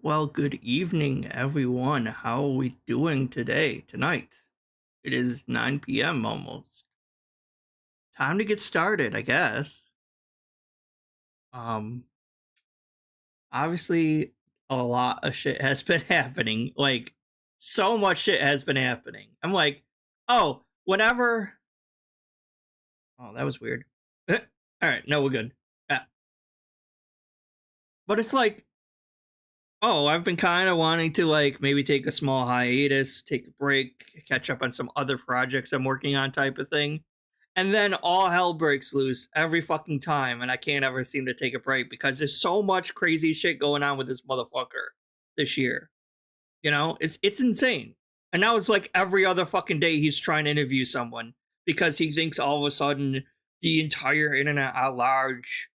Well, good evening, everyone. How are we doing tonight? It is 9 p.m. almost. Time to get started, I guess. Um, Obviously, a lot of shit has been happening. Like, so much shit has been happening. I'm like, oh, whenever. Oh, that was weird. All right, no, we're good. Yeah. But it's like, oh, I've been kind of wanting to like maybe take a small hiatus, take a break, catch up on some other projects I'm working on type of thing. And then all hell breaks loose every fucking time, and I can't ever seem to take a break because there's so much crazy shit going on with this motherfucker this year. You know, it's insane. And now it's like every other fucking day he's trying to interview someone because he thinks all of a sudden the entire internet at large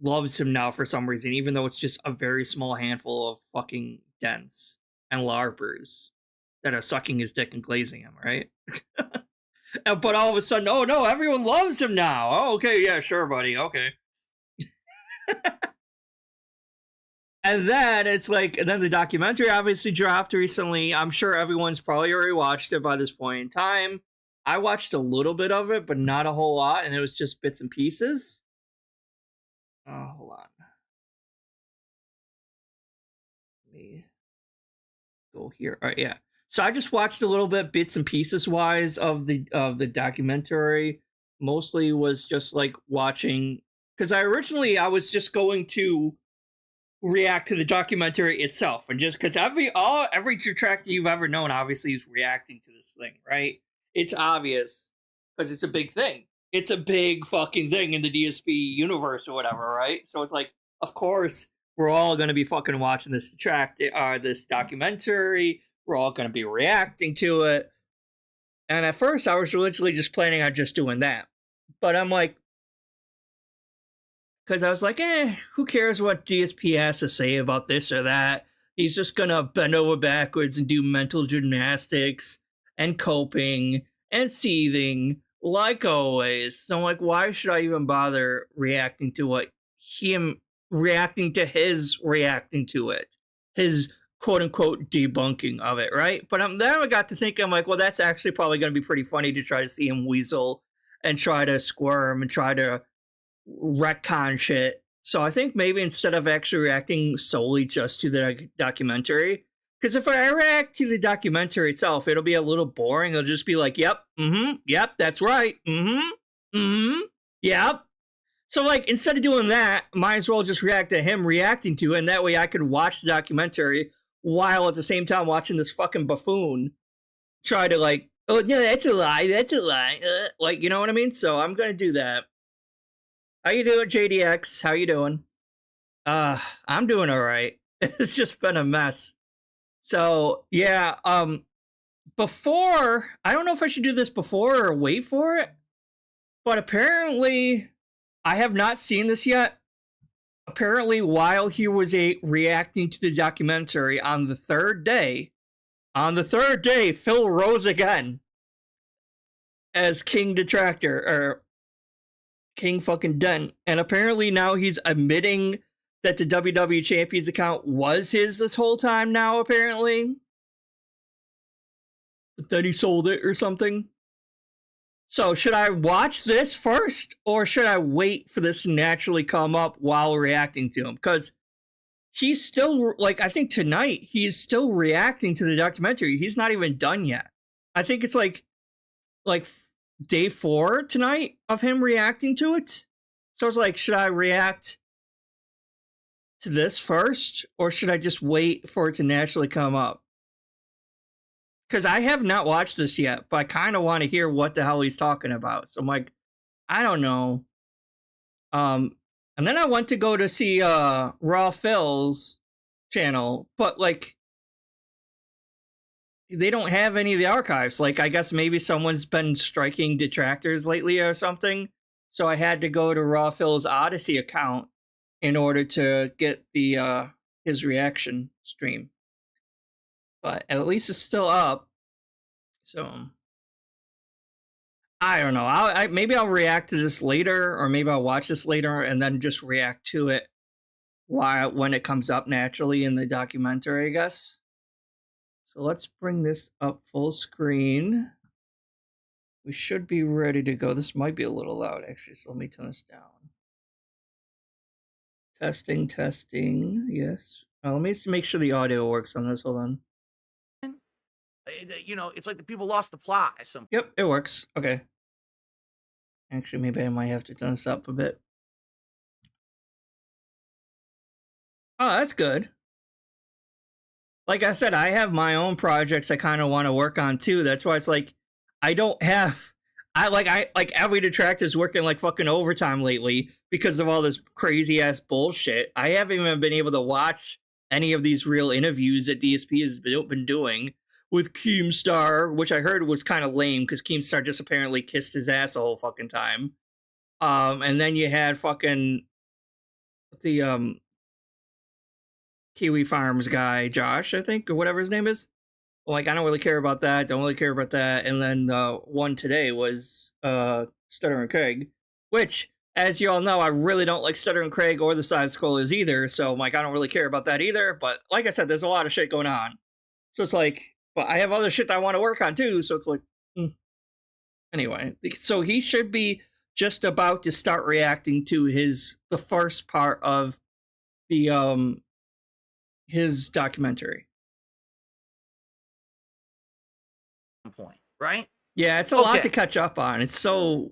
loves him now for some reason, even though it's just a very small handful of fucking dents and larpers that are sucking his dick and glazing him, right? But all of a sudden, oh no, everyone loves him now. Oh, okay, yeah, sure, buddy, okay. And then it's like, and then the documentary obviously dropped recently. I'm sure everyone's probably already watched it by this point in time. I watched a little bit of it, but not a whole lot, and it was just bits and pieces. Oh, hold on. Let me go here. All right, yeah. So I just watched a little bit, bits and pieces wise of the documentary. Mostly was just like watching because I was just going to react to the documentary itself, and just because every detractor you've ever known obviously is reacting to this thing, right? It's obvious because it's a big thing. It's a big fucking thing in the DSP universe or whatever, right? So it's like, of course, we're all gonna be fucking watching this this documentary. We're all gonna be reacting to it. And at first, I was literally just planning on just doing that, but I'm like, because I was like, who cares what DSP has to say about this or that? He's just gonna bend over backwards and do mental gymnastics and coping and seething like always. So I'm like, why should I even bother reacting to what him reacting to his reacting to it? His quote unquote debunking of it, right? But then I got to thinking, I'm like, well, that's actually probably gonna be pretty funny to try to see him weasel and try to squirm and try to retcon shit. So I think maybe instead of actually reacting solely just to the documentary, because if I react to the documentary itself, it'll be a little boring. It'll just be like, yep, yep, that's right, yep. So like instead of doing that, might as well just react to him reacting to it, and that way I could watch the documentary while at the same time watching this fucking buffoon try to like, oh no, that's a lie, like, you know what I mean? So I'm gonna do that. How you doing, JDX? How you doing? I'm doing all right. It's just been a mess. So yeah, before, I don't know if I should do this before or wait for it, but apparently I have not seen this yet. Apparently, while he was reacting to the documentary on the third day, Phil rose again as King Detractor, or King fucking Dent, and apparently now he's admitting that the WWE Champions account was his this whole time now, apparently. But then he sold it or something. So should I watch this first, or should I wait for this to naturally come up while reacting to him? Because he's still, like, I think tonight he's still reacting to the documentary. He's not even done yet. I think it's like day 4 tonight of him reacting to it. So it's like, should I react to this first, or should I just wait for it to naturally come up? Because I have not watched this yet, but I kind of want to hear what the hell he's talking about. So I'm like, I don't know. And then I went to go to see Raw Phil's channel, but like, they don't have any of the archives. Like, I guess maybe someone's been striking detractors lately or something. So I had to go to Raw Phil's Odyssey account in order to get the his reaction stream. But at least it's still up. So I don't know. Maybe I'll react to this later, or maybe I'll watch this later and then just react to it when it comes up naturally in the documentary, I guess. So let's bring this up full screen. We should be ready to go. This might be a little loud, actually, so let me turn this down. Testing. Yes. Let me make sure the audio works on this. Hold on. You know, it's like the people lost the plot at some point. Yep, it works. Okay. Actually, maybe I might have to turn this up a bit. Oh, that's good. Like I said, I have my own projects I kind of want to work on too. That's why it's like I don't have I like every detractor is working like fucking overtime lately because of all this crazy ass bullshit. I haven't even been able to watch any of these real interviews that DSP has been doing with Keemstar, which I heard was kind of lame because Keemstar just apparently kissed his ass the whole fucking time. And then you had fucking the Kiwi Farms guy, Josh, I think, or whatever his name is. Like, I don't really care about that. Don't really care about that. And then one today was Stutter and Craig, which, as you all know, I really don't like Stutter and Craig or the side scrollers either. So, like, I don't really care about that either. But like I said, there's a lot of shit going on. So it's like, but I have other shit that I want to work on too. So it's like, anyway. So he should be just about to start reacting to the first part of the his documentary. Point, right? Yeah, it's a lot to catch up on. It's so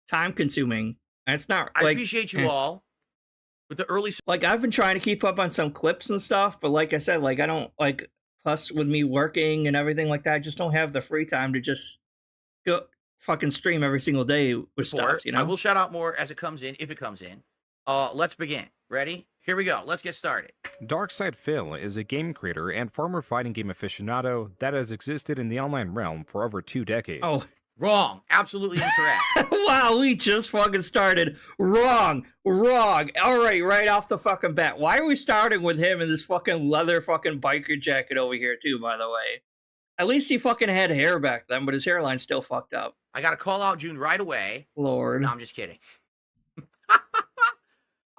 time consuming. It's not. I appreciate you all with the early. Like, I've been trying to keep up on some clips and stuff, but like I said, like I don't like. Plus, with me working and everything like that, I just don't have the free time to just go fucking stream every single day with stuff. You know. I will shout out more as it comes in, if it comes in. Let's begin. Ready? Here we go. Let's get started. Darksydephil is a game creator and former fighting game aficionado that has existed in the online realm for over 2 decades. Oh, wrong. Absolutely incorrect. Wow, we just fucking started. Wrong. All right off the fucking bat. Why are we starting with him in this fucking leather fucking biker jacket over here too, by the way? At least he fucking had hair back then, but his hairline's still fucked up. I gotta call out Joon right away. Lord. No, I'm just kidding.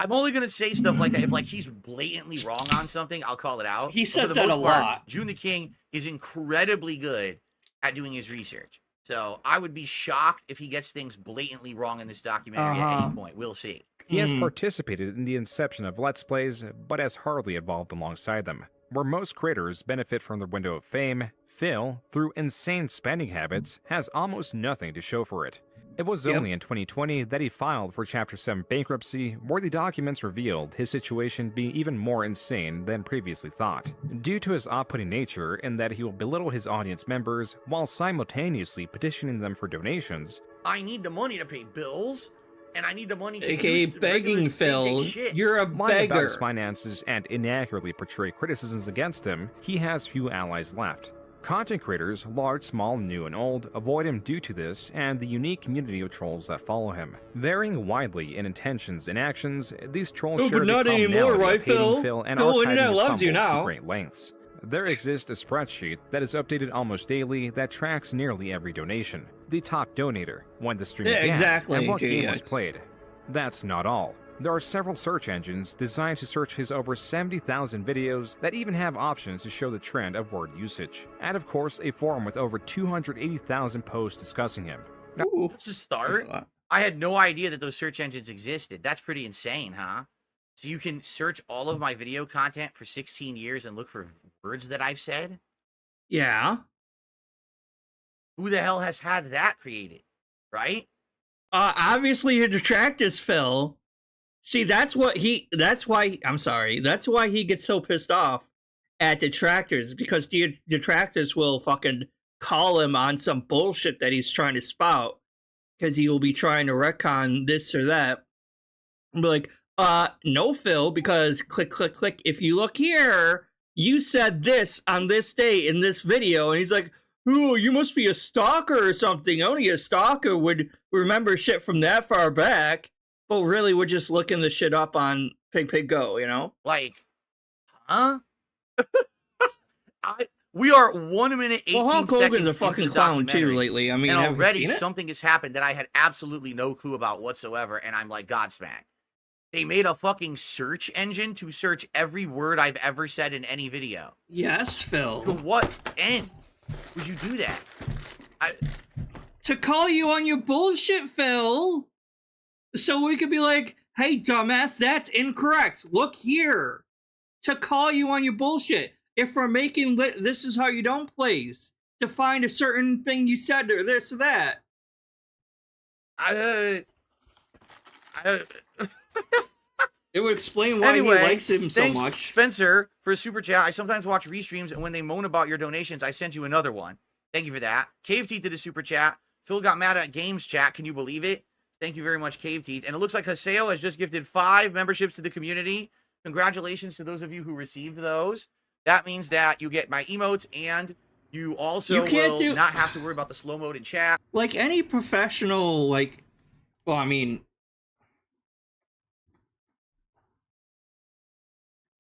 I'm only gonna say stuff like that if like he's blatantly wrong on something. I'll call it out. He says that a lot. Joon the King is incredibly good at doing his research, so I would be shocked if he gets things blatantly wrong in this documentary at any point. We'll see. He has participated in the inception of Let's Plays, but has hardly evolved alongside them. Where most creators benefit from their window of fame, Phil, through insane spending habits, has almost nothing to show for it. It was only in 2020 that he filed for Chapter 7 bankruptcy, where the documents revealed his situation being even more insane than previously thought, due to his off-putting nature in that he will belittle his audience members while simultaneously petitioning them for donations. I need the money to pay bills, and I need the money to AKA begging Phil. You're a Lying about his beggar. finances and inaccurately portray criticisms against him, he has few allies left. Content creators, large, small, new, and old, avoid him due to this and the unique community of trolls that follow him. Varying widely in intentions and actions, these trolls share the commonality of hating Phil and archiving his fumbles to great lengths. There exists a spreadsheet that is updated almost daily that tracks nearly every donation, the top donator, when the stream began, and what game was played. That's not all. There are several search engines designed to search his over 70,000 videos that even have options to show the trend of word usage. And of course, a forum with over 280,000 posts discussing him. Now, that's a start. I had no idea that those search engines existed. That's pretty insane, huh? So you can search all of my video content for 16 years and look for words that I've said? Yeah. Who the hell has had that created, right? Obviously your detractors, Phil. See, that's why he gets so pissed off at detractors, because the detractors will fucking call him on some bullshit that he's trying to spout, because he will be trying to retcon this or that. And be like, no, Phil, because click, if you look here, you said this on this day in this video. And he's like, oh, you must be a stalker or something. Only a stalker would remember shit from that far back. But really, we're just looking the shit up on Pig Go, you know? Like, huh? We are 1 minute 18 well, Hulk seconds Hogan's a fucking clown too lately. I mean, and already something has happened that I had absolutely no clue about whatsoever, and I'm like Godsmack. They made a fucking search engine to search every word I've ever said in any video. Yes, Phil. To what end would you do that? To call you on your bullshit, Phil. So we could be like, hey, dumbass, that's incorrect. Look here. To call you on your bullshit. If we're making this is how you don't plays. To find a certain thing you said or this or that. It would explain why he likes him so thanks, much. Spencer, for a super chat. I sometimes watch restreams, and when they moan about your donations, I send you another one. Thank you for that. Cave Teeth did a super chat. Phil got mad at Games chat. Can you believe it? Thank you very much, Cave Teeth. And it looks like Haseo has just gifted 5 memberships to the community. Congratulations to those of you who received those. That means that you get my emotes, and you also will not have to worry about the slow mode in chat. Like any professional, like, well, I mean,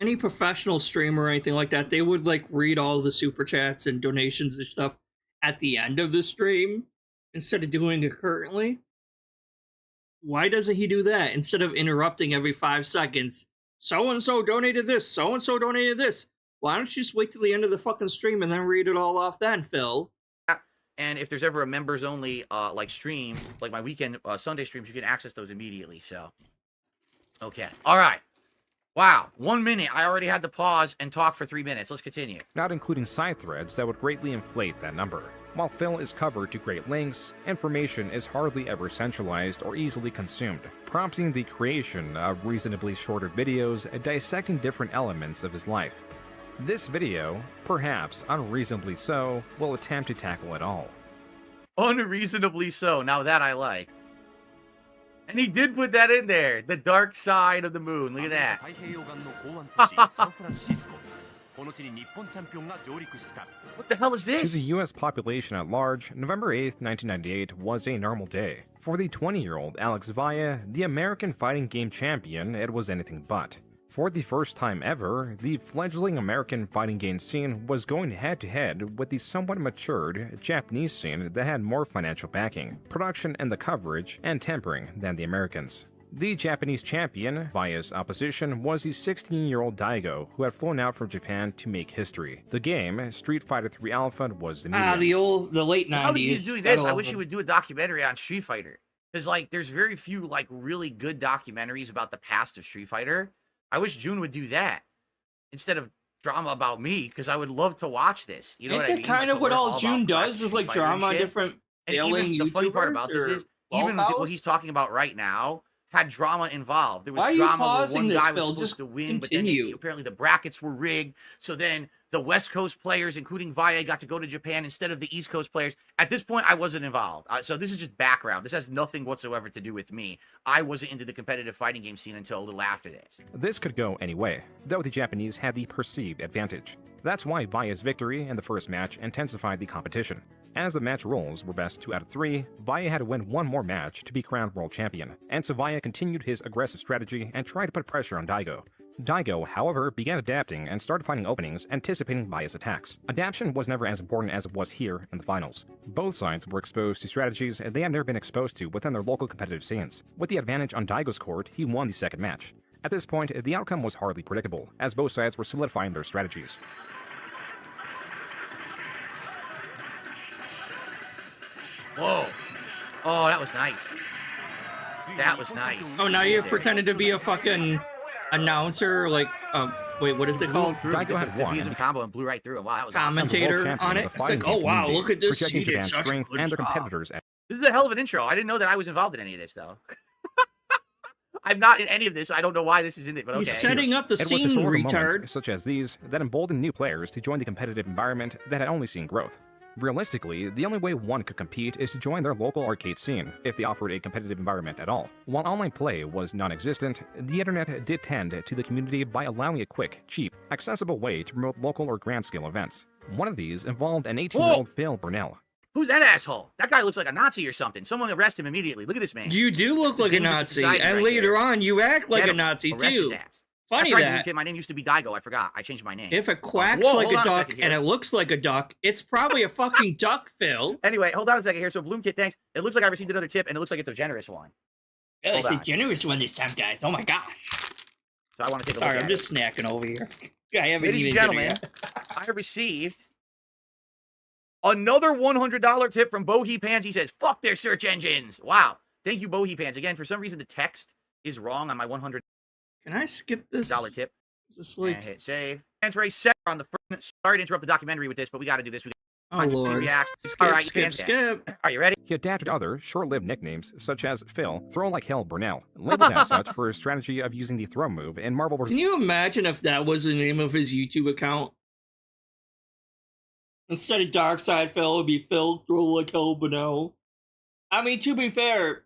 any professional streamer or anything like that, they would like read all the super chats and donations and stuff at the end of the stream instead of doing it currently. Why doesn't he do that instead of interrupting every 5 seconds? So-and-so donated this, so-and-so donated this. Why don't you just wait till the end of the fucking stream and then read it all off then, Phil? And if there's ever a members only like stream, like my weekend Sunday streams, you can access those immediately. So, okay. All right. Wow. 1 minute. I already had to pause and talk for 3 minutes. Let's continue. Not including side threads that would greatly inflate that number. While Phil is covered to great lengths, information is hardly ever centralized or easily consumed, prompting the creation of reasonably shorter videos dissecting different elements of his life. This video, perhaps unreasonably so, will attempt to tackle it all. Unreasonably so. Now that I like. And he did put that in there. The dark side of the moon. Look at that. What the hell is this? To the US population at large, November 8th, 1998 was a normal day. For the 20-year-old Alex Valle, the American fighting game champion, it was anything but. For the first time ever, the fledgling American fighting game scene was going head-to-head with the somewhat matured Japanese scene that had more financial backing, production and the coverage, and tempering than the Americans. The Japanese champion, Valle's opposition, was the 16-year-old Daigo, who had flown out from Japan to make history. The game, Street Fighter III Alpha, was the medium. The late 90s. How he's doing this? I wish he would do a documentary on Street Fighter. Because, like, there's very few, like, really good documentaries about the past of Street Fighter. I wish Joon would do that instead of drama about me, because I would love to watch this. You know what I mean? Kind of what all Joon does is like drama on different failing YouTubers. The funny part about this is, even what he's talking about right now had drama involved. There was drama where one guy was supposed to win, but then apparently the brackets were rigged. So then the West Coast players, including Valle, got to go to Japan instead of the East Coast players. At this point, I wasn't involved. So this is just background. This has nothing whatsoever to do with me. I wasn't into the competitive fighting game scene until a little after this. This could go any way, though the Japanese had the perceived advantage. That's why Valle's victory in the first match intensified the competition. As the match rules were best 2 out of 3, Valle had to win one more match to be crowned world champion, and so Valle continued his aggressive strategy and tried to put pressure on Daigo. Daigo, however, began adapting and started finding openings, anticipating Valle's attacks. Adaptation was never as important as it was here in the finals. Both sides were exposed to strategies they had never been exposed to within their local competitive scenes. With the advantage on Daigo's court, he won the second match. At this point, the outcome was hardly predictable, as both sides were solidifying their strategies. Whoa. Oh, that was nice. That was nice. Oh, now you're pretending to be a fucking announcer, like, wait, what is it called? Daigo had won. He's a combo and blew right through him. Wow, that was commentator on it. It's like, oh wow, look at this. He did such a good job. This is a hell of an intro. I didn't know that I was involved in any of this, though. I'm not in any of this. I don't know why this is in it, but okay. He's setting up the scene, retard. Such as these that embolden new players to join the competitive environment that had only seen growth. Realistically, the only way one could compete is to join their local arcade scene, if they offered a competitive environment at all. While online play was non-existent, the internet did tend to the community by allowing a quick, cheap, accessible way to promote local or grand-scale events. One of these involved an 18-year-old Phil Burnell. Who's that asshole? That guy looks like a Nazi or something. Someone arrest him immediately. Look at this man. You do look like a Nazi, and later on, you act like a Nazi, arrest his too. ass. Funny right, that. My name used to be Daigo. I forgot. I changed my name. If it quacks like a duck and it looks like a duck, it's probably a fucking duck, Phil. Anyway, hold on a second here. So Bloomkit, thanks. It looks like I received another tip, and it looks like it's a generous one. Hold on. generous one this time, guys. Oh my gosh. So I want to take a Sorry, look I'm at just snacking over here. I haven't Ladies and eaten dinner gentlemen, yet. I received another $100 tip from Bohi Pants. He says, fuck their search engines. Wow. Thank you, Bohi Pants. Again, for some reason, the text is wrong on my $100 Can I skip this? tip. Is this like... And hit save. Thanks, Ray. On the first. Sorry to interrupt the documentary with this, but we got to do this. Oh, Lord. Skip, all right, skip. Are you ready? He adapted other, short-lived nicknames, such as Phil, Throw Like Hell Burnell, labeled as such for his strategy of using the throw move in Marvel vs. Can you imagine if that was the name of his YouTube account? Instead of darksydephil, it would be Phil, Throw Like Hell Burnell. I mean, to be fair,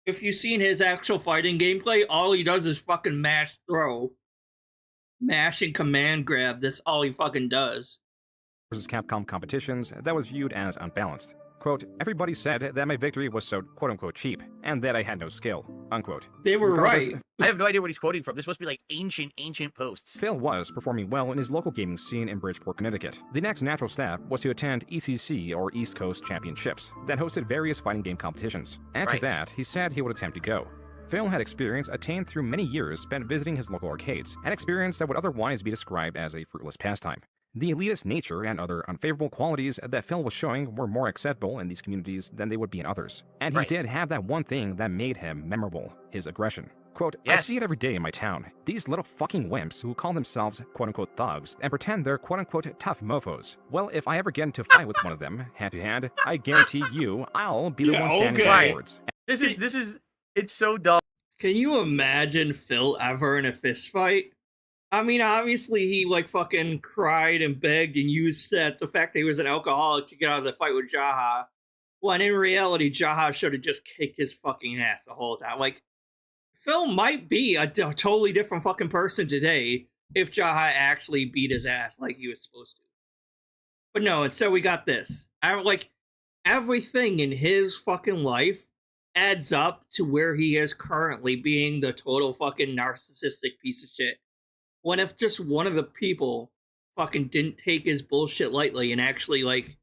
if you've seen his actual fighting gameplay, all he does is fucking mash throw. Mash and command grab, that's all he fucking does. Capcom competitions that was viewed as unbalanced. Quote, everybody said that my victory was so quote-unquote cheap, and that I had no skill, unquote. They were right. I have no idea what he's quoting from. This must be like ancient posts. Phil was performing well in his local gaming scene in Bridgeport, Connecticut. The next natural step was to attend ECC, or East Coast Championships, that hosted various fighting game competitions. Add to that, he said he would attempt to go. Phil had experience attained through many years spent visiting his local arcades, an experience that would otherwise be described as a fruitless pastime. The elitist nature and other unfavorable qualities that Phil was showing were more acceptable in these communities than they would be in others. And he did have that one thing that made him memorable, his aggression. Quote, I see it every day in my town. These little fucking wimps who call themselves quote-unquote thugs and pretend they're quote-unquote tough mofos. Well, if I ever get into a fight with one of them, hand-to-hand, I guarantee you I'll be the one standing backwards. This is, it's so dumb. Can you imagine Phil ever in a fist fight? I mean, obviously he like fucking cried and begged and used that the fact that he was an alcoholic to get out of the fight with Jaha. When in reality, Jaha should have just kicked his fucking ass the whole time. Like, Phil might be a totally different fucking person today if Jaha actually beat his ass like he was supposed to. But no, instead we got this. Like, everything in his fucking life adds up to where he is currently, being the total fucking narcissistic piece of shit. When if just one of the people fucking didn't take his bullshit lightly and actually, like,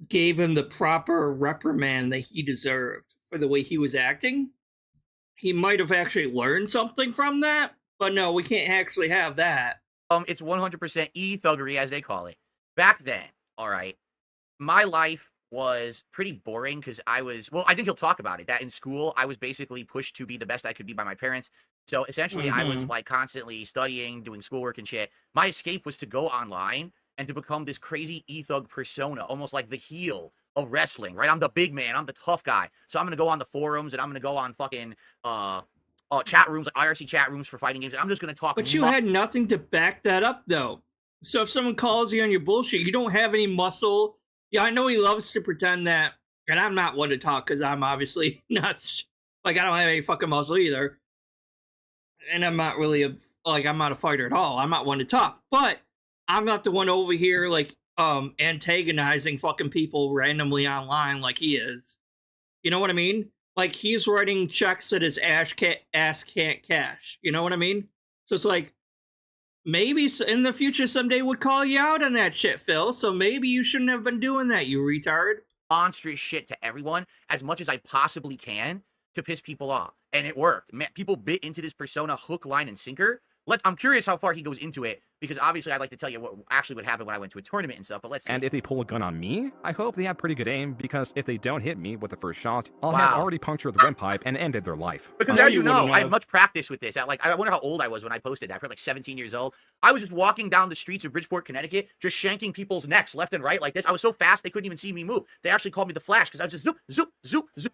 gave him the proper reprimand that he deserved for the way he was acting, he might have actually learned something from that. But no, we can't actually have that. It's 100% e-thuggery, as they call it. Back then, all right, my life was pretty boring because I think he'll talk about it, that in school, I was basically pushed to be the best I could be by my parents. So essentially, I was like constantly studying, doing schoolwork and shit. My escape was to go online and to become this crazy e-thug persona, almost like the heel of wrestling, right? I'm the big man. I'm the tough guy. So I'm going to go on the forums and I'm going to go on fucking chat rooms, like IRC chat rooms for fighting games. And I'm just going to talk. But you had nothing to back that up, though. So if someone calls you on your bullshit, you don't have any muscle. Yeah, I know he loves to pretend that, and I'm not one to talk because I'm obviously not, like, I don't have any fucking muscle either. And I'm not really I'm not a fighter at all. I'm not one to talk, but I'm not the one over here, like, antagonizing fucking people randomly online like he is. You know what I mean? Like, he's writing checks that his ass can't cash. You know what I mean? So it's like, maybe in the future someday would call you out on that shit, Phil. So maybe you shouldn't have been doing that, you retard. Monstrous shit to everyone as much as I possibly can to piss people off. And it worked. Man, people bit into this persona hook, line, and sinker. I'm curious how far he goes into it, because obviously I'd like to tell you what happened when I went to a tournament and stuff, but let's see. And if they pull a gun on me, I hope they have pretty good aim, because if they don't hit me with the first shot, I'll have already punctured the windpipe and ended their life. Because as you know, I had much practice with this. I wonder how old I was when I posted that. I was like 17 years old. I was just walking down the streets of Bridgeport, Connecticut, just shanking people's necks left and right like this. I was so fast they couldn't even see me move. They actually called me the Flash because I was just zoop, zoop, zoop, zoop.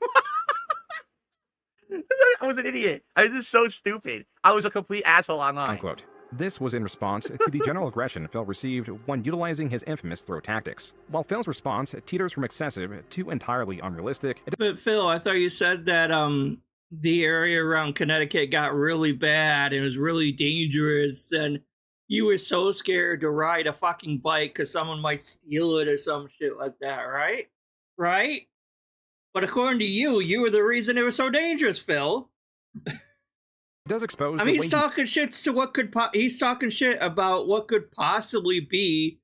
I was an idiot. This is so stupid. I was a complete asshole online. Unquote. This was in response to the general aggression Phil received when utilizing his infamous throw tactics. While Phil's response teeters from excessive to entirely unrealistic. But Phil, I thought you said that the area around Connecticut got really bad and it was really dangerous, and you were so scared to ride a fucking bike because someone might steal it or some shit like that, right? Right? But according to you, you were the reason it was so dangerous, Phil. Does expose. I mean, he's talking shit to what could he's talking shit about what could possibly be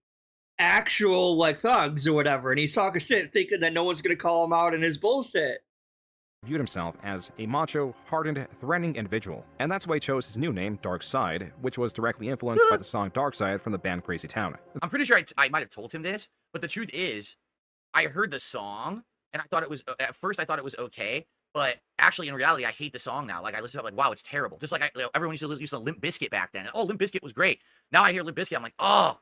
actual like thugs or whatever, and he's talking shit thinking that no one's gonna call him out in his bullshit. viewed himself as a macho, hardened, threatening individual, and that's why he chose his new name, Dark Side, which was directly influenced by the song Dark Side from the band Crazy Town. I'm pretty sure I might have told him this, but the truth is, I heard the song, and I thought it was, at first I thought it was okay, but actually in reality, I hate the song now. Like, I listen to it, like, wow, it's terrible. Just like everyone used to Limp Bizkit back then. Oh, Limp Bizkit was great. Now I hear Limp Bizkit, I'm like, oh,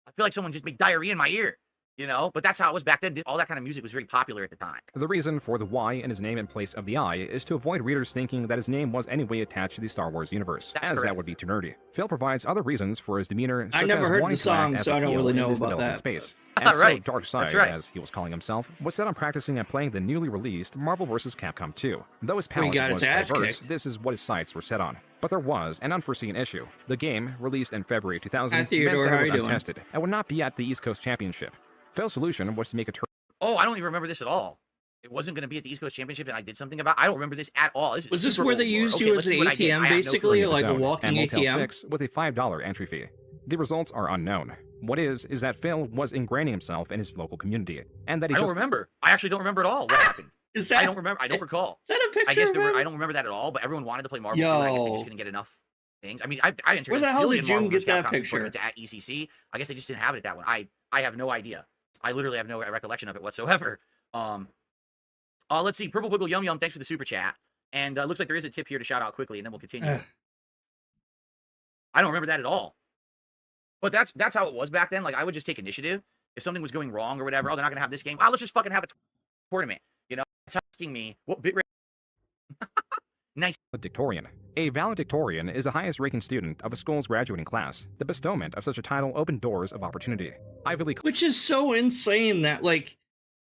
I feel like someone just made diarrhea in my ear. You know, but that's how it was back then. All that kind of music was very popular at the time. The reason for the Y in his name in place of the I is to avoid readers thinking that his name was anyway attached to the Star Wars universe, That's as correct. that would be too nerdy. Phil provides other reasons for his demeanor, I such never as heard wanting the to act song, as so a I don't heel really in know his about development that. space. But... And so Right. Dark That's Side, right. as he was calling himself, was set on practicing and playing the newly released Marvel vs. Capcom 2. Though his Well, he palette got was his ass diverse, kicked. this is what his sights were set on. But there was an unforeseen issue. The game, released in February 2000, Hi, meant Theodore, that how it was you doing? untested and would not be at the East Coast Championship. Phil's solution was to make a Oh, I don't even remember this at all. It wasn't going to be at the East Coast Championship, and I did something about. I don't remember this at all. This is Was this Super where Bowl they lore. used Okay, you let's as an see what I did. ATM, I have no basically, clue. like a zone walking and Motel ATM? 6 with a $5 entry fee. The results are unknown. What is that Phil was ingraining himself in his local community, and that he I don't just remember. I actually don't remember at all what happened. Is that? I don't remember. I don't recall. Is that a picture? I guess of there were. him? I don't remember that at all. But everyone wanted to play Marvel 2. And I guess they Yo. just couldn't get enough things. I mean, I entered Where the a hell did zillion Joon Marvel get vs. that Capcom picture? tournaments at ECC. I guess they just didn't have it at that one. I have no idea. I literally have no recollection of it whatsoever. Let's see. Purple Wiggle Yum Yum. Thanks for the super chat. And looks like there is a tip here to shout out quickly, and then we'll continue. Ugh. I don't remember that at all. But that's how it was back then. Like, I would just take initiative. If something was going wrong or whatever, oh, they're not gonna have this game. Oh, let's just fucking have a tournament. You know, it's asking me what bitrate. Nice. valedictorian. A valedictorian is the highest ranking student of a school's graduating class. The bestowment of such a title opened doors of opportunity. Ivy League Which is so insane that, like,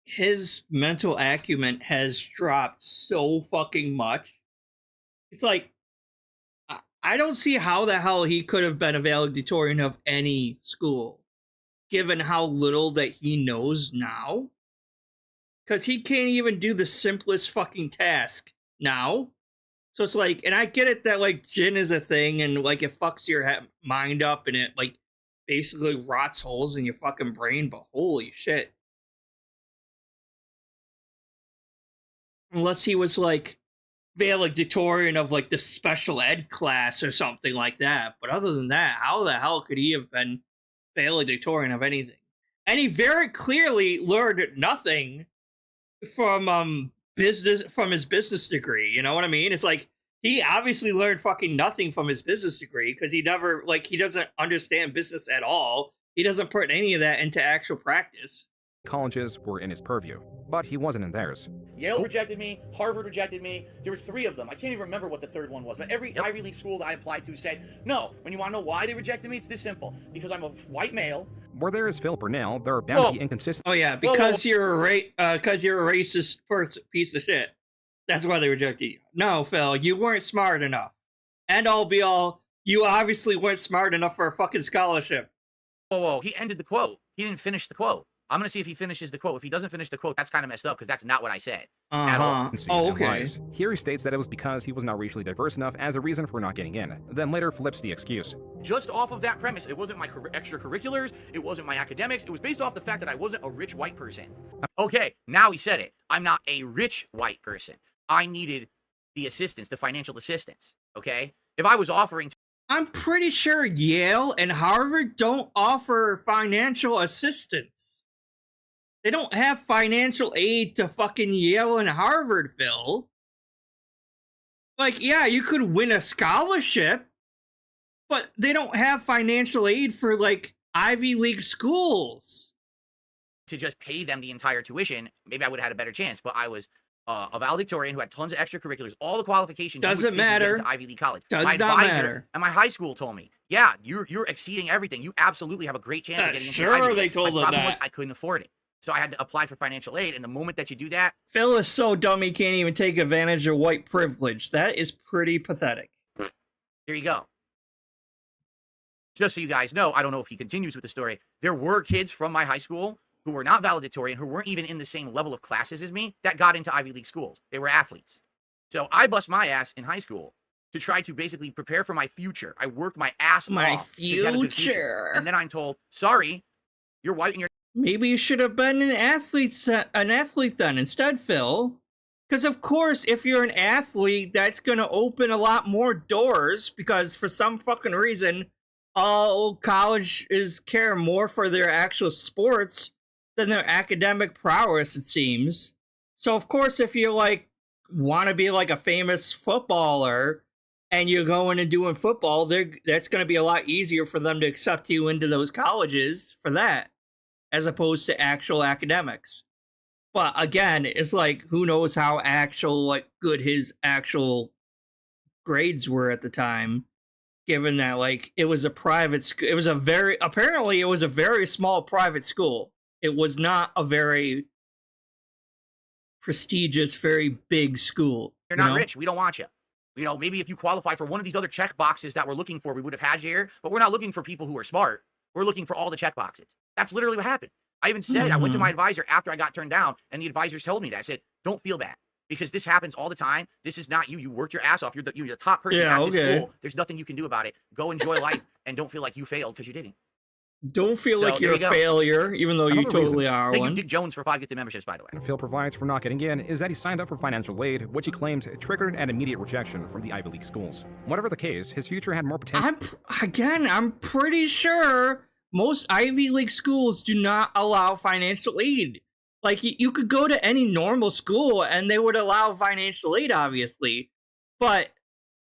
his mental acumen has dropped so fucking much. It's like, I don't see how the hell he could have been a valedictorian of any school, given how little that he knows now. Because he can't even do the simplest fucking task now. So it's like, and I get it that, like, gin is a thing, and, like, it fucks your mind up, and it, like, basically rots holes in your fucking brain, but holy shit. Unless he was, like, valedictorian of, like, the special ed class or something like that. But other than that, how the hell could he have been valedictorian of anything? And he very clearly learned nothing from his business degree. You know what I mean? It's like, he obviously learned fucking nothing from his business degree, because he never, like, he doesn't understand business at all. He doesn't put any of that into actual practice. colleges were in his purview, but he wasn't in theirs. Yale rejected me. Harvard rejected me. There were 3 of them. I can't even remember what the 3rd one was, but every Ivy League school that I applied to said no. When you want to know why they rejected me, it's this simple: because I'm a white male. Where there is Phil Burnell, there are bound to be inconsistencies. Oh yeah, because you're a racist piece of shit. That's why they rejected you. No, Phil, you weren't smart enough. And all be all, you obviously weren't smart enough for a fucking scholarship. Whoa, he ended the quote. He didn't finish the quote. I'm gonna see if he finishes the quote. If he doesn't finish the quote, that's kind of messed up, because that's not what I said. At all. Oh, okay. Here he states that it was because he was not racially diverse enough as a reason for not getting in, then later flips the excuse. Just off of that premise, it wasn't my extracurriculars, it wasn't my academics, it was based off the fact that I wasn't a rich white person. Okay, now he said it. I'm not a rich white person. I needed the assistance, the financial assistance, okay? If I was offering I'm pretty sure Yale and Harvard don't offer financial assistance. They don't have financial aid to fucking Yale and Harvard, Phil. Like, yeah, you could win a scholarship, but they don't have financial aid for, like, Ivy League schools. to just pay them the entire tuition, maybe I would have had a better chance, but I was a valedictorian who had tons of extracurriculars, all the qualifications. you would Doesn't think to get matter. into Ivy League college. Does my not advisor matter. and my high school told me, yeah, you're exceeding everything. You absolutely have a great chance of getting into Sure, Ivy League. they told My them problem was that. I couldn't afford it. So I had to apply for financial aid, and the moment that you do that, Phil is so dumb he can't even take advantage of white privilege. That is pretty pathetic. there you go. Just so you guys know, I don't know if he continues with the story, there were kids from my high school who were not valedictorian, who weren't even in the same level of classes as me, that got into Ivy League schools. They were athletes. So I bust my ass in high school to try to basically prepare for my future. I worked my ass off to get a good future. And then I'm told, sorry, you're white and you're Maybe you should have been an athlete then instead, Phil. Because, of course, if you're an athlete, that's going to open a lot more doors because for some fucking reason, all colleges care more for their actual sports than their academic prowess, it seems. So, of course, if you, like, want to be, like, a famous footballer and you're going and doing football, that's going to be a lot easier for them to accept you into those colleges for that, as opposed to actual academics. But again, it's like, who knows how good his actual grades were at the time, given that, like, it was a private school. It was apparently it was a very small private school. It was not a very prestigious, very big school. You're not rich. We don't want you. You know, maybe if you qualify for one of these other check boxes that we're looking for, we would have had you here. But we're not looking for people who are smart. We're looking for all the check boxes. That's literally what happened. I even said, I went to my advisor after I got turned down, and the advisor told me that. I said, don't feel bad, because this happens all the time. This is not you. You worked your ass off. You're the top person at this school. There's nothing you can do about it. Go enjoy life, and don't feel like you failed because you didn't. Don't feel like you're a failure, even though you totally are one. Thank you, Dick Jones, for 5 gifted memberships, by the way. Phil provides for not getting in is that he signed up for financial aid, which he claims triggered an immediate rejection from the Ivy League schools. Whatever the case, his future had more potential. I'm pretty sure most Ivy League schools do not allow financial aid. Like, you could go to any normal school and they would allow financial aid, obviously. But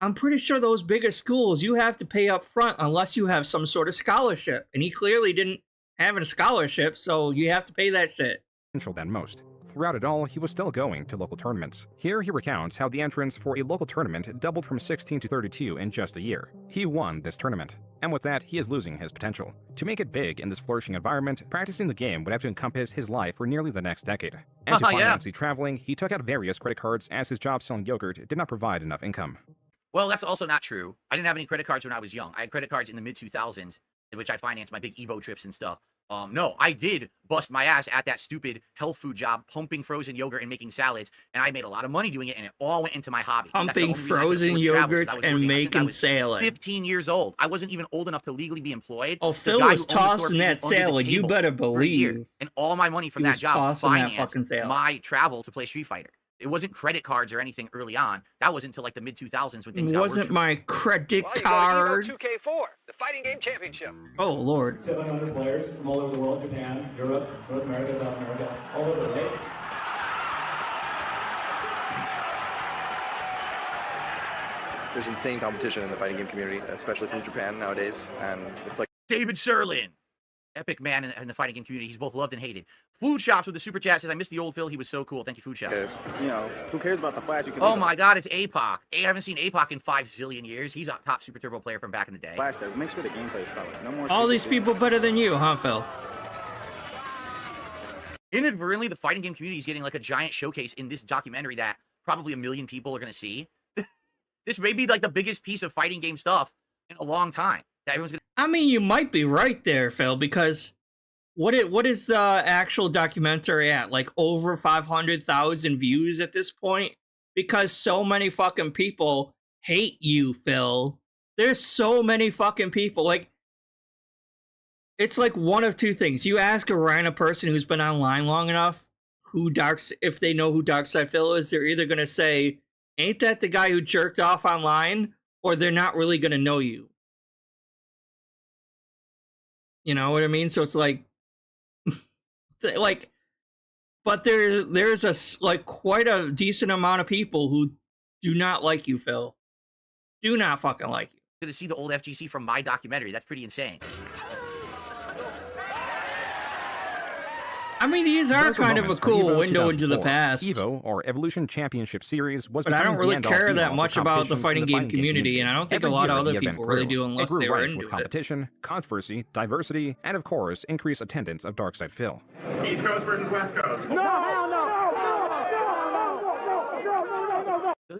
I'm pretty sure those bigger schools, you have to pay up front unless you have some sort of scholarship. And he clearly didn't have a scholarship, so you have to pay that shit. Than most. Throughout it all, he was still going to local tournaments. Here he recounts how the entrance for a local tournament doubled from 16 to 32 in just a year. He won this tournament, and with that, he is losing his potential. To make it big in this flourishing environment, practicing the game would have to encompass his life for nearly the next decade. And to finance the traveling, he took out various credit cards as his job selling yogurt did not provide enough income. Well, that's also not true. I didn't have any credit cards when I was young. I had credit cards in the mid-2000s, in which I financed my big Evo trips and stuff. No, I did bust my ass at that stupid health food job, pumping frozen yogurt and making salads, and I made a lot of money doing it, and it all went into my hobby. Pumping frozen yogurts and making salads. 15 years old. I wasn't even old enough to legally be employed. Oh, Phil was tossing that salad. You better believe. And all my money from that job financed my travel to play Street Fighter. It wasn't credit cards or anything early on. That wasn't until like the mid-2000s when things got worse. It wasn't my credit card. 2K4, the fighting game championship. Oh, Lord. 700 players from all over the world, Japan, Europe, North America, South America, all over, right? There's insane competition in the fighting game community, especially from Japan nowadays, and it's like... David Serlin, epic man in the fighting game community. He's both loved and hated. Food Shops with the super chat says, I miss the old Phil. He was so cool. Thank you, Food Shops. You know, who cares about the flash? You can oh my God, it's APOC. I haven't seen APOC in 5 zillion years. He's a top Super Turbo player from back in the day. Flash there. Make sure the gameplay is solid. No more. All these people better than you, huh, Phil? Inadvertently, the fighting game community is getting like a giant showcase in this documentary that probably 1 million people are going to see. This may be like the biggest piece of fighting game stuff in a long time. That everyone's gonna... I mean, you might be right there, Phil, because what is actual documentary at? Like over 500,000 views at this point? Because so many fucking people hate you, Phil. There's so many fucking people. Like, it's like one of two things. You ask a random person who's been online long enough if they know who Darksydephil is, they're either gonna say, ain't that the guy who jerked off online? Or they're not really gonna know you. You know what I mean? So it's like, but there's quite a decent amount of people who do not like you, Phil. Do not fucking like you. To see the old FGC from my documentary. That's pretty insane. I mean, these are kind of a cool window into the past. EVO, or Evolution Championship Series, was. But I don't really care that much about the fighting game community, and I don't think a lot of other people really do unless they were into it. Competition, controversy, diversity, and of course, increased attendance of Darksydephil. East Coast versus West Coast. So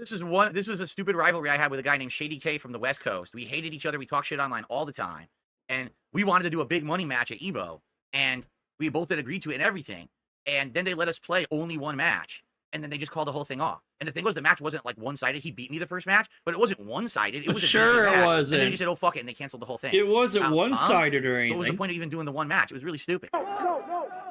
this was a stupid rivalry I had with a guy named Shady K from the West Coast. We hated each other. We talked shit online all the time. And we wanted to do a big money match at EVO. And we both had agreed to it and everything. And then they let us play only one match. And then they just called the whole thing off. And the thing was, the match wasn't like one-sided. He beat me the first match, but it wasn't one-sided. It was sure it wasn't. And then he just said, oh, fuck it, and they canceled the whole thing. It wasn't one-sided or anything. What was the point of even doing the one match? It was really stupid.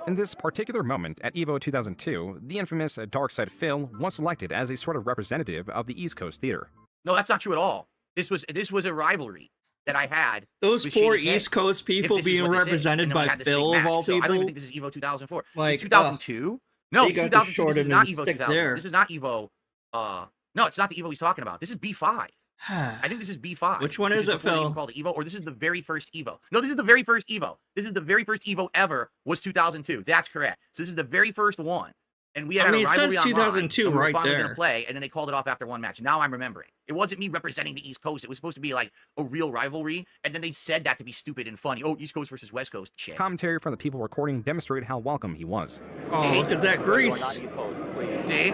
In this particular moment at EVO 2002, the infamous Darksydephil was selected as a sort of representative of the East Coast theater. No, that's not true at all. This was a rivalry that I had. Those with poor Shady K, East Coast people if this is being what this is. represented And then we by had this big Phil of match. all So I don't even people. think this is EVO 2004. Like, It's 2002. No, they it's got the 2002. short This is end not of the EVO stick 2000. there. This is not EVO. No, it's not the Evo he's talking about. This is B5. I think this is B5. Which one is it, before they even Phil? called it Evo, or this is the very first Evo. No, this is the very first Evo. This is the very first Evo ever was 2002. That's correct. So this is the very first one. And we had I mean, a it rivalry says online, 2002 and we were right finally there. Gonna play, and then they called it off after one match. Now I'm remembering. It wasn't me representing the East Coast. It was supposed to be like a real rivalry, and then they said that to be stupid and funny. Oh, East Coast versus West Coast shit. Commentary from the people recording demonstrated how welcome he was. Oh, look at that grease. See?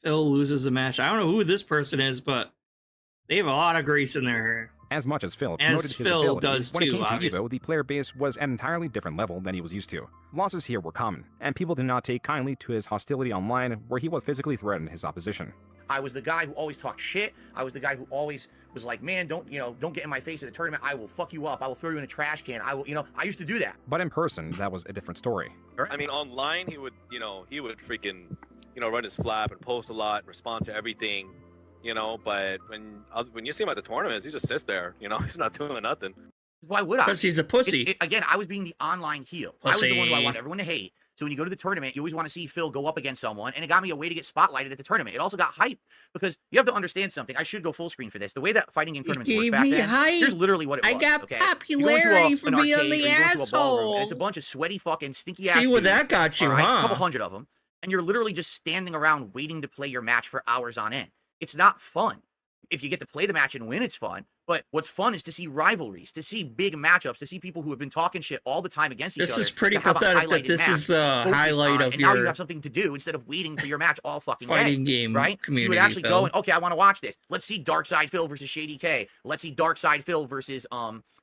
Phil loses the match. I don't know who this person is, but they have a lot of grease in their hair. As much as Phil As promoted his Phil ability, does when it too, came to obviously. EVO, the player base was at an entirely different level than he was used to. Losses here were common, and people did not take kindly to his hostility online, where he was physically threatening his opposition. I was the guy who always talked shit. I was the guy who always was like, man, don't get in my face at a tournament. I will fuck you up. I will throw you in a trash can. I will, I used to do that. But in person, that was a different story. I mean, online, he would freaking, run his flap and post a lot and respond to everything, but when you see him at the tournaments, he just sits there, he's not doing nothing. Why would I? Because he's a pussy. Again, I was being the online heel. I was the one who I want everyone to hate. So when you go to the tournament, you always want to see Phil go up against someone, and it got me a way to get spotlighted at the tournament. It also got hype, because you have to understand something. I should go full screen for this. The way that fighting game tournaments work back then, here's literally what it was. I got okay? popularity for being the asshole. And it's a bunch of sweaty fucking stinky ass See what dudes, that got you, all right? huh? A couple hundred of them. And you're literally just standing around waiting to play your match for hours on end. It's not fun. If you get to play the match and win, it's fun. But what's fun is to see rivalries, to see big matchups, to see people who have been talking shit all the time against each other. This is pretty to have a pathetic that highlighted this match is the focused highlight on, of and now you your have something to do instead of waiting for your match all fucking fighting day, game right? So you community, would actually Phil. go and, okay, I want to watch this. Let's see darksydephil versus Shady K. Let's see darksydephil versus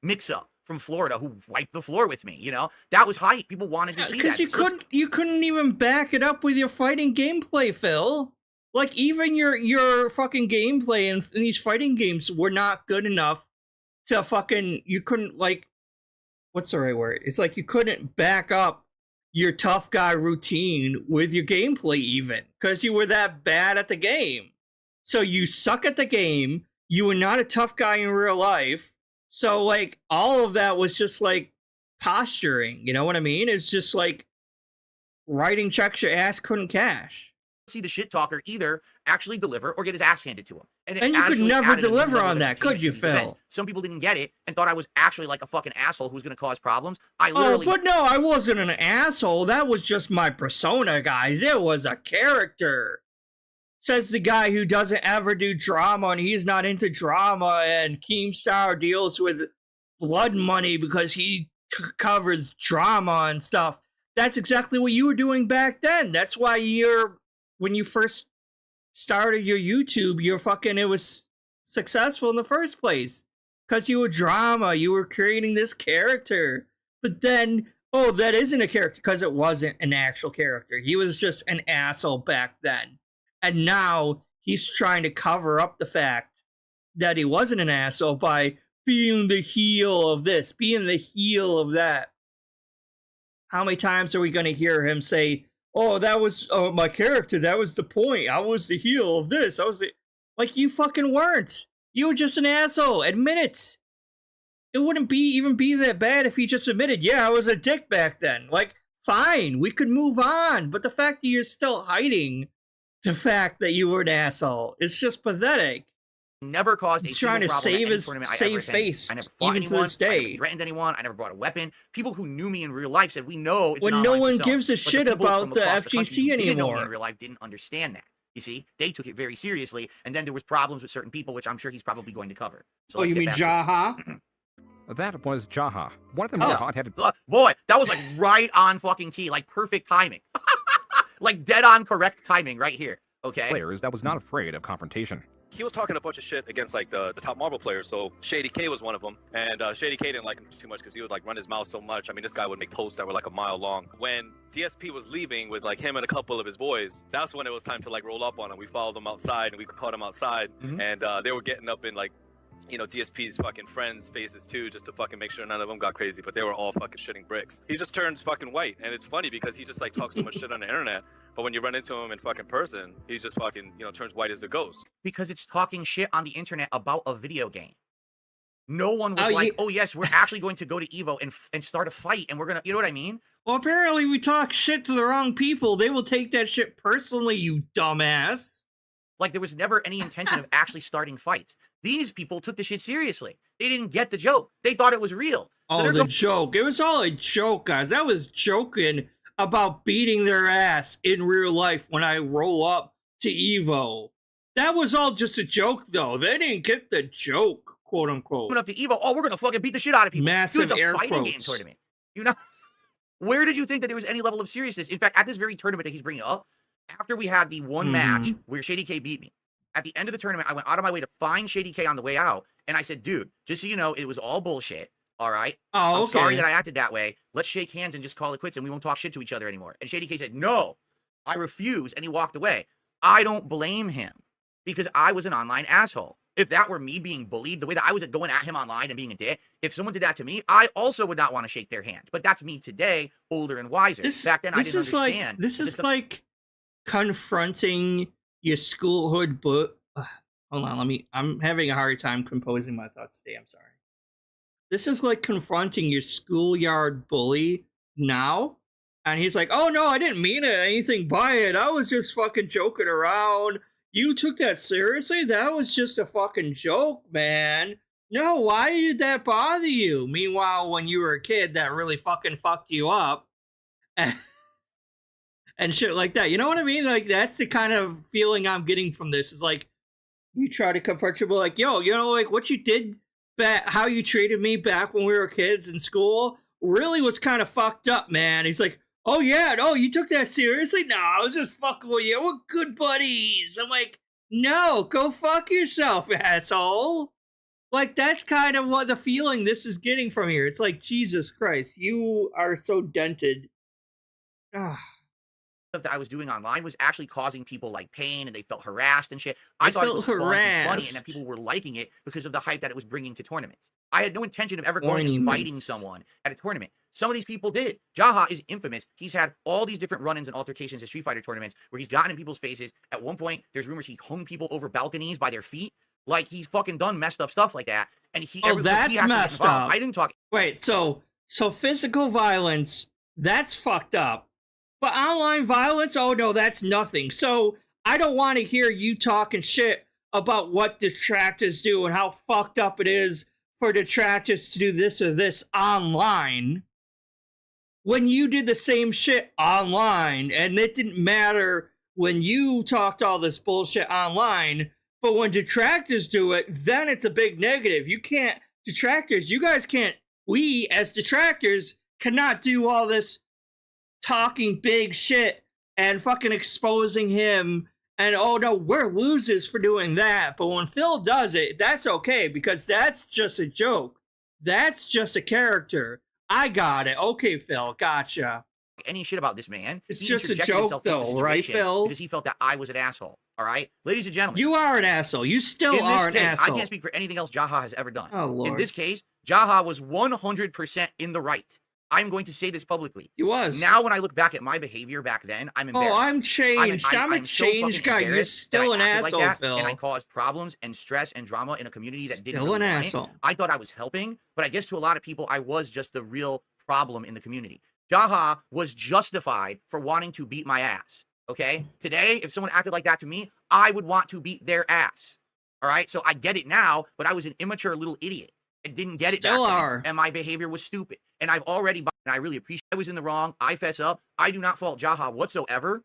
Mix-Up from Florida, who wiped the floor with me. That was hype. People wanted to see that. Because you couldn't even back it up with your fighting gameplay, Phil. Like, even your fucking gameplay in these fighting games were not good enough to fucking, you couldn't, like, what's the right word? It's like you couldn't back up your tough guy routine with your gameplay even, because you were that bad at the game. So you suck at the game, you were not a tough guy in real life, so, like, all of that was just, like, posturing, you know what I mean? It's just, like, writing checks your ass couldn't cash. See the shit talker either actually deliver or get his ass handed to him. And you could actually never added a new deliver level on of that, could entertainment you, to these events. Phil? Some people didn't get it and thought I was actually like a fucking asshole who was going to cause problems. Oh, but no, I wasn't an asshole. That was just my persona, guys. It was a character. Says the guy who doesn't ever do drama, and he's not into drama, and Keemstar deals with blood money because he covers drama and stuff. That's exactly what you were doing back then. That's why when you first started your YouTube, it was successful in the first place. Because you were drama, you were creating this character. But then, that isn't a character, because it wasn't an actual character. He was just an asshole back then. And now he's trying to cover up the fact that he wasn't an asshole by being the heel of this, being the heel of that. How many times are we going to hear him say, that was my character, that was the point, I was the heel of this, Like, you fucking weren't. You were just an asshole. Admit it. It wouldn't even be that bad if he just admitted, yeah, I was a dick back then. Like, fine, we could move on. But the fact that you're still hiding the fact that you were an asshole, it's just pathetic. Never caused He's trying to save face, I never fought even anyone, to this day. I never threatened anyone. I never brought a weapon. People who knew me in real life said, we know it's when an no online one persona. gives a But shit people about from the across country FGC who didn't know me anymore. in real life didn't understand that. You see, they took it very seriously, and then there was problems with certain people, which I'm sure he's probably going to cover. So let's you get mean back to it. Jaha? That was Jaha, one of the more hot-headed... Boy, that was like right on fucking key, like perfect timing. Like dead on correct timing right here, okay? players that was not afraid of confrontation. He was talking a bunch of shit against like the top Marvel players, so Shady K was one of them, and Shady K didn't like him too much because he would like run his mouth so much. I mean, this guy would make posts that were like a mile long. When DSP was leaving with like him and a couple of his boys, that's when it was time to like roll up on him. We followed them outside and we caught him outside, and they were getting up in like you know, DSP's fucking friends' faces too, just to fucking make sure none of them got crazy, but they were all fucking shitting bricks. He just turns fucking white, and it's funny because he just like talks so much shit on the internet, but when you run into him in fucking person, he's just fucking, you know, turns white as a ghost. Because it's talking shit on the internet about a video game. No one was like, oh yes, we're actually going to go to Evo and start a fight, and we're gonna, you know what I mean? Well, apparently we talk shit to the wrong people. They will take that shit personally, you dumbass. Like, there was never any intention of actually starting fights. These people took the shit seriously. They didn't get the joke. They thought it was real. Oh, the joke. It was all a joke, guys. That was joking about beating their ass in real life when I roll up to Evo. That was all just a joke, though. They didn't get the joke, quote unquote. Coming up to Evo, oh, we're gonna fucking beat the shit out of people. Massive Dude, it's a air fighting game quotes. tournament. You know, where did you think that there was any level of seriousness? In fact, at this very tournament that he's bringing up, after we had the one match where Shady K beat me, at the end of the tournament, I went out of my way to find Shady K on the way out, and I said, dude, just so you know, it was all bullshit. All right. Oh, I'm okay. sorry that I acted that way. Let's shake hands and just call it quits, and we won't talk shit to each other anymore. And Shady K said, no, I refuse, and he walked away. I don't blame him because I was an online asshole. If that were me being bullied, the way that I was going at him online and being a dick, if someone did that to me, I also would not want to shake their hand. But that's me today, older and wiser. Back then, I didn't understand. This is like confronting your schoolhood book. Hold on, I'm having a hard time composing my thoughts today. I'm sorry. This is like confronting your schoolyard bully now. And he's like, oh no, I didn't mean anything by it. I was just fucking joking around. You took that seriously? That was just a fucking joke, man. No, why did that bother you? Meanwhile, when you were a kid, that really fucking fucked you up. And shit like that. You know what I mean? Like, that's the kind of feeling I'm getting from this. Is like, you try to comfort your boy, like, yo, you know, like, what you did back, how you treated me back when we were kids in school really was kind of fucked up, man. He's like, oh yeah, no, you took that seriously? No, I was just fucking with you. We're good buddies. I'm like, no, go fuck yourself, asshole. Like, that's kind of what the feeling this is getting from here. It's like, Jesus Christ, you are so dented. Stuff that I was doing online was actually causing people like pain, and they felt harassed and shit. I thought it was fun and funny, and that people were liking it because of the hype that it was bringing to tournaments. I had no intention of ever going and fighting someone at a tournament. Some of these people did. Jaha is infamous. He's had all these different run-ins and altercations at Street Fighter tournaments where he's gotten in people's faces. At one point, there's rumors he hung people over balconies by their feet. Like, he's fucking done messed up stuff like that. And that's messed up. I didn't talk. Wait, so physical violence, that's fucked up. But online violence, oh no, that's nothing. So I don't want to hear you talking shit about what detractors do and how fucked up it is for detractors to do this or this online. When you did the same shit online, and it didn't matter when you talked all this bullshit online, but when detractors do it, then it's a big negative. You can't, detractors, you guys can't, we as detractors cannot do all this talking big shit and fucking exposing him, and oh no, we're losers for doing that. But when Phil does it, that's okay, because that's just a joke. That's just a character. I got it. Okay, Phil, gotcha. Any shit about this man. It's just a joke though, right, Phil? Because he felt that I was an asshole. All right? Ladies and gentlemen. You are an asshole. You still are an asshole. I can't speak for anything else Jaha has ever done. Oh, Lord. In this case, Jaha was 100% in the right. I'm going to say this publicly. He was. Now, when I look back at my behavior back then, I'm embarrassed. Oh, I'm changed. I'm a changed guy. You're still an asshole, like Phil. And I caused problems and stress and drama in a community that didn't really Still an want it. asshole. I thought I was helping, but I guess to a lot of people, I was just the real problem in the community. Jaha was justified for wanting to beat my ass. Okay? Today, if someone acted like that to me, I would want to beat their ass. All right? So I get it now, but I was an immature little idiot. I didn't get it back then, and my behavior was stupid. And I've already, and I really appreciate I was in the wrong. I fess up. I do not fault Jaha whatsoever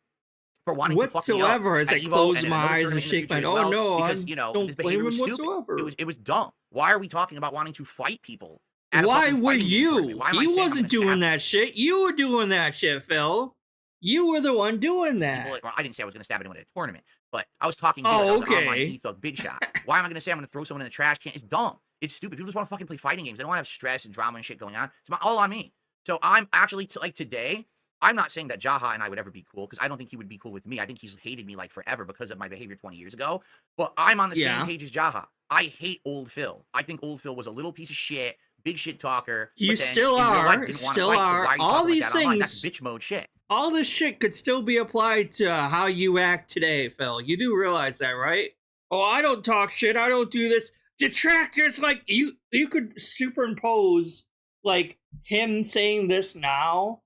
for wanting to fuck me up. Whatsoever, as I close my eyes and shake my head. Oh no, because you know this behavior was stupid. It was dumb. Why are we talking about wanting to fight people? Why were you? He wasn't doing that shit. You were doing that shit, Phil. You were the one doing that. Well, I didn't say I was going to stab anyone at a tournament, but I was talking to online thug big shot. Why am I going to say I'm going to throw someone in the trash can? It's dumb. It's stupid. People just want to fucking play fighting games. They don't want to have stress and drama and shit going on. It's all on me. So I'm actually, like today, I'm not saying that Jaha and I would ever be cool because I don't think he would be cool with me. I think he's hated me like forever because of my behavior 20 years ago. But I'm on the Yeah. same page as Jaha. I hate old Phil. I think old Phil was a little piece of shit, big shit talker. You but then still in real life are, didn't wanna still fight, so are. why you All talking like these that online? That's things- bitch mode shit. All this shit could still be applied to how you act today, Phil. You do realize that, right? Oh, I don't talk shit. I don't do this. Detractors, like, you could superimpose, like, him saying this now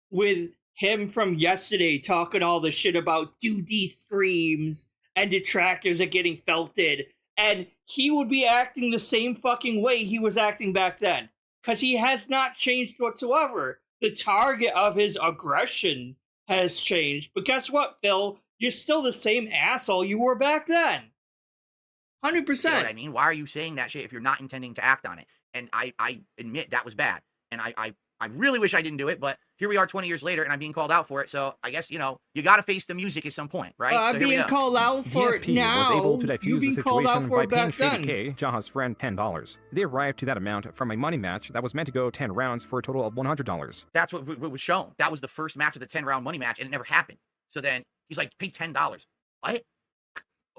with him from yesterday talking all the shit about 2D streams and detractors are getting felted. And he would be acting the same fucking way he was acting back then. Because he has not changed whatsoever. The target of his aggression has changed. But guess what, Phil? You're still the same asshole you were back then. 100%. You know what I mean? Why are you saying that shit if you're not intending to act on it? And I admit that was bad. And I really wish I didn't do it, but here we are 20 years later and I'm being called out for it. So I guess, you know, you got to face the music at some point, right? I'm So here we being go. called out for it DSP now. was able to You're defuse the being called out situation for by it paying back Shady then. K, Jaha's friend, $10. They arrived to that amount from a money match that was meant to go 10 rounds for a total of $100. That's what was shown. That was the first match of the 10-round money match, and it never happened. So then he's like, pay $10. What?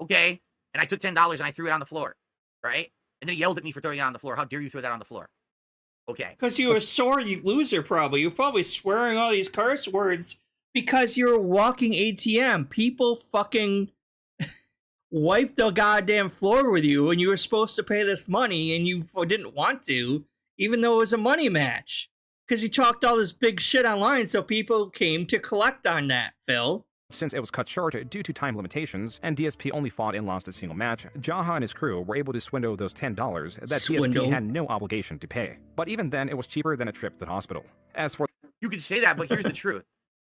Okay. And I took $10 and I threw it on the floor, right? And then he yelled at me for throwing it on the floor. How dare you throw that on the floor? Okay. Because you were sore, you loser, probably. You're probably swearing all these curse words because you're a walking ATM. People fucking wiped the goddamn floor with you and you were supposed to pay this money and you didn't want to, even though it was a money match. Because you talked all this big shit online, so people came to collect on that, Phil. Since it was cut short due to time limitations, and DSP only fought and lost a single match, Jaha and his crew were able to swindle those $10 that Swindle. DSP had no obligation to pay. But even then, it was cheaper than a trip to the hospital. As for You could say that, but here's the truth.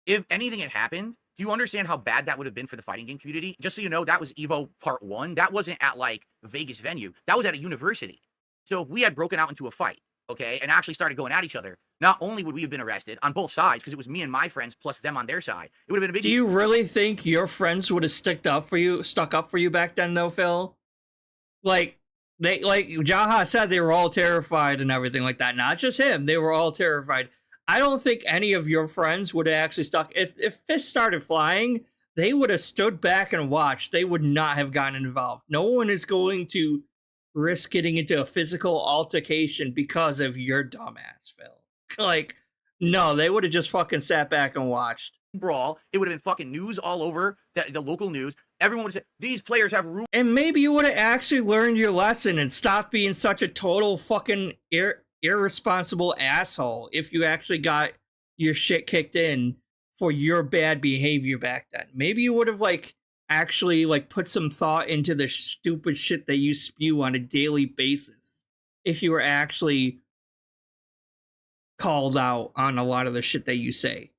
If anything had happened, do you understand how bad that would have been for the fighting game community? Just so you know, that was EVO Part 1. That wasn't at, like, Vegas venue. That was at a university. So if we had broken out into a fight, okay, and actually started going at each other, not only would we have been arrested on both sides, because it was me and my friends plus them on their side, it would have been a big Do you really think your friends would have stuck up for you back then, though, Phil? Like Jaha said, they were all terrified and everything like that. Not just him; they were all terrified. I don't think any of your friends would have actually stuck. If fists started flying, they would have stood back and watched. They would not have gotten involved. No one is going to risk getting into a physical altercation because of your dumbass, Phil. Like, no, they would have just fucking sat back and watched. brawl. It would have been fucking news all over the local news. Everyone would say, these players have rules. And maybe you would have actually learned your lesson and stopped being such a total fucking irresponsible asshole if you actually got your shit kicked in for your bad behavior back then. Maybe you would have, like, actually, like, put some thought into the stupid shit that you spew on a daily basis if you were actually called out on a lot of the shit that you say,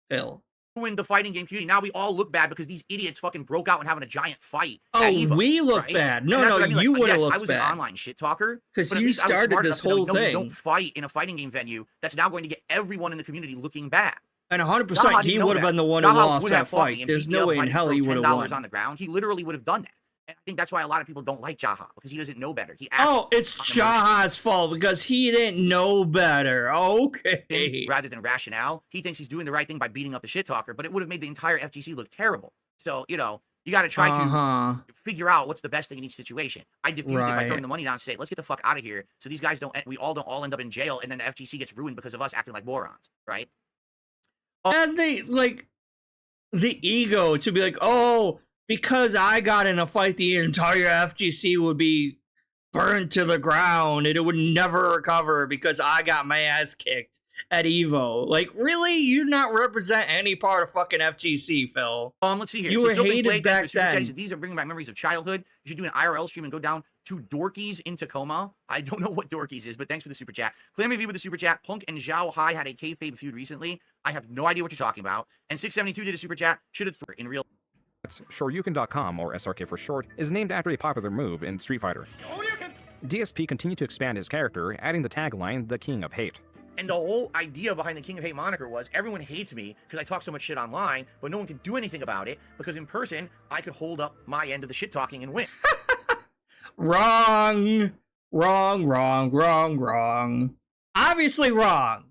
Phil. In the fighting game community. Now we all look bad because these idiots fucking broke out and having a giant fight. Oh, at EVO, we look right? bad. And No, that's no, what I mean. you Like, would have yes, looked I was bad. an online shit talker. Because but at you least I was started smart this enough to know, whole no, thing. you don't fight in a fighting game venue that's now going to get everyone in the community looking bad. And Jaha 100% he didn't know would have that. been the one who Jaha lost would that have fought me fight. and There's beat me no up way if I in didn't hell throw he would have $10 won. on the ground. He literally would have done that. And I think that's why a lot of people don't like Jaha, because he doesn't know better. He acts Oh, it's on emotion Jaha's fault because he didn't know better. Okay. rather than rationale. He thinks he's doing the right thing by beating up the shit talker, but it would have made the entire FGC look terrible. So, you know, you got to try to figure out what's the best thing in each situation. I diffused it by Right. throwing the money down and say, let's get the fuck out of here so these guys we all don't all end up in jail, and then the FGC gets ruined because of us acting like morons, right? And they, like, the ego to be like, oh, because I got in a fight, the entire FGC would be burned to the ground and it would never recover because I got my ass kicked at EVO. Like, really? You not represent any part of fucking FGC, Phil. Let's see here. You So were Sylvan hated Blade, thanks back for Super Chat. He then. said, these are bringing back memories of childhood. You should do an IRL stream and go down to Dorkies in Tacoma. I don't know what Dorkies is, but thanks for the Super Chat. Clammy V with the Super Chat. Punk and Zhao Hai had a kayfabe feud recently. I have no idea what you're talking about. And 672 did a Super Chat. Should have in real. Shoryuken.com, or SRK for short, is named after a popular move in Street Fighter. DSP continued to expand his character, adding the tagline, The King of Hate. And the whole idea behind the King of Hate moniker was everyone hates me because I talk so much shit online, but no one can do anything about it because in person, I could hold up my end of the shit talking and win. Wrong. Wrong. Obviously wrong.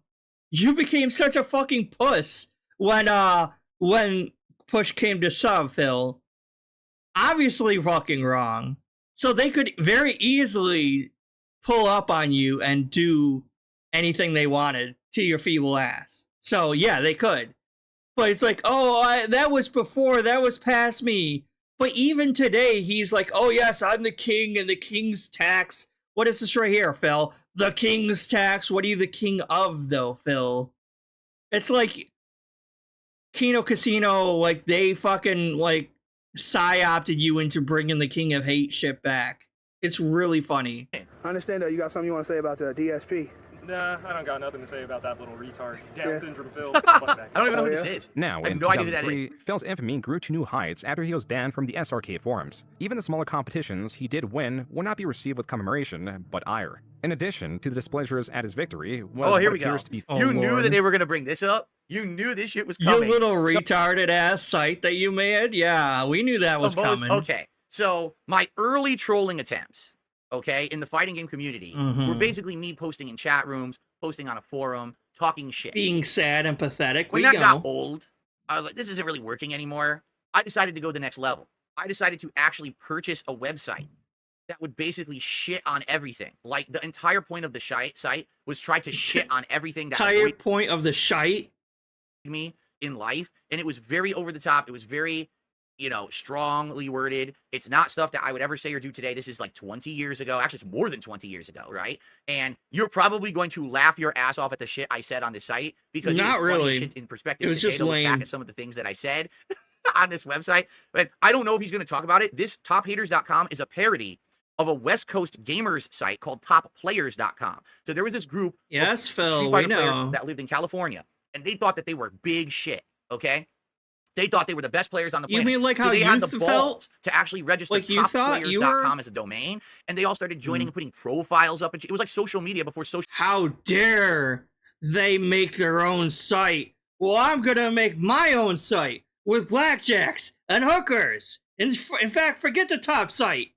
You became such a fucking puss when push came to shove, Phil, obviously fucking wrong. So they could very easily pull up on you and do anything they wanted to your feeble ass. So yeah, they could. But it's like, oh, that was before, that was past me. But even today, he's like, oh yes, I'm the king and the king's tax. What is this right here, Phil? The king's tax. What are you the king of, though, Phil? It's like Kino Casino, like they fucking like psyopted you into bringing the King of Hate shit back. It's really funny. I understand that you got something you want to say about the DSP. Nah, I don't got nothing to say about that little retard. Down syndrome Phil. I don't even know who this is. Now, I have in no idea who that 2003, Phil's infamy grew to new heights after he was banned from the SRK forums. Even the smaller competitions he did win would not be received with commemoration, but ire. In addition to the displeasures at his victory, was Here what we go. appears to be You knew Lord. that they were going to bring this up? You knew this shit was You coming. little retarded ass site that you made? Yeah, we knew that was coming. Okay, so my early trolling attempts, okay, in the fighting game community, were basically me posting in chat rooms, posting on a forum, talking shit. Being sad and pathetic. When that got old, I was like, this isn't really working anymore. I decided to go the next level. I decided to actually purchase a website that would basically shit on everything. Like, the entire point of the site was try to shit on everything that entire point of the shite me in life, and it was very over the top. It was very, you know, strongly worded. It's not stuff that I would ever say or do today. This is like 20 years ago. Actually, it's more than 20 years ago, right? And you're probably going to laugh your ass off at the shit I said on this site, because not really shit in perspective. It was just lame. Back at some of the things that I said on this website, but I don't know if he's going to talk about it. This tophaters.com is a parody of a West Coast gamers site called topplayers.com. So there was this group yes, of Phil, Street we Fighter know. players that lived in California, and they thought that they were big shit, okay? They thought they were the best players on the planet. You mean like so how they you had the felt? balls to actually register Like you thought you were... topplayers.com as a domain, and they all started joining and putting profiles up. And it was like social media before social. How dare they make their own site? Well, I'm gonna make my own site with blackjacks and hookers. In fact, forget the top site.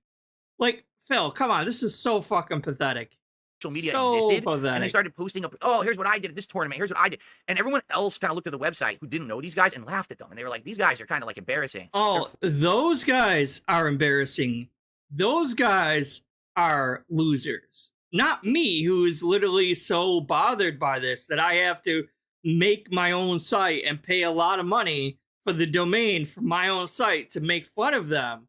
Like, Phil, come on, this is so fucking pathetic. Social media so existed, pathetic. and they started posting up, oh, here's what I did at this tournament, here's what I did. And everyone else kind of looked at the website who didn't know these guys and laughed at them. And they were like, these guys are kind of like embarrassing. Oh, those guys are embarrassing. Those guys are losers. Not me, who is literally so bothered by this that I have to make my own site and pay a lot of money for the domain for my own site to make fun of them.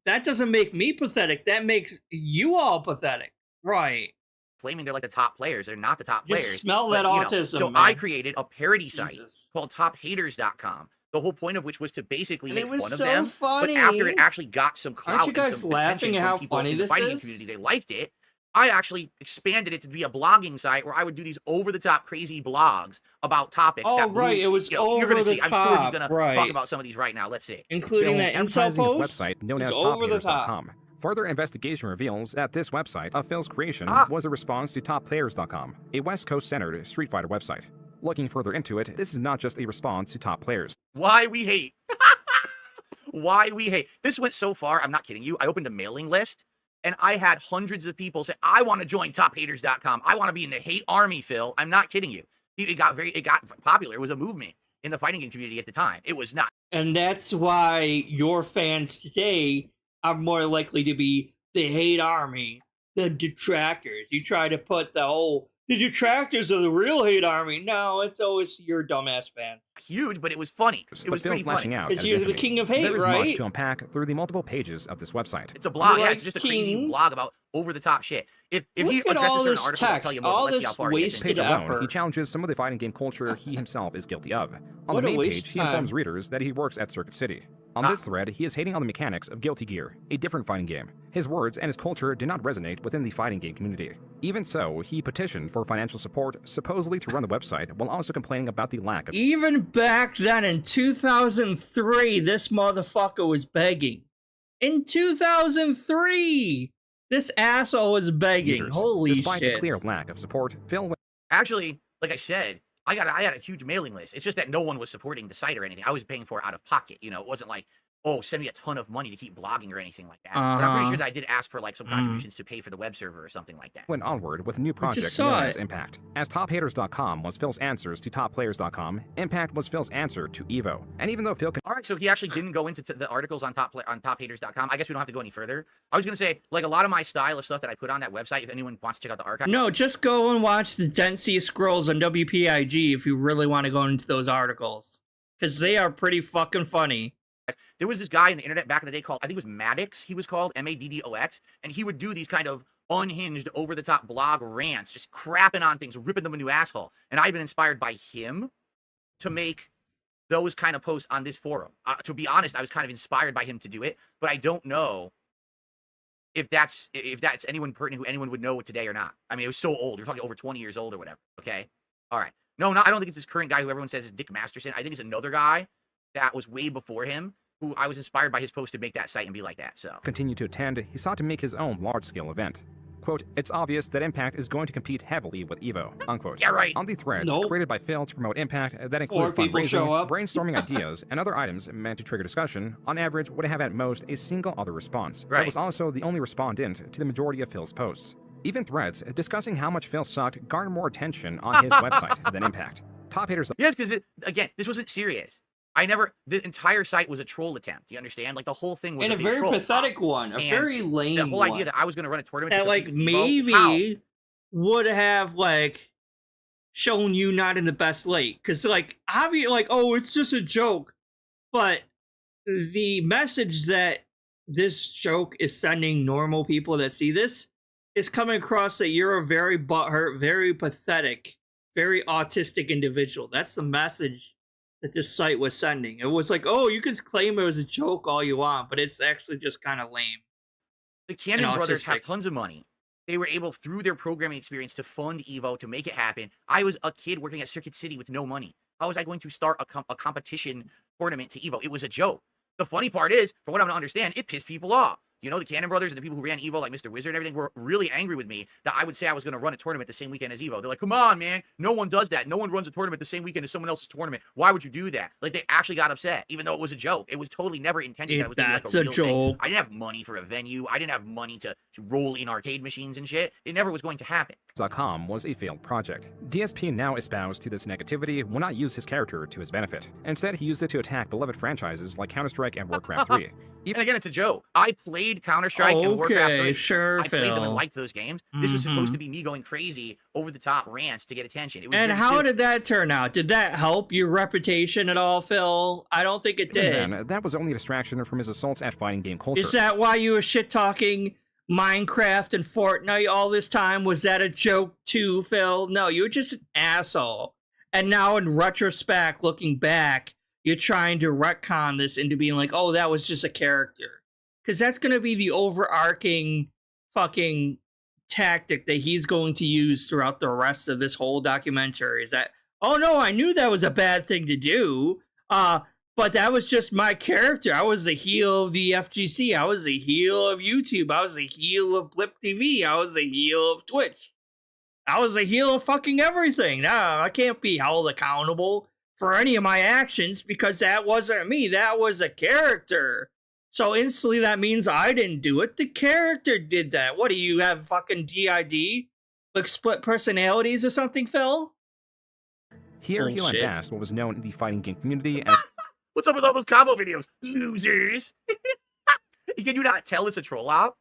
That doesn't make me pathetic. That makes you all pathetic. Right. Claiming they're like the top players. They're not the top players. Smell that autism, So man. I created a parody site Jesus. called tophaters.com. The whole point of which was to basically And make it was fun of so them. funny. But after it actually got some clout, Aren't you guys and some laughing attention at how from people funny in the this fighting game is? community, they liked it. I actually expanded it to be a blogging site where I would do these over-the-top crazy blogs about topics. Oh, that blew, right, it was you're gonna see. I'm sure he's over-the-top, gonna right. talk about some of these right now. Let's see. Including Phil that incel advertising his post. website known It's as over the top. tophaters.com. Further investigation reveals that this website of Phil's creation was a response to topplayers.com, a West Coast-centered Street Fighter website. Looking further into it, this is not just a response to Top Players. Why we hate. Why we hate. This went so far, I'm not kidding you. I opened a mailing list, and I had hundreds of people say, I want to join tophaters.com. I want to be in the hate army, Phil. I'm not kidding you. It got popular. It was a movement in the fighting game community at the time. It was not. And that's why your fans today are more likely to be the hate army, the detractors. You try to put the detractors are the real hate army. No, it's always your dumbass fans. Huge, but it was funny. It was pretty funny. Because you're the king of hate, there is right? much to unpack through the multiple pages of this website. It's a blog. You're Yeah, like it's just a king. crazy blog about over-the-top shit. If Look he at addresses all certain this articles, I'll text, tell you more. all Let's see this how far he gets wasted into Page it. alone, effort. he challenges some of the fighting game culture he himself is guilty of. On What the a main waste page, he of informs time. readers that he works at Circuit City. On this thread, he is hating on the mechanics of Guilty Gear, a different fighting game. His words and his culture did not resonate within the fighting game community. Even so, he petitioned for financial support, supposedly to run the website, while also complaining about the lack of... Even back then in 2003, this motherfucker was begging. In 2003, this asshole was begging. users. Holy Despite shit. the clear lack of support, Phil Actually, like I said, I had a huge mailing list. It's just that no one was supporting the site or anything. I was paying for it out of pocket. You know, it wasn't like, oh, send me a ton of money to keep blogging or anything like that. But I'm pretty sure that I did ask for like some contributions to pay for the web server or something like that. Went onward with a new project known as Impact. As tophaters.com was Phil's answers to topplayers.com, Impact was Phil's answer to Evo. And even though Phil all right, so he actually didn't go into the articles on tophaters.com. I guess we don't have to go any further. I was gonna say, like, a lot of my style of stuff that I put on that website, if anyone wants to check out the archive. No, just go and watch the Dead Sea Scrolls on WPIG if you really want to go into those articles, because they are pretty fucking funny. There was this guy in the internet back in the day called, I think it was Maddox, he was called, M-A-D-D-O-X, and he would do these kind of unhinged, over-the-top blog rants, just crapping on things, ripping them a new asshole. And I've been inspired by him to make those kind of posts on this forum. To be honest, I was kind of inspired by him to do it, but I don't know if that's anyone pertinent who anyone would know today or not. I mean, it was so old. You're talking over 20 years old or whatever, okay? All right. No, I don't think it's this current guy who everyone says is Dick Masterson. I think it's another guy that was way before him, who I was inspired by his post to make that site and be like that, so. Continue to attend, he sought to make his own large-scale event. Quote, it's obvious that Impact is going to compete heavily with Evo, unquote. Yeah, right. On the threads created by Phil to promote Impact that include fundraising, brainstorming ideas, and other items meant to trigger discussion, on average would have at most a single other response. That was also the only respondent to the majority of Phil's posts. Even threads discussing how much Phil sucked garnered more attention on his website than Impact. Top haters. Yes, because, again, this wasn't serious. The entire site was a troll attempt. Do you understand? Like, the whole thing was a very pathetic one, a very lame one. The whole idea that I was going to run a tournament that, like, maybe would have, like, shown you not in the best light. Because, like, obviously, like, oh, it's just a joke. But the message that this joke is sending normal people that see this is coming across that you're a very butthurt, very pathetic, very autistic individual. That's the message that this site was sending. It was like, oh, you can claim it was a joke all you want, but it's actually just kind of lame. The Cannon brothers have tons of money. They were able, through their programming experience, to fund Evo, to make it happen. I was a kid working at Circuit City with no money. How was I going to start a competition tournament to Evo? It was a joke. The funny part is, from what I'm going to understand, it pissed people off. You know, the Cannon brothers and the people who ran Evo, like Mr. Wizard and everything, were really angry with me that I would say I was going to run a tournament the same weekend as Evo. They're like, come on, man. No one does that. No one runs a tournament the same weekend as someone else's tournament. Why would you do that? Like, they actually got upset, even though it was a joke. It was totally never intended that it was going to be like a real thing. I didn't have money for a venue. I didn't have money to roll in arcade machines and shit. It never was going to happen. .com was a failed project. DSP now espoused to this negativity will not use his character to his benefit. Instead, he used it to attack beloved franchises like Counter-Strike and Warcraft 3. And again, it's a joke. I played Counter-Strike and Warcraft 3. Sure, I played them and liked those games. This was supposed to be me going crazy over the top rants to get attention. It was and how did that turn out? Did that help your reputation at all, Phil? I don't think it did. Then, that was only a distraction from his assaults at fighting game culture. Is that why you were shit-talking Minecraft and Fortnite all this time? Was that a joke too, Phil? No, you were just an asshole. And now in retrospect, looking back, you're trying to retcon this into being like, oh, that was just a character. Because that's going to be the overarching fucking tactic that he's going to use throughout the rest of this whole documentary. Is that, oh no, I knew that was a bad thing to do. But that was just my character. I was the heel of the FGC. I was the heel of YouTube. I was the heel of Blip TV. I was the heel of Twitch. I was the heel of fucking everything. Nah, I can't be held accountable for any of my actions because that wasn't me. That was a character. So instantly that means I didn't do it. The character did that. What do you have, fucking DID? Like split personalities or something, Phil? Here he went past what was known in the fighting game community as... What's up with all those combo videos? Losers. Can you not tell it's a troll op?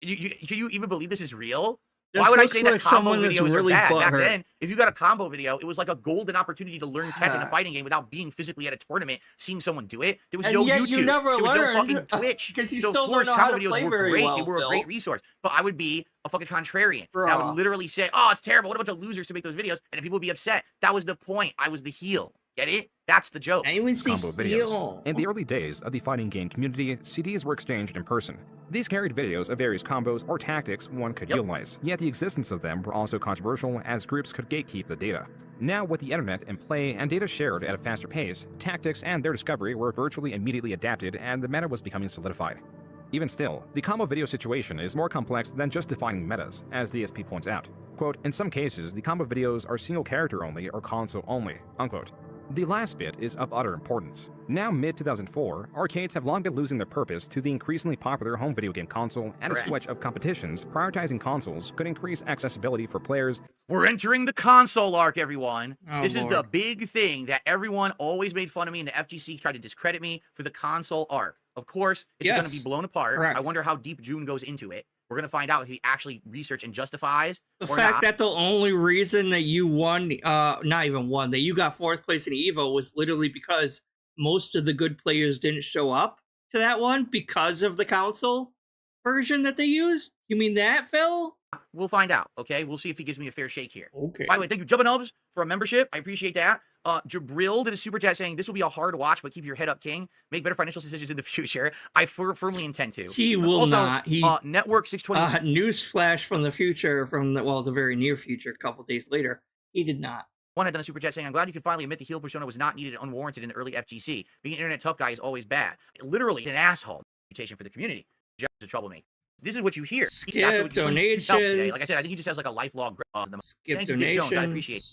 Can you even believe this is real? This Why would I say like that combo someone videos really are bad? Back butthurt. then, if you got a combo video, it was like a golden opportunity to learn tech in a fighting game without being physically at a tournament, seeing someone do it. There was And no yet YouTube. you never there was learned, no fucking Twitch. because you So, still of don't course, know how combo to play videos were very great. well, They were a Phil. great resource. But I would be a fucking contrarian. And I would literally say, oh, it's terrible. What a bunch of losers to make those videos. And then people would be upset. That was the point. I was the heel. Get it? That's the joke. I was the combo heel. videos. In the early days of the fighting game community, CDs were exchanged in person. These carried videos of various combos or tactics one could utilize, yet the existence of them were also controversial as groups could gatekeep the data. Now with the internet in play and data shared at a faster pace, tactics and their discovery were virtually immediately adapted and the meta was becoming solidified. Even still, the combo video situation is more complex than just defining metas, as DSP points out. Quote, in some cases, the combo videos are single character only or console only, unquote. The last bit is of utter importance. Now mid-2004, arcades have long been losing their purpose to the increasingly popular home video game console, and a Correct. switch of competitions prioritizing consoles could increase accessibility for players. We're entering the console arc, everyone. Oh, This is the Lord. big thing that everyone always made fun of me, and the FGC tried to discredit me for the console arc. Of course, it's going to Yes. be blown apart. Correct. I wonder how deep Joon goes into it. We're going to find out if he actually research and justifies The or fact not. that the only reason that you won, not even won, that you got 4th place in Evo was literally because most of the good players didn't show up to that one because of the console version that they used. You mean that, Phil? We'll find out, okay? We'll see if he gives me a fair shake here. Okay. By the way, thank you, Jubbanubs, for a membership. I appreciate that. Jabril did a super chat saying, this will be a hard watch, but keep your head up, King. Make better financial decisions in the future. I firmly intend to. He will Also, not. He Network 620. news flash from the future, from the very near future, a couple days later. He did not. One had done a super chat saying, I'm glad you could finally admit the heel persona was not needed and unwarranted in the early FGC. Being an internet tough guy is always bad. Literally, an asshole. Reputation for the community. Just a troublemaker. This is what you hear. Skip That's what you donations. today. Like I said, I think he just has like a lifelong. Skip Thank you, Dick donations. Jones. I appreciate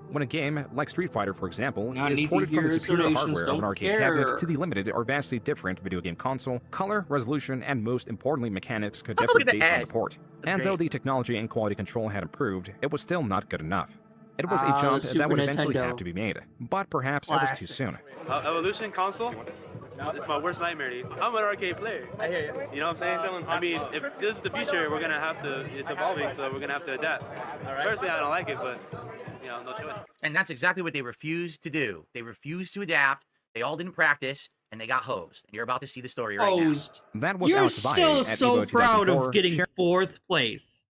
When a game, like Street Fighter for example, Not is need to ported from hear the superior donations, hardware of an don't arcade cabinet care. to the limited or vastly different video game console, color, resolution, and most importantly mechanics could Oh, differ look at the based on head. the port. That's And though great. the technology and quality control had improved, it was still not good enough. It was a Ah, jump Super that would eventually Nintendo. have to be made, but perhaps it was too Classic. soon. Evolution console? It's my worst nightmare, dude. I'm an arcade player. I hear you. You know what I'm saying? I mean, if this is the future, we're gonna have to. It's evolving, so we're gonna have to adapt. Personally, I don't like it, but no choice. And that's exactly what they refused to do. They refused to adapt. They all didn't practice, and they got hosed. And you're about to see the story right now. Hosed. That was You're Alex Valle still at so Evo proud 2004, of getting 4th place.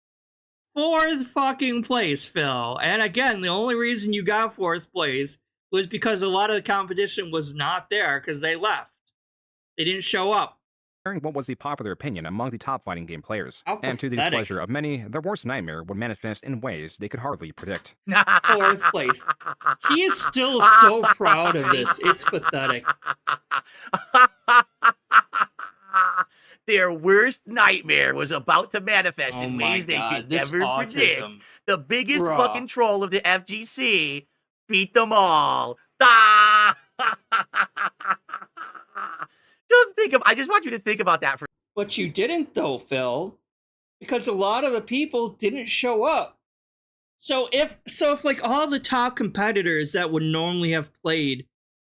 4th fucking place, Phil. And again, the only reason you got 4th place was because a lot of the competition was not there because they left. They didn't show up. sharing what was the popular opinion among the top fighting game players. How And to the pathetic. displeasure of many, their worst nightmare would manifest in ways they could hardly predict. 4th place. He is still so proud of this. It's pathetic. Their worst nightmare was about to manifest Oh in my ways they God, could this never predict. autism. The biggest Bruh. fucking troll of the FGC beat them all. Ah! I just want you to think about that for. But you didn't, though, Phil, because a lot of the people didn't show up. So if like all the top competitors that would normally have played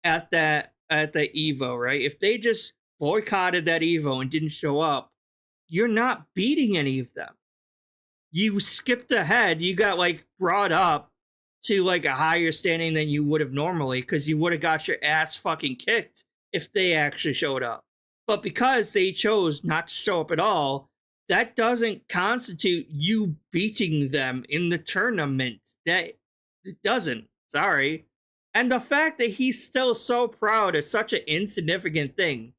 at the Evo, right? If they just boycotted that Evo and didn't show up, you're not beating any of them. You skipped ahead. You got like brought up to like a higher standing than you would have normally because you would have got your ass fucking kicked if they actually showed up. But because they chose not to show up at all, that doesn't constitute you beating them in the tournament. That it doesn't. Sorry. And the fact that he's still so proud is such an insignificant thing.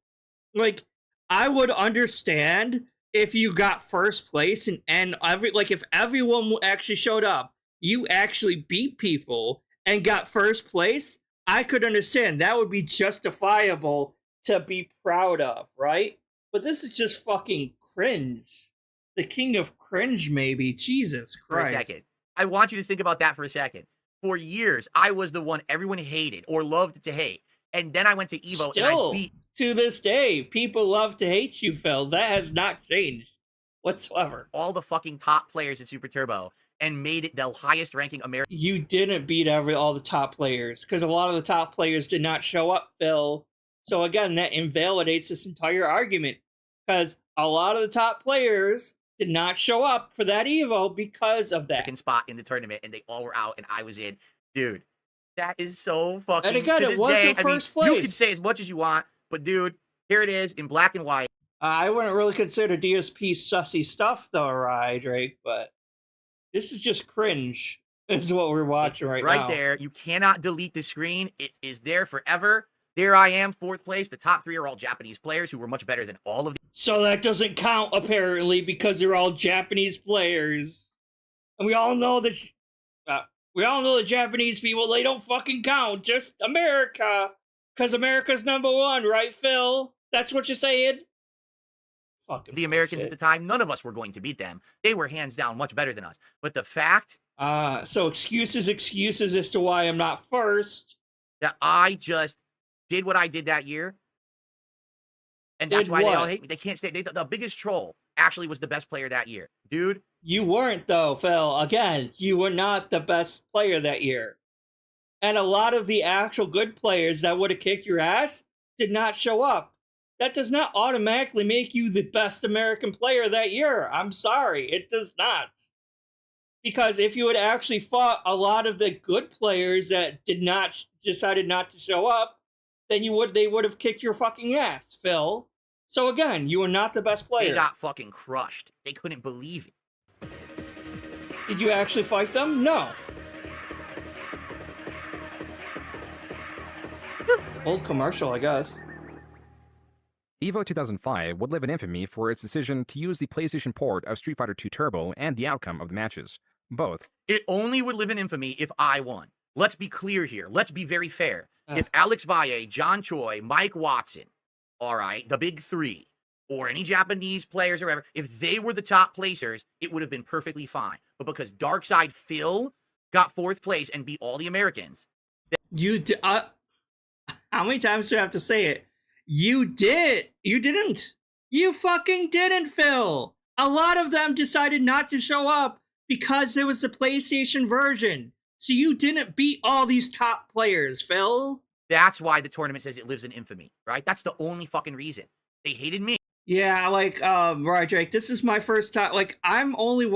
Like, I would understand if you got 1st place and if everyone actually showed up, you actually beat people and got 1st place, I could understand. That would be justifiable to be proud of, right? But this is just fucking cringe. The king of cringe, maybe. Jesus Christ. For a second. I want you to think about that for a second. For years, I was the one everyone hated or loved to hate. And then I went to Evo and I Still, beat. to this day, people love to hate you, Phil. That has not changed whatsoever. All the fucking top players in Super Turbo and made it the highest ranking American. You didn't beat all the top players because a lot of the top players did not show up, Phil. So again, that invalidates this entire argument because a lot of the top players did not show up for that Evo because of that. Spot in the tournament and they all were out and I was in. Dude, that is so fucking. And again, to it this wasn't day, first You place. can say as much as you want, but dude, here it is in black and white. I wouldn't really consider DSP sussy stuff though, Drake, but this is just cringe. Is what we're watching right now. Right there. You cannot delete the screen. It is there forever. There I am, 4th place. The top 3 are all Japanese players who were much better than all of the. So that doesn't count, apparently, because they're all Japanese players. And we all know that the Japanese people, they don't fucking count. Just America. Because America's #1, right, Phil? That's what you're saying? Fucking The Americans bullshit. at the time, none of us were going to beat them. They were hands down much better than us. But the fact. So excuses as to why I'm not 1st. that I just did what I did that year. And that's Did why they all what? hate me. They can't stay. The biggest troll actually was the best player that year. Dude, You weren't, though, Phil. Again, you were not the best player that year. And a lot of the actual good players that would have kicked your ass did not show up. That does not automatically make you the best American player that year. I'm sorry, it does not. Because if you had actually fought a lot of the good players that decided not to show up, then they would have kicked your fucking ass, Phil. So again, you were not the best player. they got fucking crushed. They couldn't believe it. Did you actually fight them? No. Old commercial, I guess. EVO 2005 would live in infamy for its decision to use the PlayStation port of Street Fighter II Turbo and the outcome of the matches. Both. It only would live in infamy if I won. Let's be clear here. Let's be very fair. If Alex Valle, John Choi, Mike Watson, all right, the big three, or any Japanese players or whatever, if they were the top placers, it would have been perfectly fine. But because darksydephil got 4th place and beat all the Americans. How many times do I have to say it? You did. You didn't. You fucking didn't, Phil. A lot of them decided not to show up because there was a PlayStation version. So you didn't beat all these top players, Phil. That's why the tournament says it lives in infamy, right? That's the only fucking reason. They hated me. Yeah, like, right, Drake, this is my first time. Like, I'm only,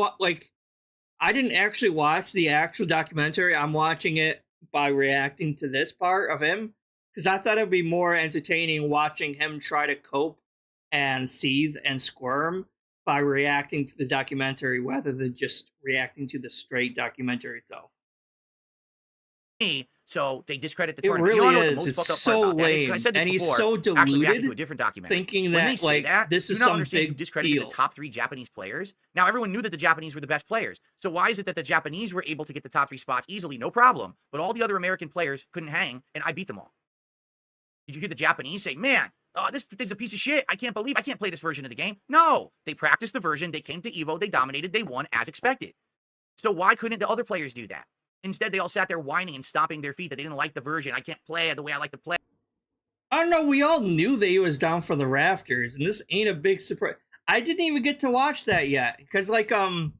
I didn't actually watch the actual documentary. I'm watching it by reacting to this part of him. Because I thought it'd be more entertaining watching him try to cope and seethe and squirm by reacting to the documentary rather than just reacting to the straight documentary itself. So they discredit the It tournament. really You know what the is. most It's fucked up so part about that is? lame. I said this And he's before, so actually reacted deluded, to a different documentary. thinking When that, they say like, that, this is do not some understand you big discredited deal. the top 3 Japanese players. Now everyone knew that the Japanese were the best players. So why is it that the Japanese were able to get the top 3 spots easily, no problem, but all the other American players couldn't hang, and I beat them all? Did you hear the Japanese say, man, this thing's a piece of shit. I can't believe I can't play this version of the game. No, they practiced the version. They came to EVO. They dominated. They won as expected. So why couldn't the other players do that? Instead, they all sat there whining and stomping their feet that they didn't like the version. I can't play it the way I like to play. I don't know. We all knew that he was down for the rafters, and this ain't a big surprise. I didn't even get to watch that yet because, like, I'm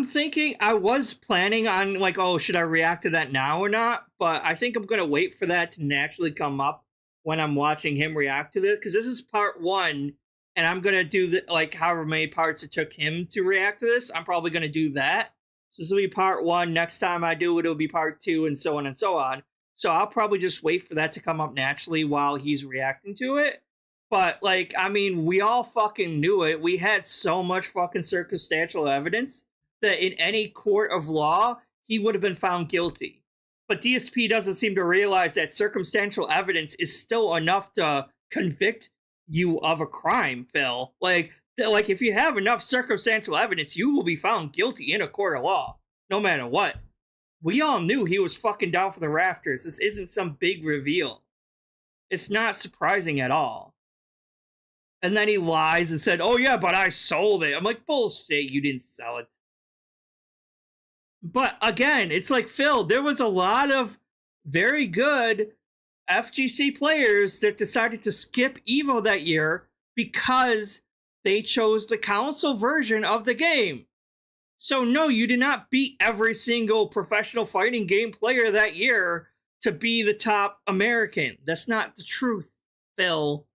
thinking I was planning on, like, oh, should I react to that now or not? But I think I'm gonna wait for that to naturally come up when I'm watching him react to this, because this is part 1, and I'm gonna do the, like, however many parts it took him to react to this. I'm probably gonna do that. So this will be part 1. Next time I do it, it'll be part 2, and so on and so on. So I'll probably just wait for that to come up naturally while he's reacting to it. But, like, I mean, we all fucking knew it. We had so much fucking circumstantial evidence that in any court of law, he would have been found guilty. But DSP doesn't seem to realize that circumstantial evidence is still enough to convict you of a crime, Phil. Like, if you have enough circumstantial evidence, you will be found guilty in a court of law, no matter what. We all knew he was fucking down for the rafters. This isn't some big reveal. It's not surprising at all. And then he lies and said, oh yeah, but I sold it. I'm like, bullshit, you didn't sell it. But again, it's like, Phil, there was a lot of very good FGC players that decided to skip EVO that year because they chose the console version of the game. So no, you did not beat every single professional fighting game player that year to be the top American. That's not the truth, Phil.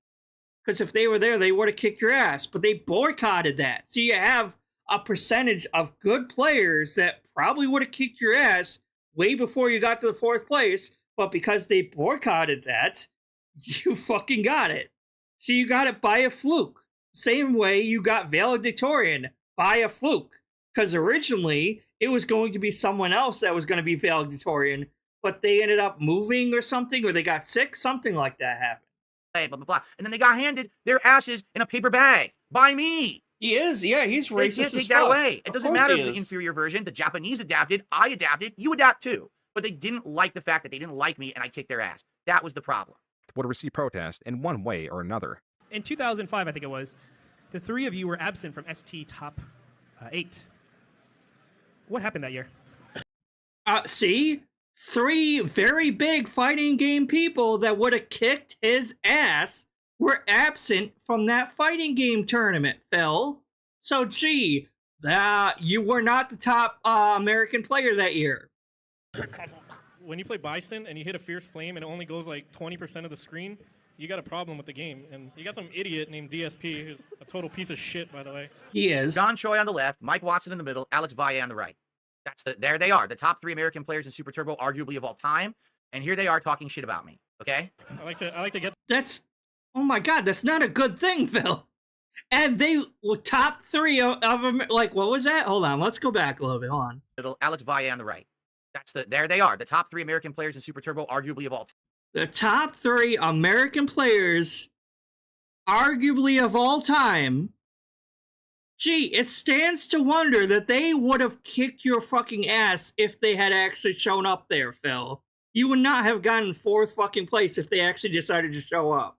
Because if they were there, they would have kicked your ass. But they boycotted that. So you have a percentage of good players that probably would have kicked your ass way before you got to the 4th place. But because they boycotted that, you fucking got it. So you got it by a fluke. Same way you got valedictorian by a fluke. Because originally, it was going to be someone else that was going to be valedictorian, but they ended up moving or something, or they got sick, something like that happened. Blah, blah, blah. And then they got handed their asses in a paper bag by me. He is, yeah, he's racist. They can't take as that fuck. away. It Of doesn't course matter he if it's the is. inferior version. The Japanese adapted, I adapted, you adapt too. But they didn't like the fact that they didn't like me and I kicked their ass. That was the problem. Would receive protest in one way or another. In 2005, I think it was, the 3 of you were absent from ST Top 8. What happened that year? See? 3 very big fighting game people that would have kicked his ass were absent from that fighting game tournament, Phil. So, gee, you were not the top American player that year. When you play Bison and you hit a Fierce Flame and it only goes like 20% of the screen, you got a problem with the game. And you got some idiot named DSP who's a total piece of shit, by the way. He is. John Choi on the left, Mike Watson in the middle, Alex Valle on the right. There they are, the top 3 American players in Super Turbo, arguably of all time. And here they are talking shit about me. Okay? I like to get. That's, oh my God, that's not a good thing, Phil. And they were top 3 of them. Like, what was that? Hold on, let's go back a little bit. Hold on. Middle, Alex Valle on the right. There they are, the top 3 American players in Super Turbo, arguably of all time. The top 3 American players, arguably of all time. Gee, it stands to wonder that they would have kicked your fucking ass if they had actually shown up there, Phil. You would not have gotten 4th fucking place if they actually decided to show up.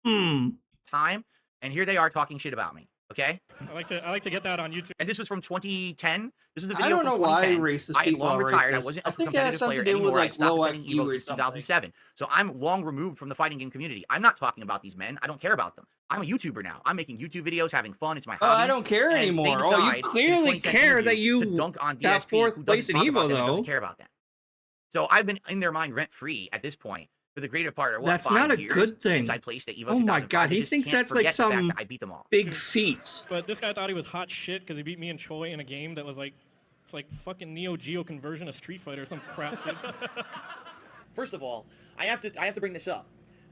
Time, and here they are talking shit about me. Okay? I like to get that on YouTube. And this was from 2010. This is a video I don't from know why 2010. racist I had people long are retired. racist. I wasn't I a think it has competitive something player to do with, anymore. I like, stopped low playing IQ Evo or since something. 2007. So I'm long removed from the fighting game community. I'm not talking about these men. I don't care about them. I'm a YouTuber now. I'm making YouTube videos, having fun. It's my hobby. I don't care And anymore. they Oh, decide you in a clearly 2010 care that interview you to dunk on got DSP, 4th who place doesn't in talk about Evo, them and though. doesn't care about that. So I've been in their mind rent free at this point for the greater part of what, That's 5 not a years good thing. since I placed at Evo Oh my 2005. God, They he just thinks can't that's like forget the fact some that I beat them all. big feat. But this guy thought he was hot shit because he beat me and Choi in a game that was like, it's like fucking Neo Geo conversion of Street Fighter or some crap, dude. First of all, I have to bring this up.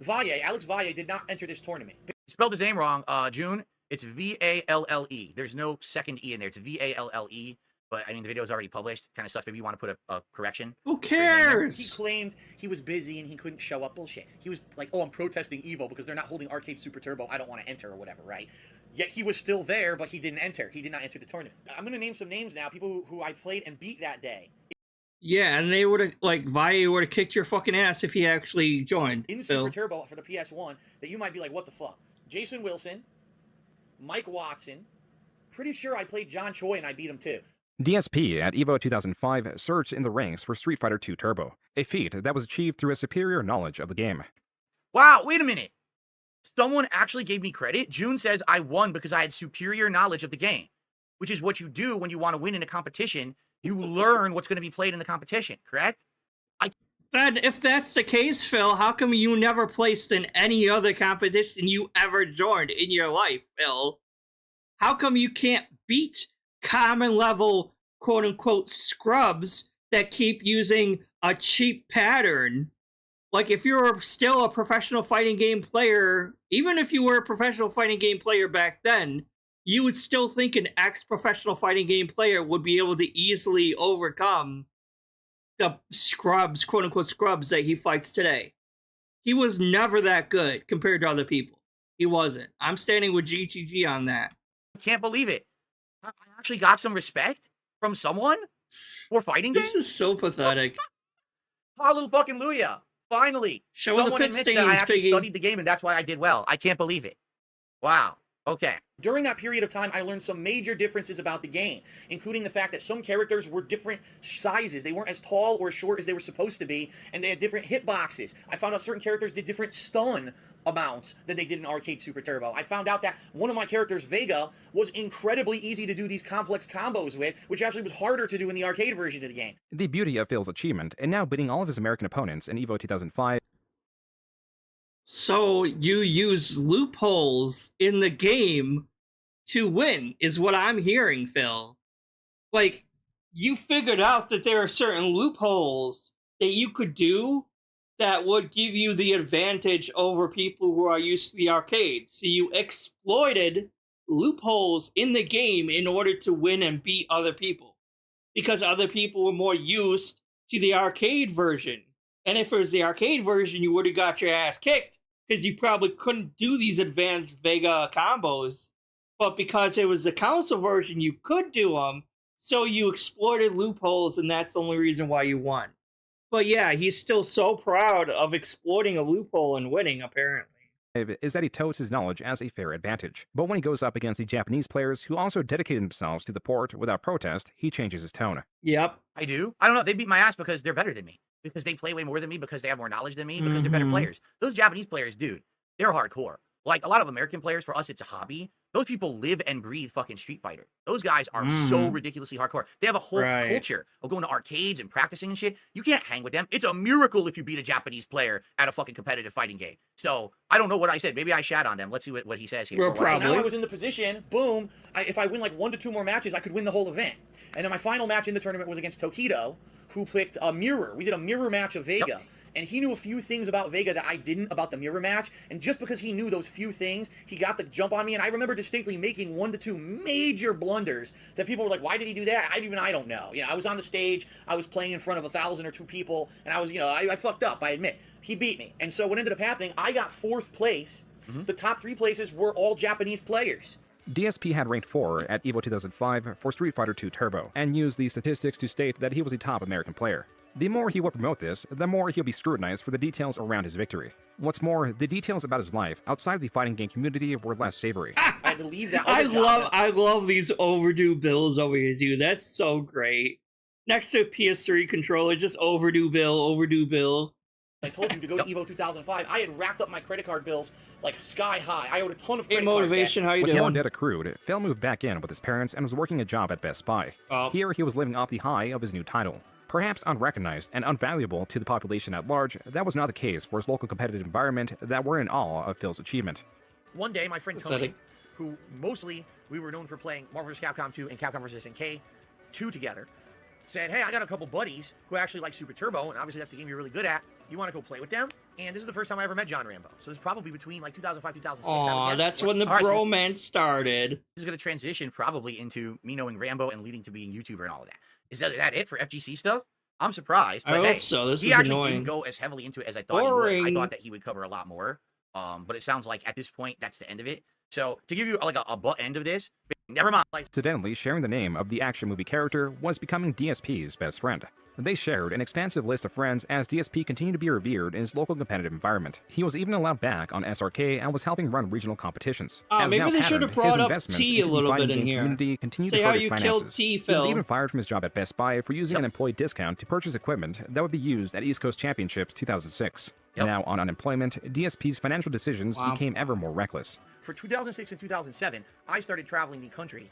Alex Valle did not enter this tournament. You spelled his name wrong, June. It's Valle. There's no second E in there. It's Valle. But I mean, the video's already published. Kind of sucks. Maybe you want to put a correction. Who cares? He claimed he was busy and he couldn't show up. Bullshit. He was like, "Oh, I'm protesting Evo because they're not holding Arcade Super Turbo. I don't want to enter or whatever." Right? Yet he was still there, but he didn't enter. He did not enter the tournament. I'm gonna name some names now. People who I played and beat that day. Yeah, and they would have, like, Valle would have kicked your fucking ass if he actually joined. In Super Turbo for the PS1 that you might be like, what the fuck? Jason Wilson, Mike Watson. Pretty sure I played John Choi and I beat him too. DSP at EVO 2005 surged in the ranks for Street Fighter II Turbo, a feat that was achieved through a superior knowledge of the game. Wow, wait a minute. Someone actually gave me credit. June says I won because I had superior knowledge of the game, which is what you do when you want to win in a competition. You learn what's going to be played in the competition, correct? Then, if that's the case, Phil, how come you never placed in any other competition you ever joined in your life, Phil? How come you can't beat common level, quote unquote, scrubs that keep using a cheap pattern? Like, if you're still a professional fighting game player, even if you were a professional fighting game player back then, you would still think an ex-professional fighting game player would be able to easily overcome the scrubs, quote-unquote scrubs, that he fights today. He was never that good compared to other people. He wasn't. I'm standing with GGG on that. I can't believe it. I actually got some respect from someone for fighting games? This is so pathetic. Hallelujah fucking Luya. Finally. Show the someone pit admits stains, that I actually Piggy. studied the game and that's why I did well. I can't believe it. Wow. Okay. During that period of time, I learned some major differences about the game, including the fact that some characters were different sizes. They weren't as tall or short as they were supposed to be, and they had different hitboxes. I found out certain characters did different stun amounts than they did in Arcade Super Turbo. I found out that one of my characters, Vega, was incredibly easy to do these complex combos with, which actually was harder to do in the arcade version of the game. The beauty of Phil's achievement, and now beating all of his American opponents in EVO 2005. So you use loopholes in the game to win, is what I'm hearing, Phil. Like, you figured out that there are certain loopholes that you could do that would give you the advantage over people who are used to the arcade. So you exploited loopholes in the game in order to win and beat other people, because other people were more used to the arcade version. And if it was the arcade version, you would have got your ass kicked, because you probably couldn't do these advanced Vega combos. But because it was the console version, you could do them, so you exploited loopholes, and that's the only reason why you won. But yeah, he's still so proud of exploiting a loophole and winning, apparently. Is that he touts his knowledge as a fair advantage. But when he goes up against the Japanese players who also dedicated themselves to the port without protest, he changes his tone. Yep. I do. I don't know. They beat my ass because they're better than me. Because they play way more than me. Because they have more knowledge than me. Because they're better players. Those Japanese players, dude, they're hardcore. Like a lot of American players, for us, it's a hobby. Those people live and breathe fucking Street Fighter. Those guys are so ridiculously hardcore. They have a whole culture of going to arcades and practicing and shit. You can't hang with them. It's a miracle if you beat a Japanese player at a fucking competitive fighting game. So I don't know what I said. Maybe I shat on them. Let's see what he says here. Well, probably. So now I was in the position, boom, if I win like 1 to 2 more matches, I could win the whole event. And then my final match in the tournament was against Tokido, who picked a mirror. We did a mirror match of Vega. Yep. And he knew a few things about Vega that I didn't about the mirror match. And just because he knew those few things, he got the jump on me. And I remember distinctly making 1 to 2 major blunders that people were like, why did he do that? I don't know. You know, I was on the stage, I was playing in front of 1,000 or 2 people, and I was, you know, I fucked up, I admit. He beat me. And so what ended up happening, I got 4th place. The top 3 places were all Japanese players. DSP had ranked 4 at EVO 2005 for Street Fighter II Turbo, and used these statistics to state that he was a top American player. The more he would promote this, the more he'll be scrutinized for the details around his victory. What's more, the details about his life outside of the fighting game community were less savory. I had to leave that. I love these overdue bills over here, dude. That's so great. Next to PS3 controller, just overdue bill. I told you to go to EVO 2005. I had racked up my credit card bills like sky high. I owed a ton of credit card motivation, how you doing? With more debt accrued, Phil moved back in with his parents and was working a job at Best Buy. Here, he was living off the high of his new title. Perhaps unrecognized and unvaluable to the population at large, that was not the case for his local competitive environment that were in awe of Phil's achievement. One day, my friend Tony, who mostly we were known for playing Marvel vs. Capcom 2 and Capcom vs. SNK 2 together, said, hey, I got a couple buddies who actually like Super Turbo, and obviously that's the game you're really good at. You want to go play with them? And this is the first time I ever met John Rambo. So this is probably between like 2005, 2006. Aw, that's when the bromance started. This is going to transition probably into me knowing Rambo and leading to being a YouTuber and all of that. Is that it for FGC stuff? I'm surprised. But I hope so. This is he actually annoying. Didn't go as heavily into it as I thought he would. I thought that he would cover a lot more. But it sounds like at this point, that's the end of it. So to give you like a butt end of this, never mind. Incidentally, sharing the name of the action movie character was becoming DSP's best friend. They shared an expansive list of friends as DSP continued to be revered in his local competitive environment. He was even allowed back on SRK and was helping run regional competitions. Maybe they should have brought up T a little bit in here. Say how you killed T, Phil. He was even fired from his job at Best Buy for using an employee discount to purchase equipment that would be used at East Coast Championships 2006. Now on unemployment, DSP's financial decisions became ever more reckless. For 2006 and 2007, I started traveling the country,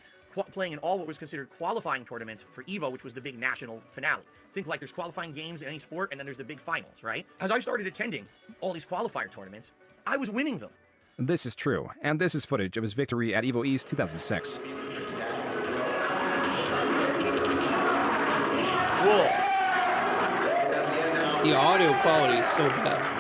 playing in all what was considered qualifying tournaments for EVO, which was the big national finale. Think like there's qualifying games in any sport, and then there's the big finals, right? As I started attending all these qualifier tournaments, I was winning them. This is true, and this is footage of his victory at EVO East 2006. Whoa. The audio quality is so bad.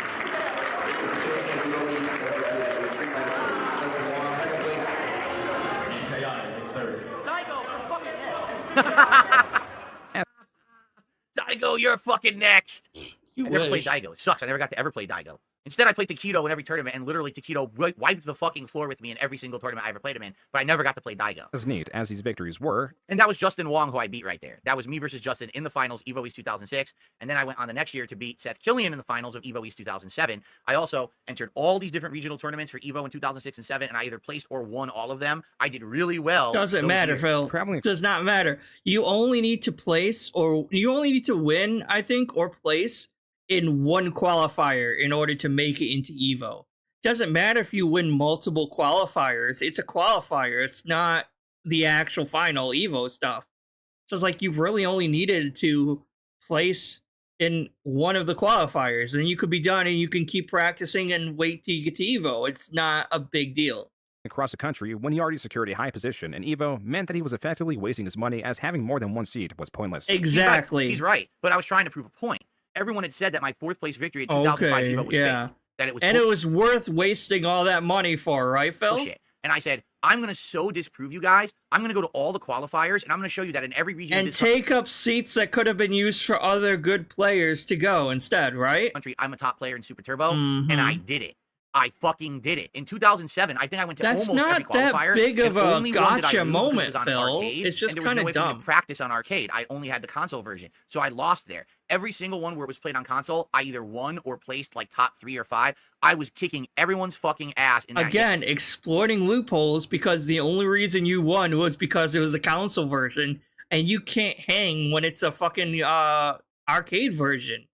Daigo, you're fucking next. I never played Daigo. It sucks. I never got to ever play Daigo. Instead, I played Takedo in every tournament, and literally Takedo wiped the fucking floor with me in every single tournament I ever played him in, but I never got to play Daigo. As neat as these victories were. And that was Justin Wong who I beat right there. That was me versus Justin in the finals, EVO East 2006, and then I went on the next year to beat Seth Killian in the finals of EVO East 2007. I also entered all these different regional tournaments for EVO in 2006 and 7, and I either placed or won all of them. I did really well. Doesn't matter, Phil. Does not matter. You only need to place, or you only need to win, I think, or place in one qualifier in order to make it into EVO. Doesn't matter if you win multiple qualifiers. It's a qualifier. It's not the actual final EVO stuff. So it's like you really only needed to place in one of the qualifiers. Then you could be done and you can keep practicing and wait till you get to EVO. It's not a big deal. Across the country, when he already secured a high position in EVO, meant that he was effectively wasting his money, as having more than one seed was pointless. Exactly. He's right. But I was trying to prove a point. Everyone had said that my 4th place victory in 2005 EVO was fake. That it was it was worth wasting all that money for, right, Phil? Bullshit. And I said, I'm going to so disprove you guys. I'm going to go to all the qualifiers, and I'm going to show you that in every region. And take up seats that could have been used for other good players to go instead, right? I'm a top player in Super Turbo, and I did it. I fucking did it. In 2007, I think I went to almost every qualifier. That's not that big of a gotcha moment, Phil. It's just kind of dumb. To practice on arcade. I only had the console version, so I lost there. Every single one where it was played on console, I either won or placed like top 3 or 5. I was kicking everyone's fucking ass in that game. Exploiting loopholes, because the only reason you won was because it was the console version. and you can't hang when it's a fucking arcade version.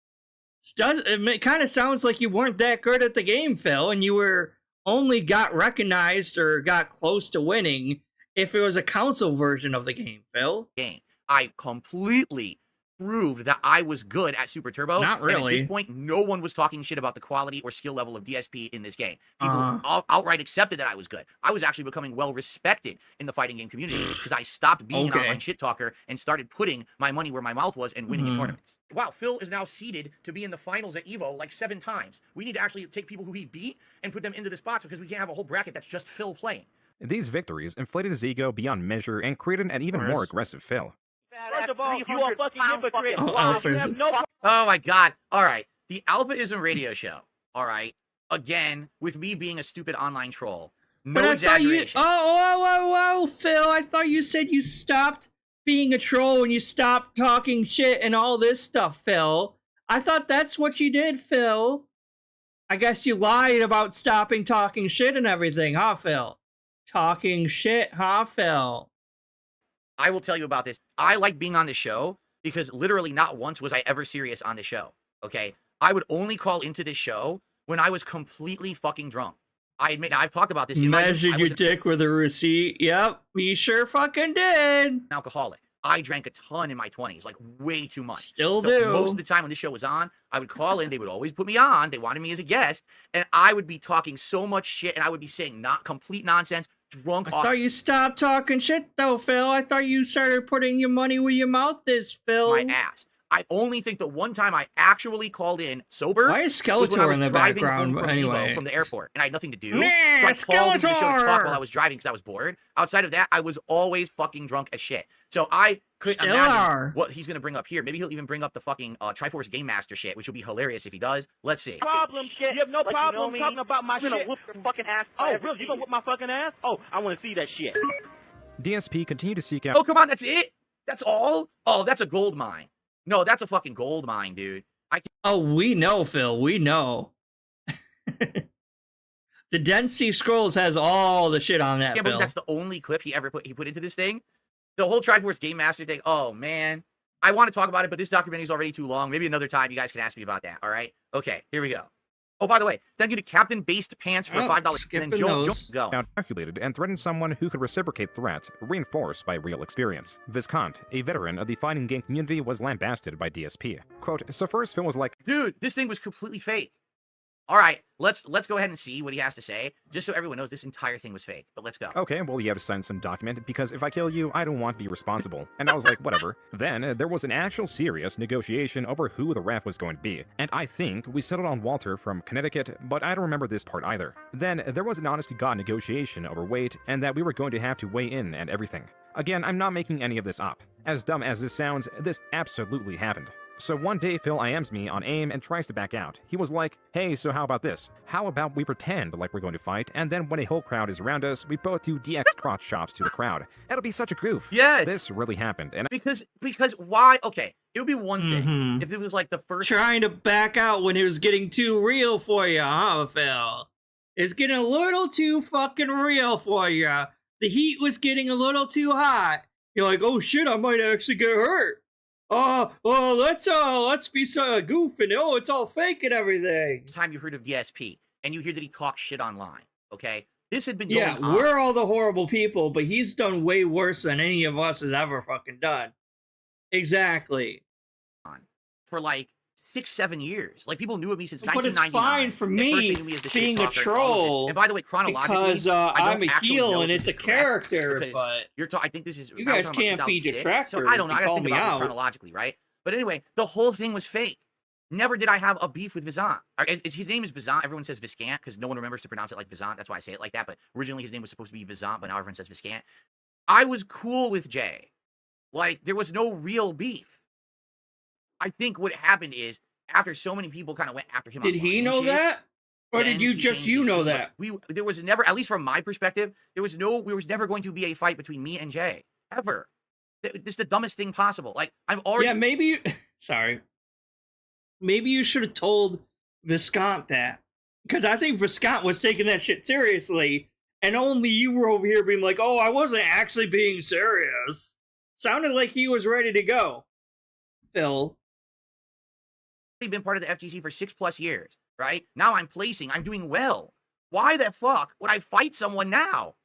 It kind of sounds like you weren't that good at the game, Phil, and you were only got recognized or got close to winning if it was a console version of the game, Phil. I completely proved that I was good at Super Turbo. Not really. And at this point, no one was talking shit about the quality or skill level of DSP in this game. People outright accepted that I was good. I was actually becoming well respected in the fighting game community because I stopped being an online shit talker and started putting my money where my mouth was and winning in tournaments. Wow, Phil is now seeded to be in the finals at EVO like 7 times. We need to actually take people who he beat and put them into the spots because we can't have a whole bracket that's just Phil playing. These victories inflated his ego beyond measure and created an even more aggressive Phil. First of all, you a fucking hypocrite. Oh my god. All right. The Alphaism radio show. All right. Again, with me being a stupid online troll. No exaggeration. Oh, Phil, I thought you said you stopped being a troll and you stopped talking shit and all this stuff, Phil. I thought that's what you did, Phil. I guess you lied about stopping talking shit and everything, huh, Phil? Talking shit, huh, Phil? I will tell you about this. I like being on the show because literally not once was I ever serious on the show, okay? I would only call into this show when I was completely fucking drunk. I admit, I've talked about this. Measured your dick with a receipt. Yep, you sure fucking did. Alcoholic. I drank a ton in my 20s, like way too much. Still do. Most of the time when the show was on, I would call in. They would always put me on. They wanted me as a guest. And I would be talking so much shit and I would be saying not complete nonsense. Drunk. I thought you stopped talking shit though, Phil. I thought you started putting your money where your mouth is, Phil. My ass. I only think the one time I actually called in sober. Why is Skeletor in the background anyway? From the airport, and I had nothing to do. Nah, so I called into the show to talk Skeletor! while I was driving because I was bored. Outside of that, I was always fucking drunk as shit. So I couldn't Still imagine are. what he's gonna bring up here. Maybe he'll even bring up the fucking Triforce Game Master shit, which would be hilarious if he does. Let's see. Problem shit. You have no problem talking about my shit. Whoop your fucking ass. Oh, really? You gonna whoop my fucking ass? Oh, I want to see that shit. DSP continued to seek out. Oh, come on, that's it? That's all? Oh, that's a gold mine. No, that's a fucking gold mine, dude. Oh, we know, Phil. We know. The Dead Sea Scrolls has all the shit on that, Yeah, Phil. but that's the only clip he put into this thing. The whole Triforce Game Master thing. Oh man, I want to talk about it, but this documentary is already too long. Maybe another time you guys can ask me about that. All right? Okay, here we go. Oh, by the way, thank you to Captain Based Pants for $5. And then Joe, go. Calculated and threatened someone who could reciprocate threats, reinforced by real experience. Viscount, a veteran of the fighting game community, was lambasted by DSP. Quote, so first Phil was like, dude, this thing was completely fake. All right, let's go ahead and see what he has to say, just so everyone knows this entire thing was fake. But let's go. Okay, well, you have to sign some document, because if I kill you, I don't want to be responsible. And I was like, whatever. Then, there was an actual serious negotiation over who the ref was going to be. And I think we settled on Walter from Connecticut, but I don't remember this part either. Then, there was an honest-to-God negotiation over weight, and that we were going to have to weigh in and everything. Again, I'm not making any of this up. As dumb as this sounds, this absolutely happened. So one day, Phil IMs me on AIM and tries to back out. He was like, hey, so how about this? How about we pretend like we're going to fight, and then when a whole crowd is around us, we both do DX crotch chops to the crowd. That'll be such a goof. Yes. This really happened. And because why? Okay, it would be one thing if it was like the first... Trying to back out when it was getting too real for you, huh, Phil? It's getting a little too fucking real for you. The heat was getting a little too hot. You're like, oh shit, I might actually get hurt. Let's be so goofing. Oh, it's all fake and everything. Time you heard of DSP and you hear that he talks shit online, okay? This had been going on. Yeah, we're all the horrible people, but he's done way worse than any of us has ever fucking done. Exactly. For like 6-7 years. Like people knew of me since but 1999. It's fine for me being a troll. And by the way, chronologically, because I'm a heel and it's a character. But I think this is. You guys can't be detractors. So I don't know. I gotta think about this out. chronologically, right? But anyway, the whole thing was fake. Never did I have a beef with Vizant. His name is Vizant. Everyone says Viscant because no one remembers to pronounce it like Vizant. That's why I say it like that. But originally his name was supposed to be Vizant, but now everyone says Viscant. I was cool with Jay. Like there was no real beef. I think what happened is after so many people kind of went after him. Did he know that? Or did you just know that? There was never, at least from my perspective, there was never going to be a fight between me and Jay. Ever. This is the dumbest thing possible. Like, I'm already... Yeah, maybe... Sorry. Maybe you should have told Viscount that. Because I think Viscount was taking that shit seriously. And only you were over here being like, oh, I wasn't actually being serious. Sounded like he was ready to go. Phil. I've been part of the FGC for 6+ years, right? Now I'm placing, I'm doing well. Why the fuck would I fight someone now?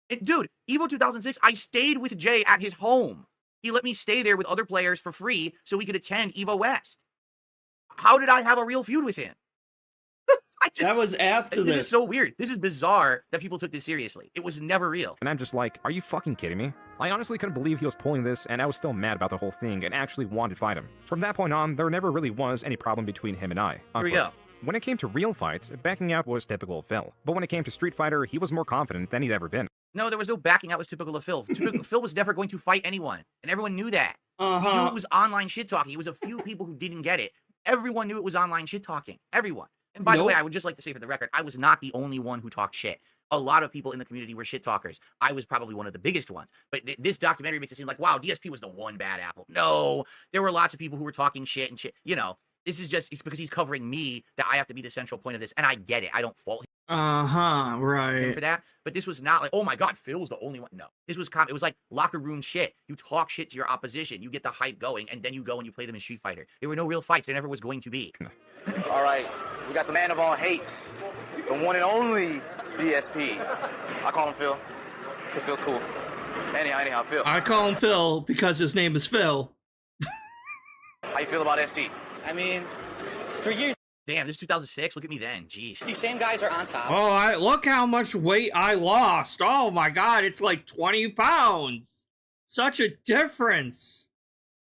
Dude, Evo 2006, I stayed with Jay at his home. He let me stay there with other players for free so we could attend Evo West. How did I have a real feud with him? That was after this. This is so weird. This is bizarre that people took this seriously. It was never real. And I'm just like, are you fucking kidding me? I honestly couldn't believe he was pulling this, and I was still mad about the whole thing and actually wanted to fight him. From that point on, there never really was any problem between him and I. Here we go. When it came to real fights, backing out was typical of Phil. But when it came to Street Fighter, he was more confident than he'd ever been. No, there was no backing out was typical of Phil. Phil was never going to fight anyone, and everyone knew that. He knew it was online shit-talking. It was a few people who didn't get it. Everyone knew it was online shit-talking. Everyone. And by the way, I would just like to say for the record, I was not the only one who talked shit. A lot of people in the community were shit talkers. I was probably one of the biggest ones. But this documentary makes it seem like, wow, DSP was the one bad apple. No, there were lots of people who were talking shit and shit. You know, this is just, it's because he's covering me that I have to be the central point of this. And I get it. I don't fault him. Right. For that. But this was not like, oh my God, Phil's the only one. No, this was it was like locker room shit. You talk shit to your opposition. You get the hype going, and then you go and you play them in Street Fighter. There were no real fights. There never was going to be. All right, we got the man of all hate, the one and only DSP. I call him Phil, because Phil's cool. Anyhow, Phil. I call him Phil because his name is Phil. How you feel about SC? I mean, for years. Damn, this is 2006. Look at me then. Jeez. These same guys are on top. Oh, look how much weight I lost. Oh my God, it's like 20 pounds. Such a difference.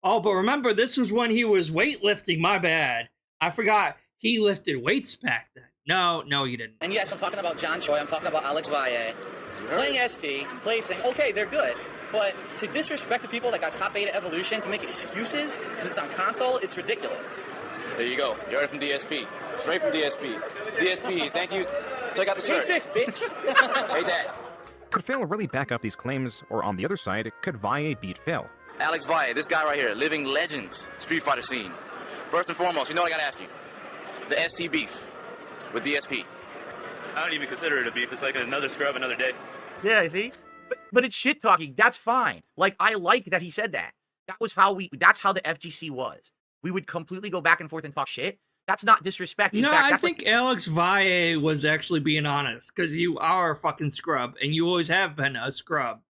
Oh, but remember, this was when he was weightlifting. My bad. I forgot he lifted weights back then. No, you didn't. And yes, I'm talking about John Choi. I'm talking about Alex Valle. Playing ST, placing, okay, they're good. But to disrespect the people that got top 8 at Evolution, to make excuses because it's on console, it's ridiculous. There you go. You heard it from DSP. Straight from DSP. DSP, thank you. Check out the shirt. Take this, bitch. Hey, Dad. Could Phil really back up these claims, or on the other side, could Valle beat Phil? Alex Valle, this guy right here, living legend, Street Fighter scene. First and foremost, you know what I gotta ask you. The ST beef with DSP. I don't even consider it a beef. It's like another scrub, another day. Yeah, you see? But it's shit talking. That's fine. Like, I like that he said that. That's how the FGC was. We would completely go back and forth and talk shit. That's not disrespect. No, I think Alex Valle was actually being honest, because you are a fucking scrub, and you always have been a scrub.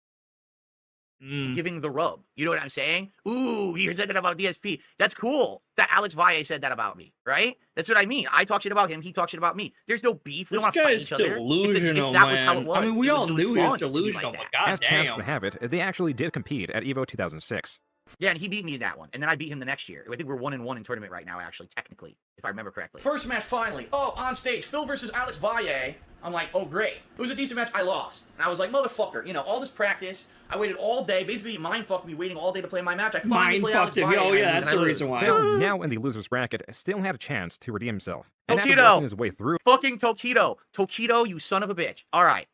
Giving the rub. You know what I'm saying? Ooh, you said that about DSP. That's cool that Alex Valle said that about me, right? That's what I mean. I talk shit about him. He talks shit about me. There's no beef. We This don't want to fight guy's each other. delusional, that man. was how it was. I mean, we all it was knew he was fun to be delusional, like but that. As chance goddamn. would have it, they actually did compete at EVO 2006. Yeah, and he beat me in that one. And then I beat him the next year. I think we're 1-1 in tournament right now, actually, technically, if I remember correctly. First match, finally. Oh, on stage, Phil versus Alex Valle. I'm like, oh, great. It was a decent match. I lost. And I was like, motherfucker, you know, all this practice. I waited all day. Basically, mind-fucked me waiting all day to play my match. I finally play Alex Valle. Oh, yeah, that's the reason why. Phil, now in the loser's bracket, still had a chance to redeem himself. And after working Tokido! his way through, Fucking Tokido. Tokido, you son of a bitch. All right.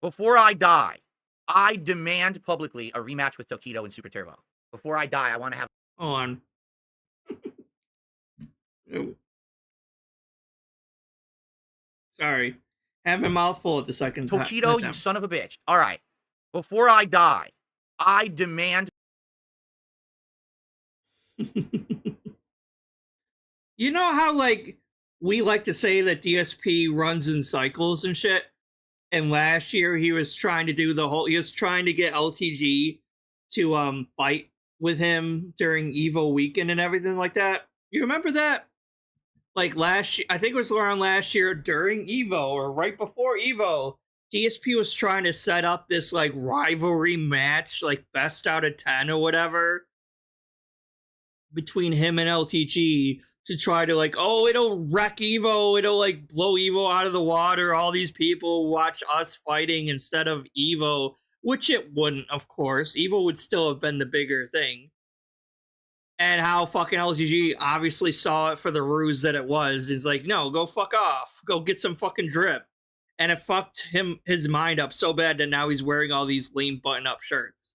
Before I die, I demand publicly a rematch with Tokido in Super Turbo. Before I die, I want to have... Hold on. Sorry. Have my mouth full at the second time. Tokido, you son of a bitch. All right. Before I die, I demand... You know how, like, we like to say that DSP runs in cycles and shit? And last year he was trying to do he was trying to get LTG to fight with him during Evo weekend and everything like that. You remember that? Like I think it was around last year during Evo or right before Evo, DSP was trying to set up this like rivalry match, like best out of 10 or whatever, between him and LTG to try to like, oh, it'll wreck Evo, it'll like blow Evo out of the water, all these people watch us fighting instead of Evo. Which it wouldn't, of course. Evo would still have been the bigger thing. And how fucking LGG obviously saw it for the ruse that it was. Is like, no, go fuck off. Go get some fucking drip. And it fucked his mind up so bad that now he's wearing all these lame button-up shirts.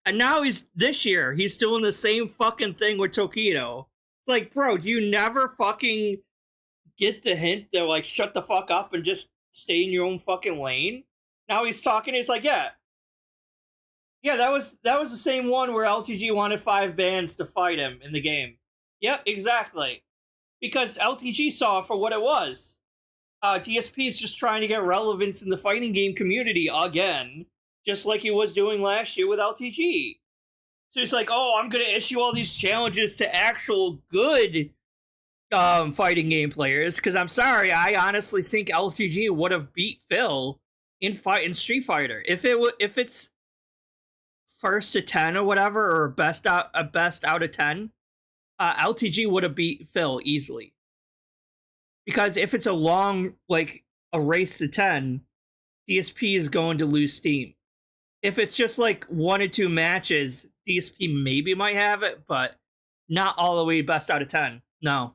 And now this year, he's doing the same fucking thing with Tokido. It's like, bro, do you never fucking get the hint that, like, shut the fuck up and just stay in your own fucking lane? Now he's talking, he's like, yeah. Yeah, that was the same one where LTG wanted 5 bands to fight him in the game. Yep, exactly. Because LTG saw it for what it was. DSP is just trying to get relevance in the fighting game community again, just like he was doing last year with LTG. So he's like, oh, I'm going to issue all these challenges to actual good fighting game players, because I'm sorry, I honestly think LTG would have beat Phil in Street Fighter. If it's first to 10 or whatever, or best out of 10, LTG would have beat Phil easily. Because if it's a long, like, a race to 10, DSP is going to lose steam. If it's just, like, 1 or 2 matches, DSP maybe might have it, but not all the way best out of 10. No.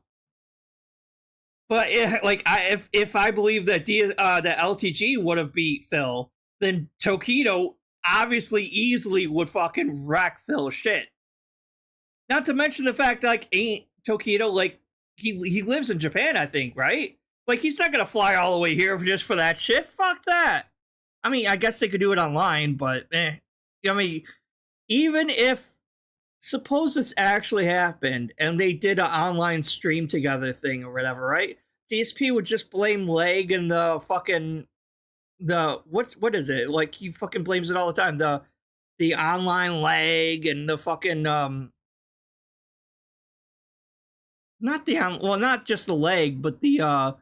But, if I believe that that LTG would have beat Phil, then Tokido obviously easily would fucking wreck Phil's shit. Not to mention the fact, like, ain't Tokido, like, he lives in Japan, I think, right? Like, he's not gonna fly all the way here just for that shit. Fuck that. I mean, I guess they could do it online, but I mean, even if, suppose this actually happened and they did an online stream together thing or whatever, right? DSP would just blame lag and the fucking what is it? Like, he fucking blames it all the time. The online lag and the fucking not just the lag, but the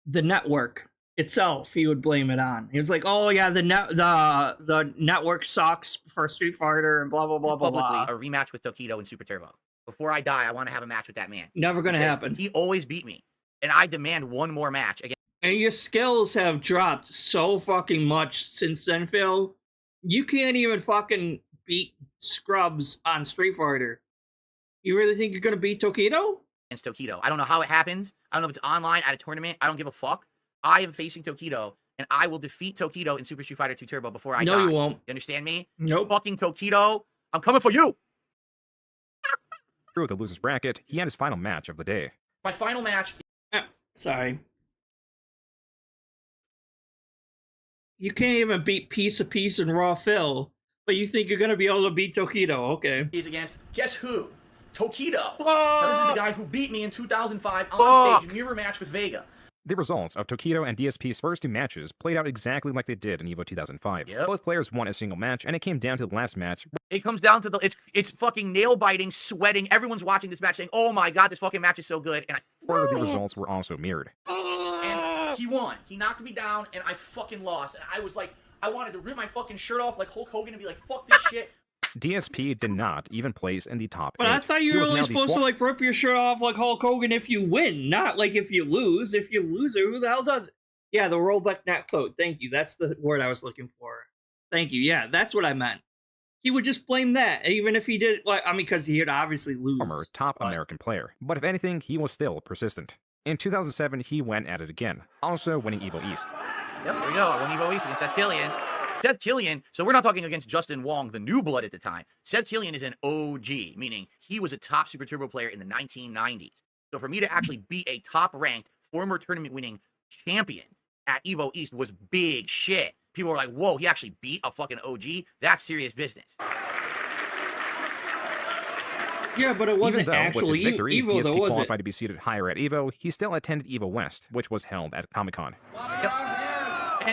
network itself. He would blame it on. He was like, "Oh yeah, the network sucks for Street Fighter and blah blah blah blah blah." A rematch with Tokido in Super Turbo. Before I die, I want to have a match with that man. Never gonna happen. He always beat me, and I demand one more match again. And your skills have dropped so fucking much since then, Phil. You can't even fucking beat scrubs on Street Fighter. You really think you're gonna beat Tokido? Against Tokido. I don't know how it happens. I don't know if it's online at a tournament. I don't give a fuck. I am facing Tokido, and I will defeat Tokido in Super Street Fighter 2 Turbo before I die. No, you won't. You understand me? Nope. Fucking Tokido, I'm coming for you! Through the loser's bracket, he had his final match of the day. My final match... Sorry. You can't even beat Piece of Peace and Raw Phil, but you think you're gonna be able to beat Tokido, okay. He's against, guess who? Tokido. Now, this is the guy who beat me in 2005 on stage mirror match with Vega. The results of Tokido and DSP's first 2 matches played out exactly like they did in EVO 2005. Yep. Both players won a single match, and it came down to the last match. It comes down to it's fucking nail-biting, sweating. Everyone's watching this match saying, oh my god, this fucking match is so good. And Where the results were also mirrored. And he won. He knocked me down, and I fucking lost. And I was like, I wanted to rip my fucking shirt off like Hulk Hogan and be like, fuck this shit. DSP did not even place in the top 8. But I thought you were only supposed to, like, rip your shirt off like Hulk Hogan if you win, not like if you lose. If you lose, who the hell does it? Yeah, the rollback net coat. Thank you. That's the word I was looking for. Thank you. Yeah, that's what I meant. He would just blame that, even if he did, like, I mean, because he'd obviously lose. Former top American player. But if anything, he was still persistent. In 2007, he went at it again, also winning EVO East. Yep, there we go. I won EVO East against Seth Killian. Seth Killian, so we're not talking against Justin Wong, the new blood at the time. Seth Killian is an OG, meaning he was a top Super Turbo player in the 1990s. So for me to actually beat a top-ranked, former tournament-winning champion at EVO East was big shit. People were like, whoa, he actually beat a fucking OG? That's serious business. Yeah, but it wasn't actually with his victory, EVO, though, was it? Qualified to be seated higher at EVO, he still attended EVO West, which was held at Comic-Con. Yep.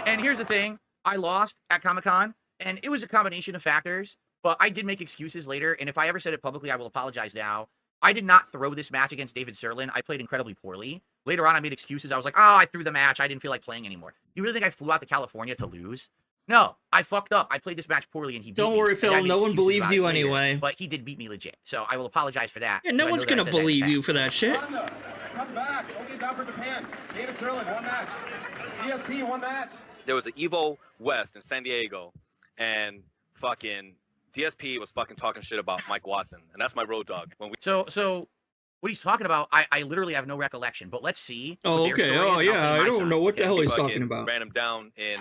And here's the thing. I lost at Comic-Con, and it was a combination of factors, but I did make excuses later, and if I ever said it publicly, I will apologize now. I did not throw this match against David Serlin. I played incredibly poorly. Later on, I made excuses. I was like, oh, I threw the match. I didn't feel like playing anymore. You really think I flew out to California to lose? No, I fucked up. I played this match poorly, and he beat me. Don't worry, Phil. No one believed you anyway. But he did beat me legit, so I will apologize for that. Yeah, no one's going to believe you for that shit. Come back. Don't get down for Japan. David Serlin, 1 match. DSP, 1 match. There was an EVO West in San Diego, and fucking DSP was fucking talking shit about Mike Watson, and that's my road dog. When we so what he's talking about, I literally have no recollection, but let's see. Oh, okay. Oh, yeah. I don't know what the hell he's talking about. Ran him down in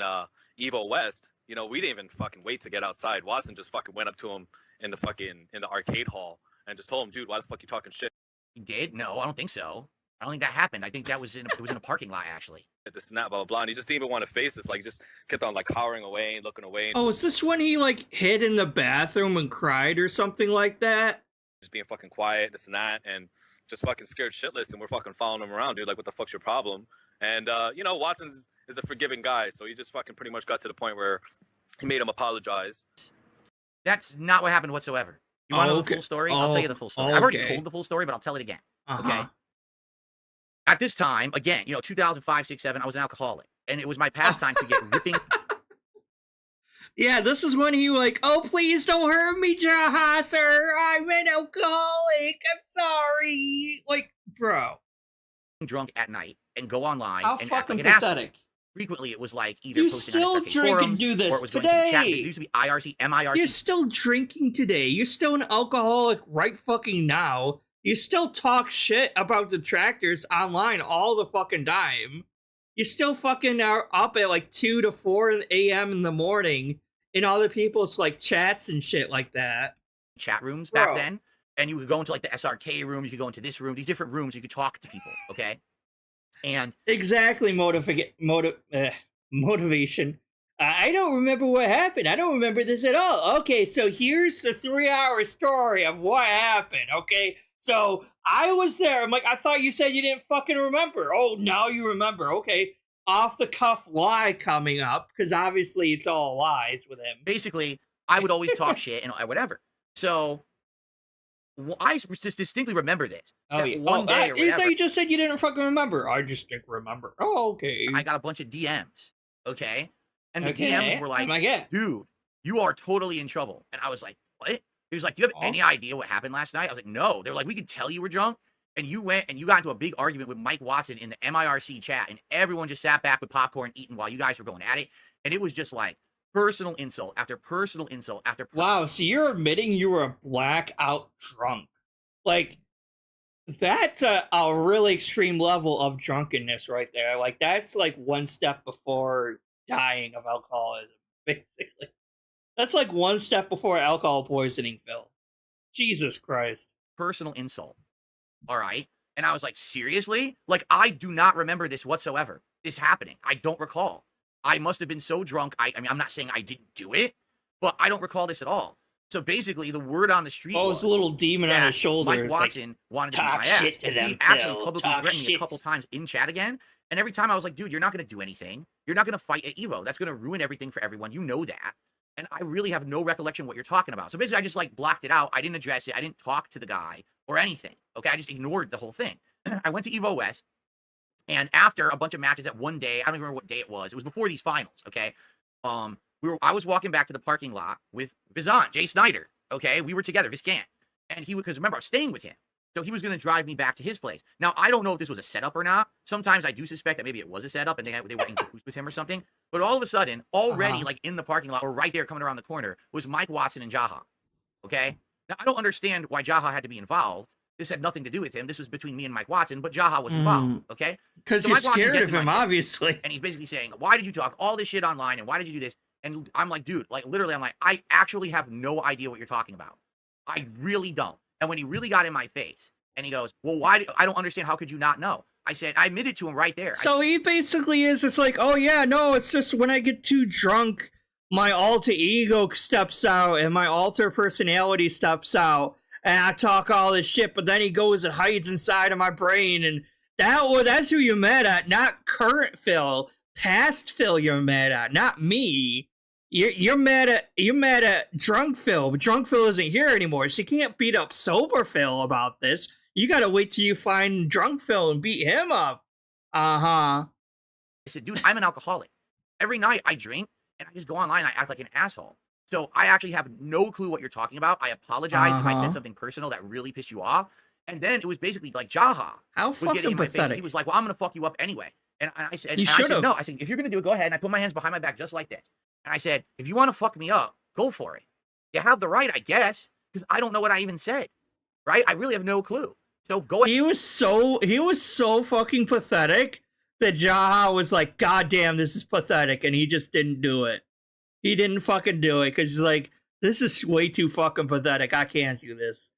EVO West. You know, we didn't even fucking wait to get outside. Watson just fucking went up to him in the arcade hall and just told him, dude, why the fuck you talking shit? He did? No, I don't think so. I don't think that happened. I think that was it was in a parking lot actually. This and that, blah, blah, blah. And he just didn't even want to face this. Like, just kept on, like, cowering away and looking away. Oh, is this when he, like, hid in the bathroom and cried or something like that? Just being fucking quiet, this and that, and just fucking scared shitless, and we're fucking following him around, dude. Like, what the fuck's your problem? And, you know, Watson is a forgiving guy, so he just fucking pretty much got to the point where he made him apologize. That's not what happened whatsoever. You want to know the full story? I'll tell you the full story. I've already told the full story, but I'll tell it again. Okay? At this time, again, you know, 2005, 6, 7, I was an alcoholic. And it was my pastime to get ripping. Yeah, this is when he like, oh, please don't hurt me, Jaha, sir. I'm an alcoholic. I'm sorry. Like, bro. Drunk at night and go online How and fucking act like an pathetic. asshole. Frequently, it was like either You posting on still circuit drink and forums, do this or it was going to the chat. today. It used to be IRC, MIRC. You're still drinking today. You're still an alcoholic right fucking now. You still talk shit about detractors online all the fucking time. You still fucking are up at like 2 to 4 a.m. in the morning in other people's like chats and shit like that. Chat rooms back then, and you could go into like the SRK room, you could go into this room, these different rooms, you could talk to people, okay? And exactly motivation. I don't remember what happened. I don't remember this at all. Okay, so here's the 3-hour story of what happened, okay? So I was there. I'm like, I thought you said you didn't fucking remember. Oh, now you remember. Okay. Off the cuff lie coming up, because obviously it's all lies with him. Basically, I would always talk shit and whatever. So I just distinctly remember this. Oh, yeah. One day or you whatever, thought you just said you didn't fucking remember. I just didn't remember. Oh, okay. I got a bunch of DMs, okay? And the DMs were like, dude, you are totally in trouble. And I was like, what? He was like, do you have any idea what happened last night? I was like, no. They're like, we could tell you were drunk. And you went and you got into a big argument with Mike Watson in the MIRC chat. And everyone just sat back with popcorn eating while you guys were going at it. And it was just like personal insult after personal insult after personal. Wow, so you're admitting you were a blackout drunk. Like, that's a really extreme level of drunkenness right there. Like, that's like one step before dying of alcoholism, basically. That's like one step before alcohol poisoning, Phil. Jesus Christ. Personal insult. All right. And I was like, seriously? Like, I do not remember this whatsoever. This happening. I don't recall. I must have been so drunk. I mean, I'm not saying I didn't do it, but I don't recall this at all. So basically, the word on the street was a little demon on his shoulder. Mike Watson wanted to beat my ass. Shit to them, he actually Phil. publicly threatened me a couple times in chat again. And every time I was like, dude, you're not going to do anything. You're not going to fight at Evo. That's going to ruin everything for everyone. You know that. And I really have no recollection what you're talking about. So basically, I just like blocked it out. I didn't address it. I didn't talk to the guy or anything. Okay, I just ignored the whole thing. I went to Evo West, and after a bunch of matches at one day, I don't even remember what day it was. It was before these finals. Okay, I was walking back to the parking lot with Vizan, Jay Snyder. Okay, we were together, Viscant, and because remember I was staying with him, so he was going to drive me back to his place. Now I don't know if this was a setup or not. Sometimes I do suspect that maybe it was a setup, and they were in cahoots with him or something. But all of a sudden, already like in the parking lot or right there coming around the corner was Mike Watson and Jaha. Okay, now I don't understand why Jaha had to be involved. This had nothing to do with him. This was between me and Mike Watson, but Jaha was involved, okay? Because so you're scared of him, obviously. And he's basically saying, why did you talk all this shit online, and why did you do this? And I'm like, dude, like, literally, I'm like, I actually have no idea what you're talking about. I really don't. And when he really got in my face, and he goes, well, why? I don't understand. How could you not know? I said, I admitted to him right there. So he basically is just like, oh, yeah, no, it's just when I get too drunk, my alter ego steps out, and my alter personality steps out. And I talk all this shit, but then he goes and hides inside of my brain, and that's who you're mad at, not current Phil, past Phil. You're mad at, not me. You're mad at drunk Phil, but drunk Phil isn't here anymore, so you can't beat up sober Phil about this. You gotta wait till you find drunk Phil and beat him up. I said, dude, I'm an alcoholic. Every night I drink, and I just go online and I act like an asshole. So I actually have no clue what you're talking about. I apologize if I said something personal that really pissed you off. And then it was basically like Jaha was getting in my face. He was like, well, I'm going to fuck you up anyway. And I said, no. I said, if you're going to do it, go ahead. And I put my hands behind my back just like this. And I said, if you want to fuck me up, go for it. You have the right, I guess, because I don't know what I even said. Right? I really have no clue. So go ahead. He was so fucking pathetic that Jaha was like, God damn, this is pathetic. And he just didn't do it. He didn't fucking do it because he's like, this is way too fucking pathetic. I can't do this.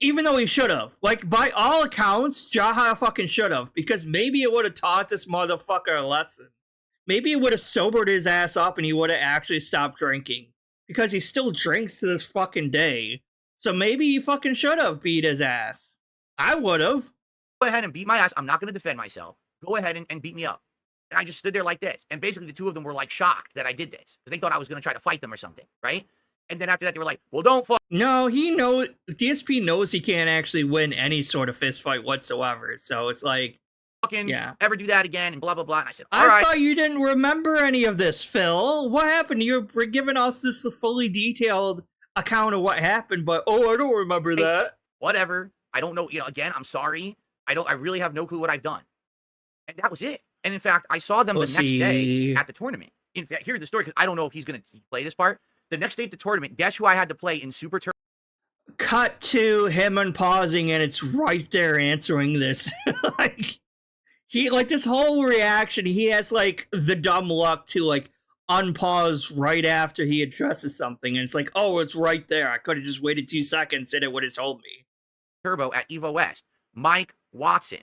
Even though he should have. Like, by all accounts, Jaha fucking should have. Because maybe it would have taught this motherfucker a lesson. Maybe it would have sobered his ass up and he would have actually stopped drinking. Because he still drinks to this fucking day. So maybe he fucking should have beat his ass. I would have. Go ahead and beat my ass. I'm not going to defend myself. Go ahead and beat me up. And I just stood there like this. And basically the two of them were like shocked that I did this. Because they thought I was going to try to fight them or something, right? And then after that they were like, well, don't fuck. No, he knows. DSP knows he can't actually win any sort of fist fight whatsoever. So it's like, fucking ever do that again and blah, blah, blah. And I said, all I right. thought you didn't remember any of this, Phil. What happened? You're giving us this fully detailed account of what happened, but I don't remember that. Whatever. I don't know. You know, again, I'm sorry. I really have no clue what I've done. And that was it. And in fact, I saw them the next day at the tournament. In fact, here's the story, because I don't know if he's going to play this part. The next day at the tournament, guess who I had to play in Super Tournament? Cut to him unpausing, and it's right there answering this. Like, this whole reaction, he has, like, the dumb luck to, like, unpause right after he addresses something. And it's like, oh, it's right there. I could have just waited 2 seconds and it would have told me. Turbo at Evo West. Mike Watson.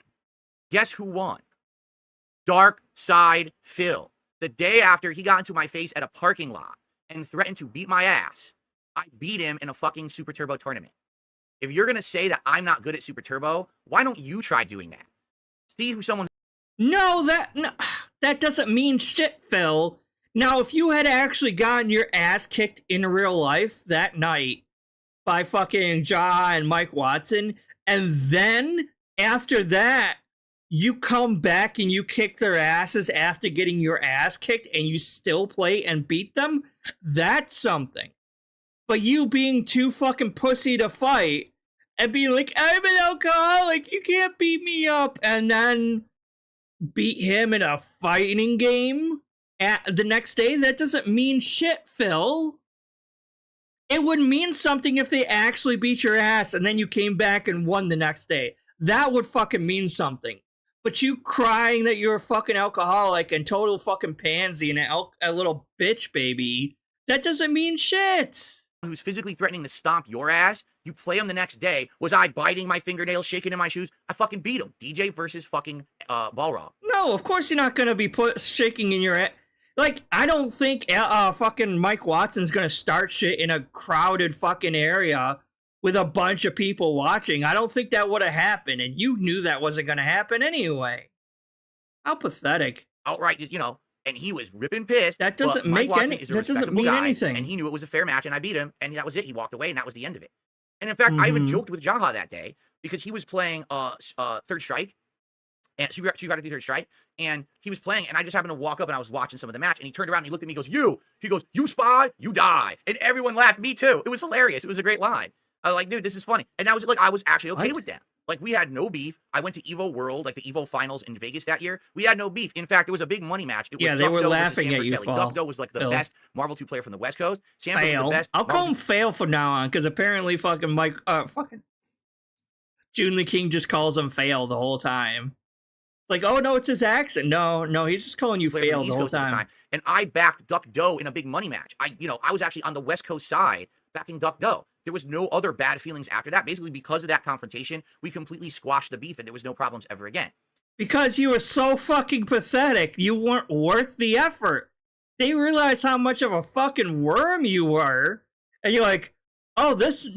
Guess who won? Darksydephil. The day after he got into my face at a parking lot and threatened to beat my ass, I beat him in a fucking Super Turbo tournament. If you're going to say that I'm not good at Super Turbo, why don't you try doing that? See who someone... No, that doesn't mean shit, Phil. Now, if you had actually gotten your ass kicked in real life that night by fucking Jaha and Mike Watson, and then after that, you come back and you kick their asses after getting your ass kicked and you still play and beat them, that's something. But you being too fucking pussy to fight and being like, I'm an alcoholic, you can't beat me up, and then beat him in a fighting game at the next day, that doesn't mean shit, Phil. It would mean something if they actually beat your ass and then you came back and won the next day. That would fucking mean something. But you crying that you're a fucking alcoholic and total fucking pansy and a little bitch baby, that doesn't mean shit. Who's physically threatening to stomp your ass, you play him the next day. Was I biting my fingernails, shaking in my shoes? I fucking beat him. DJ versus fucking Balrog. No, of course you're not gonna be shaking in your ass. Like, I don't think fucking Mike Watson's gonna start shit in a crowded fucking area with a bunch of people watching. I don't think that would have happened, and you knew that wasn't gonna happen anyway. How pathetic. Outright, you know, and he was ripping pissed. That doesn't mean anything. And he knew it was a fair match, and I beat him, and that was it. He walked away, and that was the end of it. And in fact, I even joked with Jaha that day because he was playing Third Strike, and she got to do Third Strike, and he was playing, and I just happened to walk up, and I was watching some of the match, and he turned around, and he looked at me, he goes, you spy, you die, and everyone laughed, me too. It was hilarious. It was a great line. I was like, dude, this is funny, and that was like, I was actually okay with them. Like, we had no beef. I went to Evo World, like the Evo Finals in Vegas that year. We had no beef. In fact, it was a big money match. It was they were laughing at you, Phil. Duck was like the best Marvel 2 player from the West Coast. Sanford was the best. I'll call him Fail from now on, because apparently fucking Joon the King just calls him Fail the whole time. It's like, oh no, it's his accent. No, he's just calling you Fail the whole time. And I backed Duck Doe in a big money match. I was actually on the West Coast side backing Duck Doe. There was no other bad feelings after that. Basically, because of that confrontation, we completely squashed the beef, and there was no problems ever again. Because you were so fucking pathetic. You weren't worth the effort. They realized how much of a fucking worm you were, and you're like, oh, this.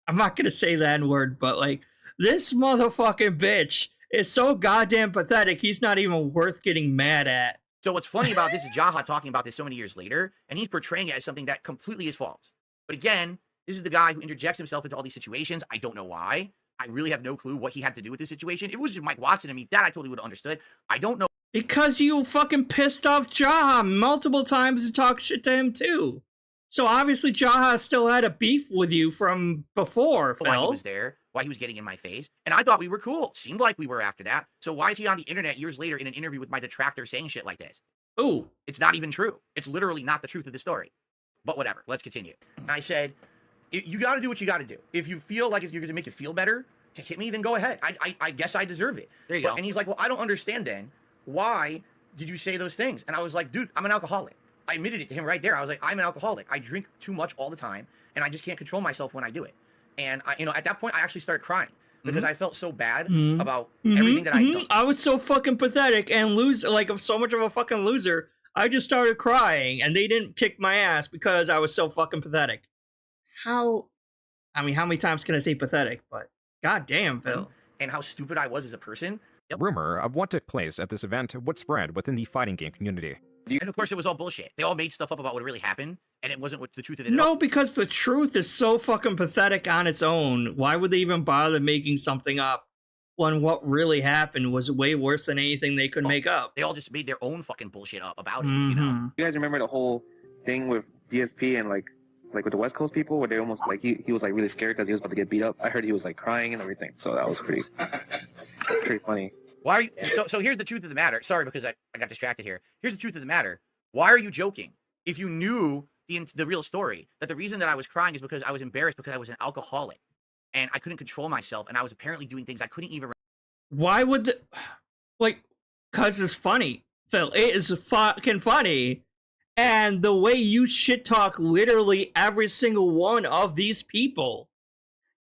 I'm not gonna say the N-word, but like, this motherfucking bitch is so goddamn pathetic. He's not even worth getting mad at. So what's funny about this is Jaha talking about this so many years later, and he's portraying it as something that completely is false. But again, this is the guy who interjects himself into all these situations. I don't know why. I really have no clue what he had to do with this situation. If it was just Mike Watson and me, that I totally would have understood. I don't know. Because you fucking pissed off Jaha multiple times to talk shit to him too. So obviously Jaha still had a beef with you from before, Phil. Why he was there, why he was getting in my face. And I thought we were cool. Seemed like we were after that. So why is he on the internet years later in an interview with my detractor saying shit like this? Ooh. It's not even true. It's literally not the truth of the story. But whatever, let's continue. I said, you got to do what you got to do. If you feel like it's going to make you feel better to hit me, then go ahead. I guess I deserve it. There you go. And he's like, well, I don't understand then. Why did you say those things? And I was like, dude, I'm an alcoholic. I admitted it to him right there. I was like, I'm an alcoholic. I drink too much all the time, and I just can't control myself when I do it. And at that point, I actually started crying because I felt so bad Mhm. about Mhm, everything that I'd done. I was so fucking pathetic and I'm so much of a fucking loser. I just started crying, and they didn't kick my ass because I was so fucking pathetic. How many times can I say pathetic? But goddamn, Phil. And how stupid I was as a person. Rumor of what took place at this event would spread within the fighting game community. And of course, it was all bullshit. They all made stuff up about what really happened, and it wasn't what the truth of it. No, because the truth is so fucking pathetic on its own. Why would they even bother making something up when what really happened was way worse than anything they could make up? They all just made their own fucking bullshit up about it. Mhm. You guys remember the whole thing with DSP and like with the West Coast people, where they almost like he was like really scared because he was about to get beat up. I heard he was like crying and everything, so that was pretty funny. Why are you, so here's the truth of the matter. Sorry, because I got distracted here. Here's the truth of the matter. Why are you joking? If you knew the real story, that the reason that I was crying is because I was embarrassed because I was an alcoholic and I couldn't control myself, and I was apparently doing things I couldn't even. Why would cause it's funny, Phil. It is fucking funny. And the way you shit talk literally every single one of these people,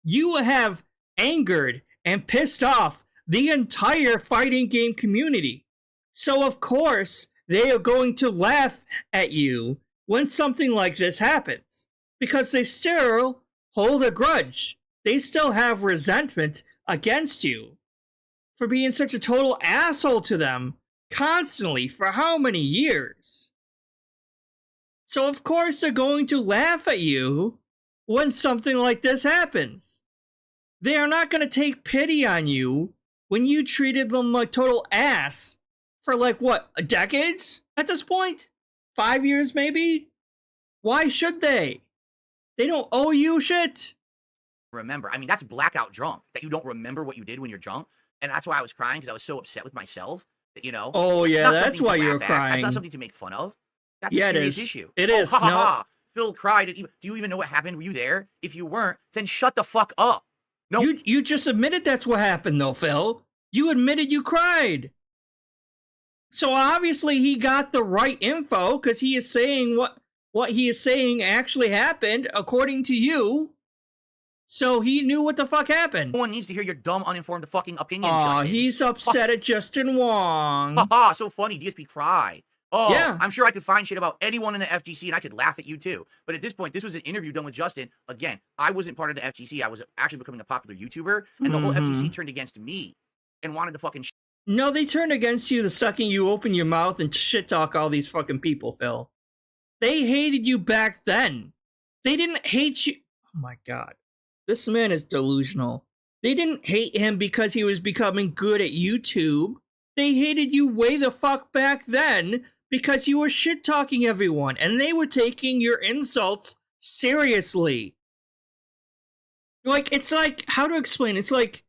you have angered and pissed off the entire fighting game community. So of course, they are going to laugh at you when something like this happens, because they still hold a grudge. They still have resentment against you for being such a total asshole to them constantly for how many years? So of course they're going to laugh at you when something like this happens. They are not going to take pity on you when you treated them like total ass for decades at this point? 5 years maybe? Why should they? They don't owe you shit. Remember, I mean, that's blackout drunk, that you don't remember what you did when you're drunk. And that's why I was crying, because I was so upset with myself that, Oh it's yeah, not that's something why to you're laugh at. That's crying. not something to make fun of. That's Yeah, a it serious is. issue. It Oh, is. ha ha No. ha. Phil cried. Do you even know what happened? Were you there? If you weren't, then shut the fuck up. No. You just admitted that's what happened though, Phil. You admitted you cried. So obviously he got the right info, because he is saying what he is saying actually happened according to you. So he knew what the fuck happened. No one needs to hear your dumb, uninformed fucking opinions, Aw, Justin. he's upset at Justin Wong. Haha, so funny. DSP cried. Oh, Yeah. I'm sure I could find shit about anyone in the FGC and I could laugh at you too. But at this point, this was an interview done with Justin. Again, I wasn't part of the FGC. I was actually becoming a popular YouTuber, and the whole FGC turned against me and wanted to fucking No, they turned against you the second you open your mouth and shit talk all these fucking people, Phil. They hated you back then. They didn't hate you. Oh my god. This man is delusional. They didn't hate him because he was becoming good at YouTube. They hated you way the fuck back then because you were shit talking everyone, and they were taking your insults seriously. It's like, how to explain? It's like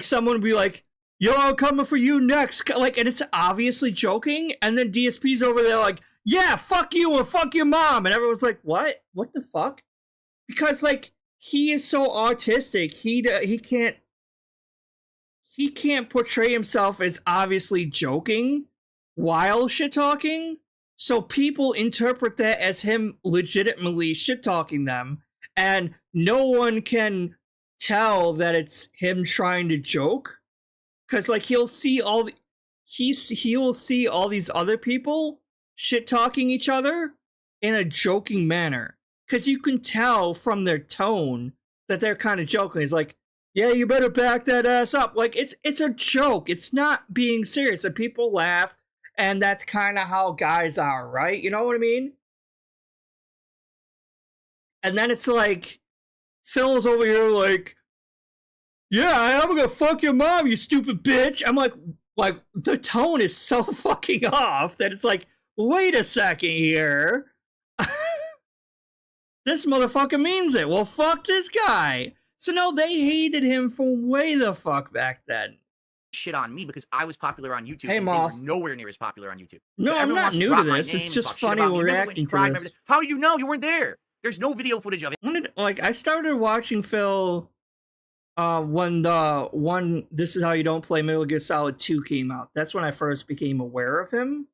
someone would be like, yo, I'm coming for you next. And it's obviously joking. And then DSP's over there like, yeah, fuck you and fuck your mom. And everyone's like, what? What the fuck? Because, he is so autistic. He can't portray himself as obviously joking while shit-talking. So people interpret that as him legitimately shit-talking them. And no one can tell that it's him trying to joke. Because he'll see he will see all these other people shit talking each other in a joking manner. Because you can tell from their tone that they're kind of joking. It's like, yeah, you better back that ass up. It's a joke. It's not being serious. And people laugh, and that's kind of how guys are, right? You know what I mean? And then it's like, Phil's over here like, yeah, I'm gonna fuck your mom, you stupid bitch. I'm like the tone is so fucking off that it's like, wait a second here. This motherfucker means it. Well, fuck this guy. So no, they hated him for way the fuck back then. Shit on me because I was popular on YouTube. Hey, and Moth. they were nowhere near as popular on YouTube. No, So I'm everyone not wants new drop to my this. name, It's just talk shit funny about me. Remember when reacting you to cried? Remember this. this? How do you know? You weren't there. There's no video footage of it. I started watching Phil when This Is How You Don't Play Metal Gear Solid 2 came out. That's when I first became aware of him.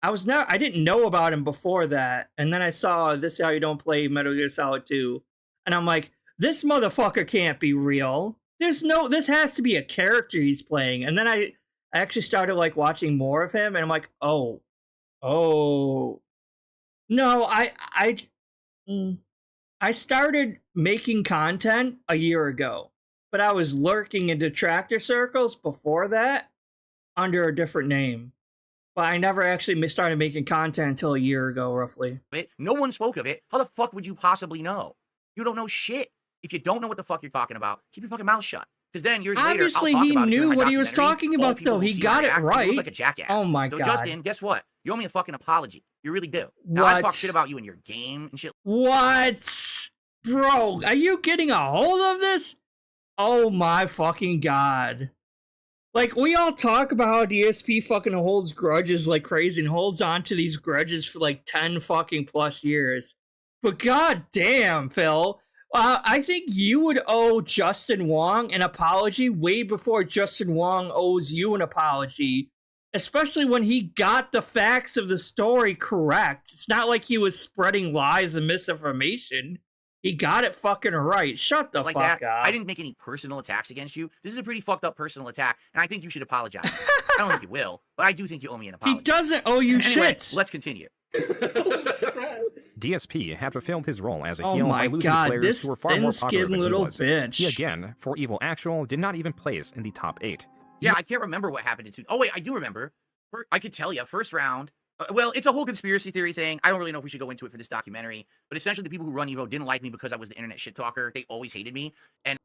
I didn't know about him before that, and then I saw This Is How You Don't Play Metal Gear Solid 2, and I'm like, this motherfucker can't be real. This has to be a character he's playing. And then I actually started like watching more of him, and I'm like, oh, no, I started making content a year ago, but I was lurking in detractor circles before that under a different name. But I never actually started making content until a year ago, roughly. No one spoke of it. How the fuck would you possibly know? You don't know shit. If you don't know what the fuck you're talking about, keep your fucking mouth shut. Because then years obviously later, I'll talk he about knew it what he was documentary. talking about, though. He got it right. You look like a jackass. Oh my so god. Justin, guess what? You owe me a fucking apology. You really do. Now I talk shit about you in your game and shit. What? Bro, are you getting a hold of this? Oh my fucking god. Like, we all talk about how DSP fucking holds grudges like crazy and holds on to these grudges for like 10 fucking plus years. But god damn, Phil. I think you would owe Justin Wong an apology way before Justin Wong owes you an apology. Especially when he got the facts of the story correct. It's not like he was spreading lies and misinformation. He got it fucking right. Shut the fuck up. I didn't make any personal attacks against you. This is a pretty fucked up personal attack, and I think you should apologize. I don't think you will, but I do think you owe me an apology. He doesn't owe you anyway, shit. Let's continue. DSP had fulfilled his role as a Oh heel my by losing God, players this who were far more popular thin-skinned than he little was. bitch. He again, for Evil Actual, did not even place in the top 8. Yeah, I can't remember what happened in two. Oh wait, I do remember. I could tell you, first round. Well, it's a whole conspiracy theory thing. I don't really know if we should go into it for this documentary. But essentially, the people who run Evo didn't like me because I was the internet shit talker. They always hated me. And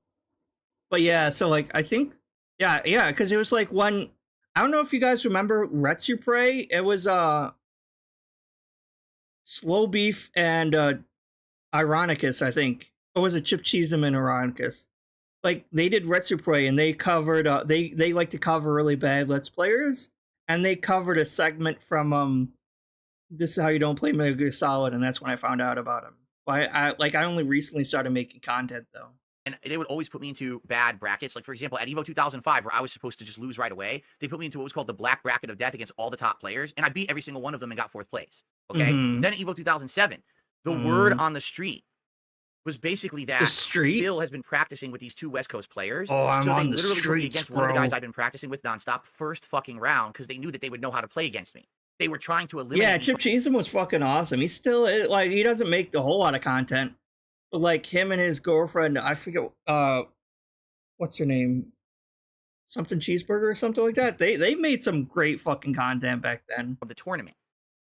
But yeah, so like I think, yeah, because it was like when I don't know if you guys remember Retsuprey. It was Slow Beef and Ironicus, I think. Or was it Chip Cheesem and Ironicus? Like they did Retsuprey and they covered they like to cover really bad Let's Players. And they covered a segment from This Is How You Don't Play Metal Gear Solid, and that's when I found out about him. But I only recently started making content though. And they would always put me into bad brackets. Like, for example, at EVO 2005, where I was supposed to just lose right away, they put me into what was called the black bracket of death against all the top players. And I beat every single one of them and got 4th place. Okay? Then at EVO 2007, the word on the street was basically that Bill has been practicing with these 2 West Coast players. Oh, I'm so on they the literally put me streets, against one of the bro. guys I've been practicing with nonstop first fucking round because they knew that they would know how to play against me. They were trying to eliminate Yeah, me. Chip Cheesem was fucking awesome. He's still like he doesn't make the whole lot of content, but like him and his girlfriend, I forget what's her name, something Cheeseburger or something like that. They made some great fucking content back then. Of the tournament,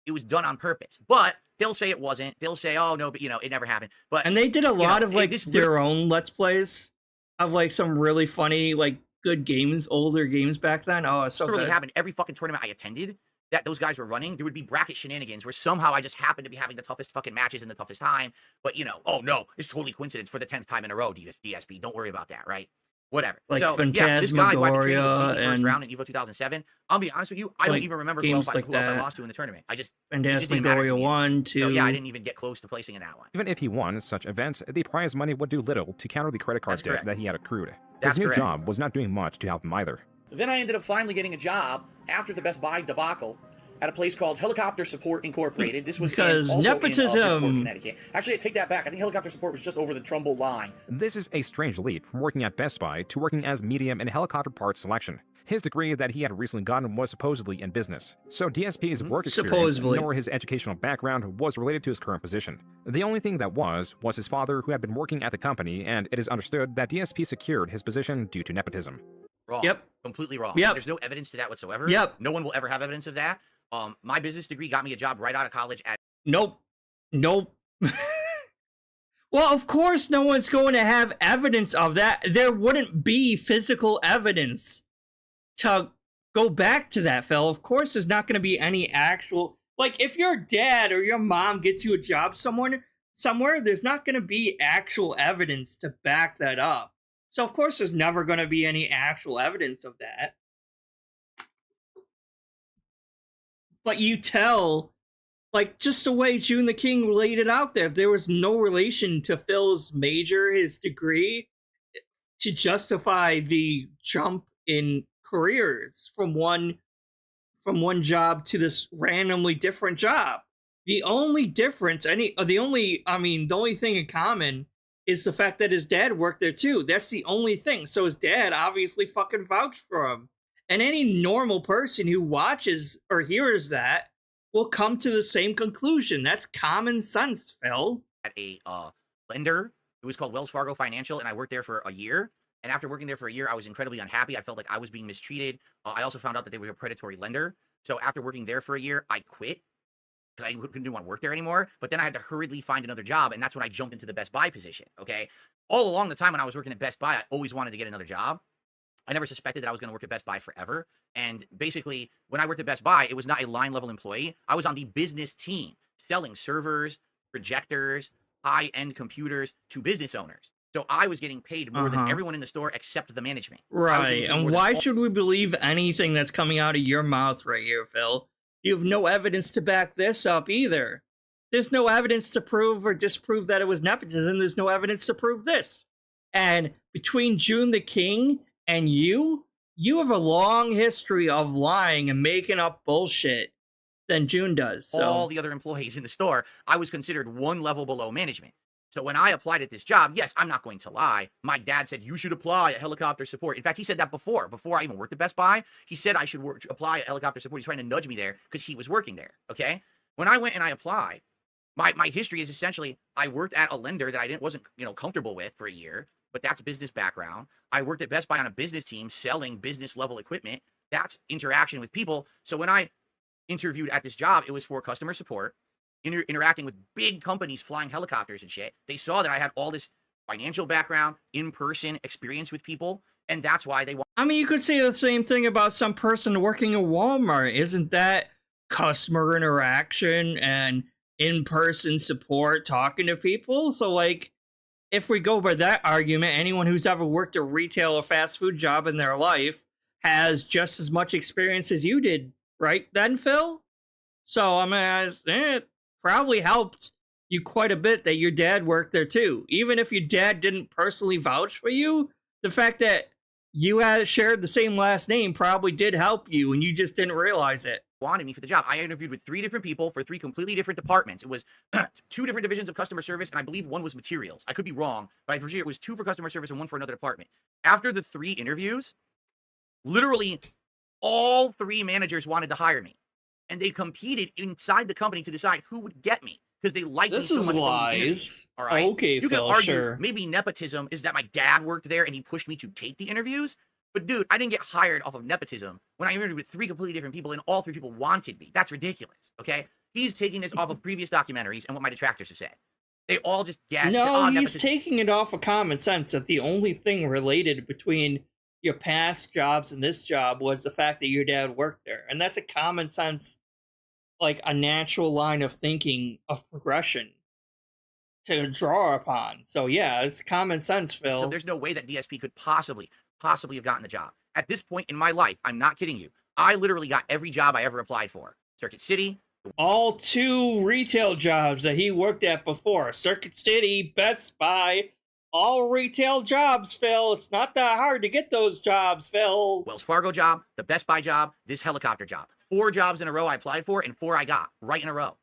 it was done on purpose, but they'll say it wasn't. They'll say, "Oh no," but it never happened. But And they did a lot of like this their own Let's Plays of like some really funny like good games, older games back then. Oh, it's so literally good. happened every fucking tournament I attended that those guys were running. There would be bracket shenanigans where somehow I just happened to be having the toughest fucking matches in the toughest time. But oh no, it's totally coincidence for the 10th time in a row. DSP, don't worry about that, right? Whatever. Like so yeah, this guy who I betrayed Phantasmagoria in the first and round in EVO 2007. I'll be honest with you, I don't like even remember who games else, like who else I that. lost to in the tournament. It just didn't matter to Phantasmagoria me. 1, 2. So yeah, I didn't even get close to placing in that one. Even if he won such events, the prize money would do little to counter the credit card That's debt correct. that he had accrued. That's His new correct. job was not doing much to help him either. Then I ended up finally getting a job after the Best Buy debacle at a place called Helicopter Support Incorporated. This was Because also nepotism. in Bridgeport, Connecticut. Actually, I take that back. I think Helicopter Support was just over the Trumbull line. This is a strange leap from working at Best Buy to working as medium in helicopter parts selection. His degree that he had recently gotten was supposedly in business, so DSP's work experience Supposedly. nor his educational background was related to his current position. The only thing that was his father, who had been working at the company, and it is understood that DSP secured his position due to nepotism. Wrong. Yep. Completely wrong. Yep. There's no evidence to that whatsoever. Yep. No one will ever have evidence of that. My business degree got me a job right out of college at Nope. Well, of course no one's going to have evidence of that. There wouldn't be physical evidence to go back to that, Phil. Of course there's not going to be any actual... Like, if your dad or your mom gets you a job somewhere, there's not going to be actual evidence to back that up. So, of course, there's never going to be any actual evidence of that. But you tell, like, just the way Joon the King laid it out there was no relation to Phil's major, his degree, to justify the jump in careers from one job to this randomly different job. The only difference, the only thing in common is the fact that his dad worked there too. That's the only thing. So his dad obviously fucking vouched for him. And any normal person who watches or hears that will come to the same conclusion. That's common sense, Phil. At a lender. It was called Wells Fargo Financial, and I worked there for a year. And after working there for a year, I was incredibly unhappy. I felt like I was being mistreated. I also found out that they were a predatory lender. So after working there for a year, I quit because I didn't want to work there anymore. But then I had to hurriedly find another job, and that's when I jumped into the Best Buy position, okay? All along the time when I was working at Best Buy, I always wanted to get another job. I never suspected that I was going to work at Best Buy forever. And basically, when I worked at Best Buy, it was not a line-level employee. I was on the business team, selling servers, projectors, high-end computers to business owners. So I was getting paid more than everyone in the store except the management. Right, and why should we believe anything that's coming out of your mouth right here, Phil? You have no evidence to back this up either. There's no evidence to prove or disprove that it was nepotism. There's no evidence to prove this. And between Joon the King and you have a long history of lying and making up bullshit than Joon does. So. All the other employees in the store, I was considered one level below management. So when I applied at this job, yes, I'm not going to lie. My dad said, you should apply at helicopter support. In fact, he said that before I even worked at Best Buy. He said I should apply at helicopter support. He's trying to nudge me there because he was working there, okay? When I went and I applied, my history is essentially I worked at a lender that I wasn't comfortable with for a year, but that's business background. I worked at Best Buy on a business team selling business level equipment. That's interaction with people. So when I interviewed at this job, it was for customer support. Interacting with big companies flying helicopters and shit. They saw that I had all this financial background, in-person experience with people, and that's why they want. I mean, you could say the same thing about some person working at Walmart. Isn't that customer interaction and in-person support, talking to people? So, like, if we go by that argument, anyone who's ever worked a retail or fast food job in their life has just as much experience as you did, right then, Phil? So, I mean, it probably helped you quite a bit that your dad worked there too. Even if your dad didn't personally vouch for you, the fact that you had shared the same last name probably did help you and you just didn't realize it. Wanted me for the job. I interviewed with 3 different people for 3 completely different departments. It was 2 different divisions of customer service, and I believe 1 was materials. I could be wrong, but I'm pretty sure it was 2 for customer service and 1 for another department. After the 3 interviews, literally all 3 managers wanted to hire me. And they competed inside the company to decide who would get me because they liked me so much. This is lies. All right. Okay, you can Phil, argue sure. Maybe nepotism is that my dad worked there and he pushed me to take the interviews. But dude, I didn't get hired off of nepotism when I interviewed with 3 completely different people and all 3 people wanted me. That's ridiculous. Okay, he's taking this off of previous documentaries and what my detractors have said. They all just gassed. No, he's taking it off of common sense that the only thing related between your past jobs and this job was the fact that your dad worked there, and that's a common sense. Like a natural line of thinking of progression to draw upon. So yeah, it's common sense, Phil. So there's no way that DSP could possibly have gotten the job. At this point in my life, I'm not kidding you. I literally got every job I ever applied for. Circuit City. All 2 retail jobs that he worked at before. Circuit City, Best Buy, all retail jobs, Phil. It's not that hard to get those jobs, Phil. Wells Fargo job, the Best Buy job, this helicopter job. 4 jobs in a row I applied for, and 4 I got right in a row.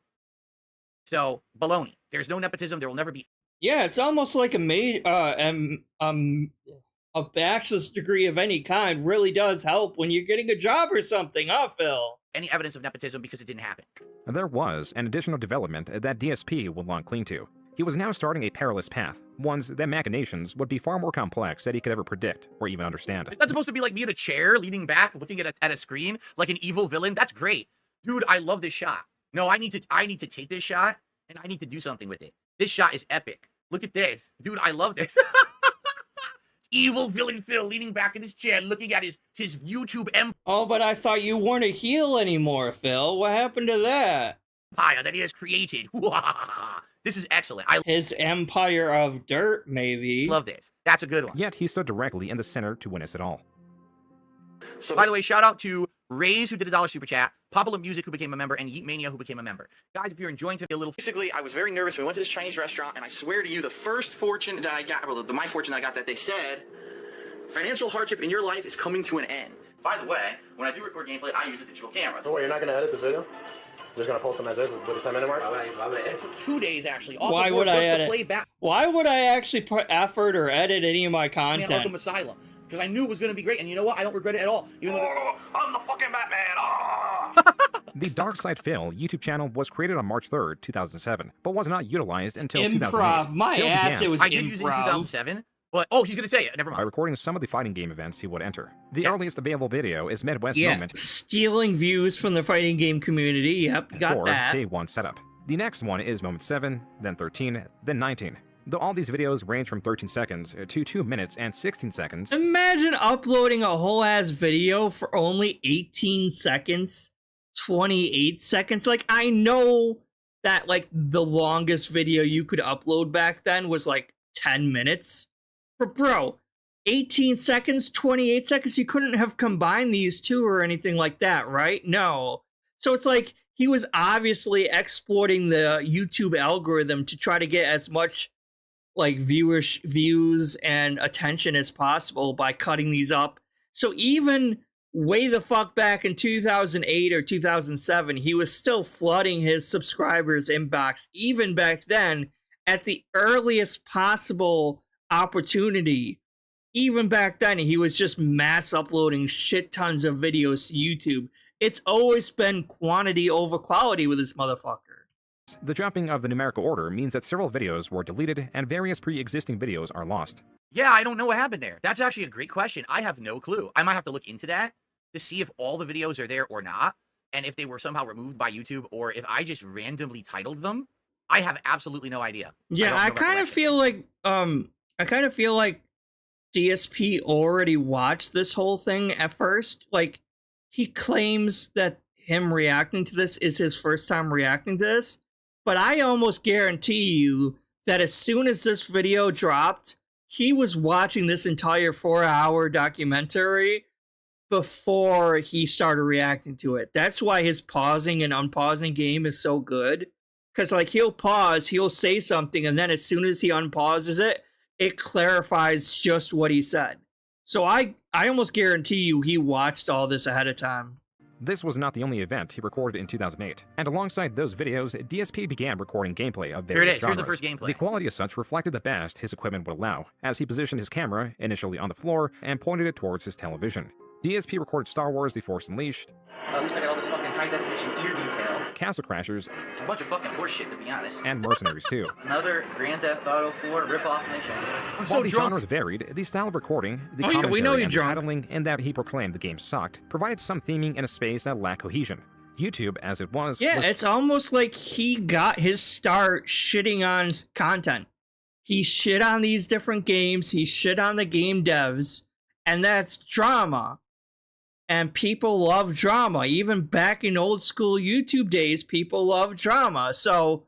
So, baloney. There's no nepotism. There will never be. Yeah, it's almost like a bachelor's degree of any kind really does help when you're getting a job or something, huh, Phil? Any evidence of nepotism because it didn't happen. There was an additional development that DSP would long cling to. He was now starting a perilous path, ones that machinations would be far more complex than he could ever predict or even understand. Is that supposed to be like me in a chair, leaning back, looking at a screen, like an evil villain? That's great. Dude, I love this shot. No, I need to take this shot, and I need to do something with it. This shot is epic. Look at this. Dude, I love this. Evil villain Phil leaning back in his chair, looking at his YouTube empire. Oh, but I thought you weren't a heel anymore, Phil. What happened to that? That he has created. This is excellent. His empire of dirt, maybe. Love this. That's a good one. Yet he stood directly in the center to witness it all. So, by the way, shout out to Raze, who did a $1 super chat, Popular Music, who became a member, and Yeet Mania, who became a member. Guys, if you're enjoying today a little... Basically, I was very nervous. We went to this Chinese restaurant, and I swear to you, the first fortune that I got, well, my fortune I got that they said, financial hardship in your life is coming to an end. By the way, when I do record gameplay, I use a digital camera. So wait, you're not going to edit this video? You're just going to post them as is with the 10-minute mark? It took 2 days, actually. Why would I edit? Play back Why would I actually put effort or edit any of my content? Arkham Asylum. Because I knew it was going to be great, and you know what? I don't regret it at all. Even though I'm the fucking Batman. The darksydephil YouTube channel was created on March 3rd, 2007, but was not utilized until Improv. 2008. My Phil ass, began it was I did use it in improv. 2007, but oh, he's going to say it. Never by mind. recording some of the fighting game events he would enter. The earliest available video is Midwest Yeah, Moment stealing views from the fighting game community. Yep, got 4, that. Day 1 setup. The next one is Moment 7, then 13, then 19. Though all these videos range from 13 seconds to 2 minutes and 16 seconds. Imagine uploading a whole ass video for only 18 seconds, 28 seconds. Like, I know that like the longest video you could upload back then was like 10 minutes. But bro, 18 seconds, 28 seconds, you couldn't have combined these two or anything like that, right? No. So it's like he was obviously exploiting the YouTube algorithm to try to get as much like views and attention as possible by cutting these up. So even way the fuck back in 2008 or 2007, he was still flooding his subscribers' inbox, even back then, at the earliest possible opportunity. Even back then, he was just mass uploading shit tons of videos to YouTube. It's always been quantity over quality with this motherfucker. The jumping of the numerical order means that several videos were deleted and various pre-existing videos are lost. Yeah, I don't know what happened there. That's actually a great question. I have no clue. I might have to look into that to see if all the videos are there or not, and if they were somehow removed by YouTube, or if I just randomly titled them. I have absolutely no idea. Yeah, I kind of feel like DSP already watched this whole thing at first. Like, he claims that him reacting to this is his first time reacting to this, but I almost guarantee you that as soon as this video dropped, he was watching this entire 4-hour documentary before he started reacting to it. That's why his pausing and unpausing game is so good. Because, like, he'll pause, he'll say something, and then as soon as he unpauses it, it clarifies just what he said. So I almost guarantee you he watched all this ahead of time. This was not the only event he recorded in 2008, and alongside those videos, DSP began recording gameplay of various Here it is. genres. Here's the first gameplay. The quality as such reflected the best his equipment would allow, as he positioned his camera initially on the floor and pointed it towards his television. DSP recorded Star Wars The Force Unleashed, At least I got all this fucking high-definition ear detail. Castle Crashers, It's a bunch of fucking horseshit, to be honest. and Mercenaries 2. Another Grand Theft Auto 4 rip-off mission. While the genres varied, the style of recording, the Oh, yeah, we know commentary, you're and drunk. titling, and that he proclaimed the game sucked, provided some theming in a space that lacked cohesion. YouTube, as it was... Yeah, it's almost like he got his start shitting on content. He shit on these different games, he shit on the game devs, and that's drama. And people love drama. Even back in old school YouTube days, people love drama. So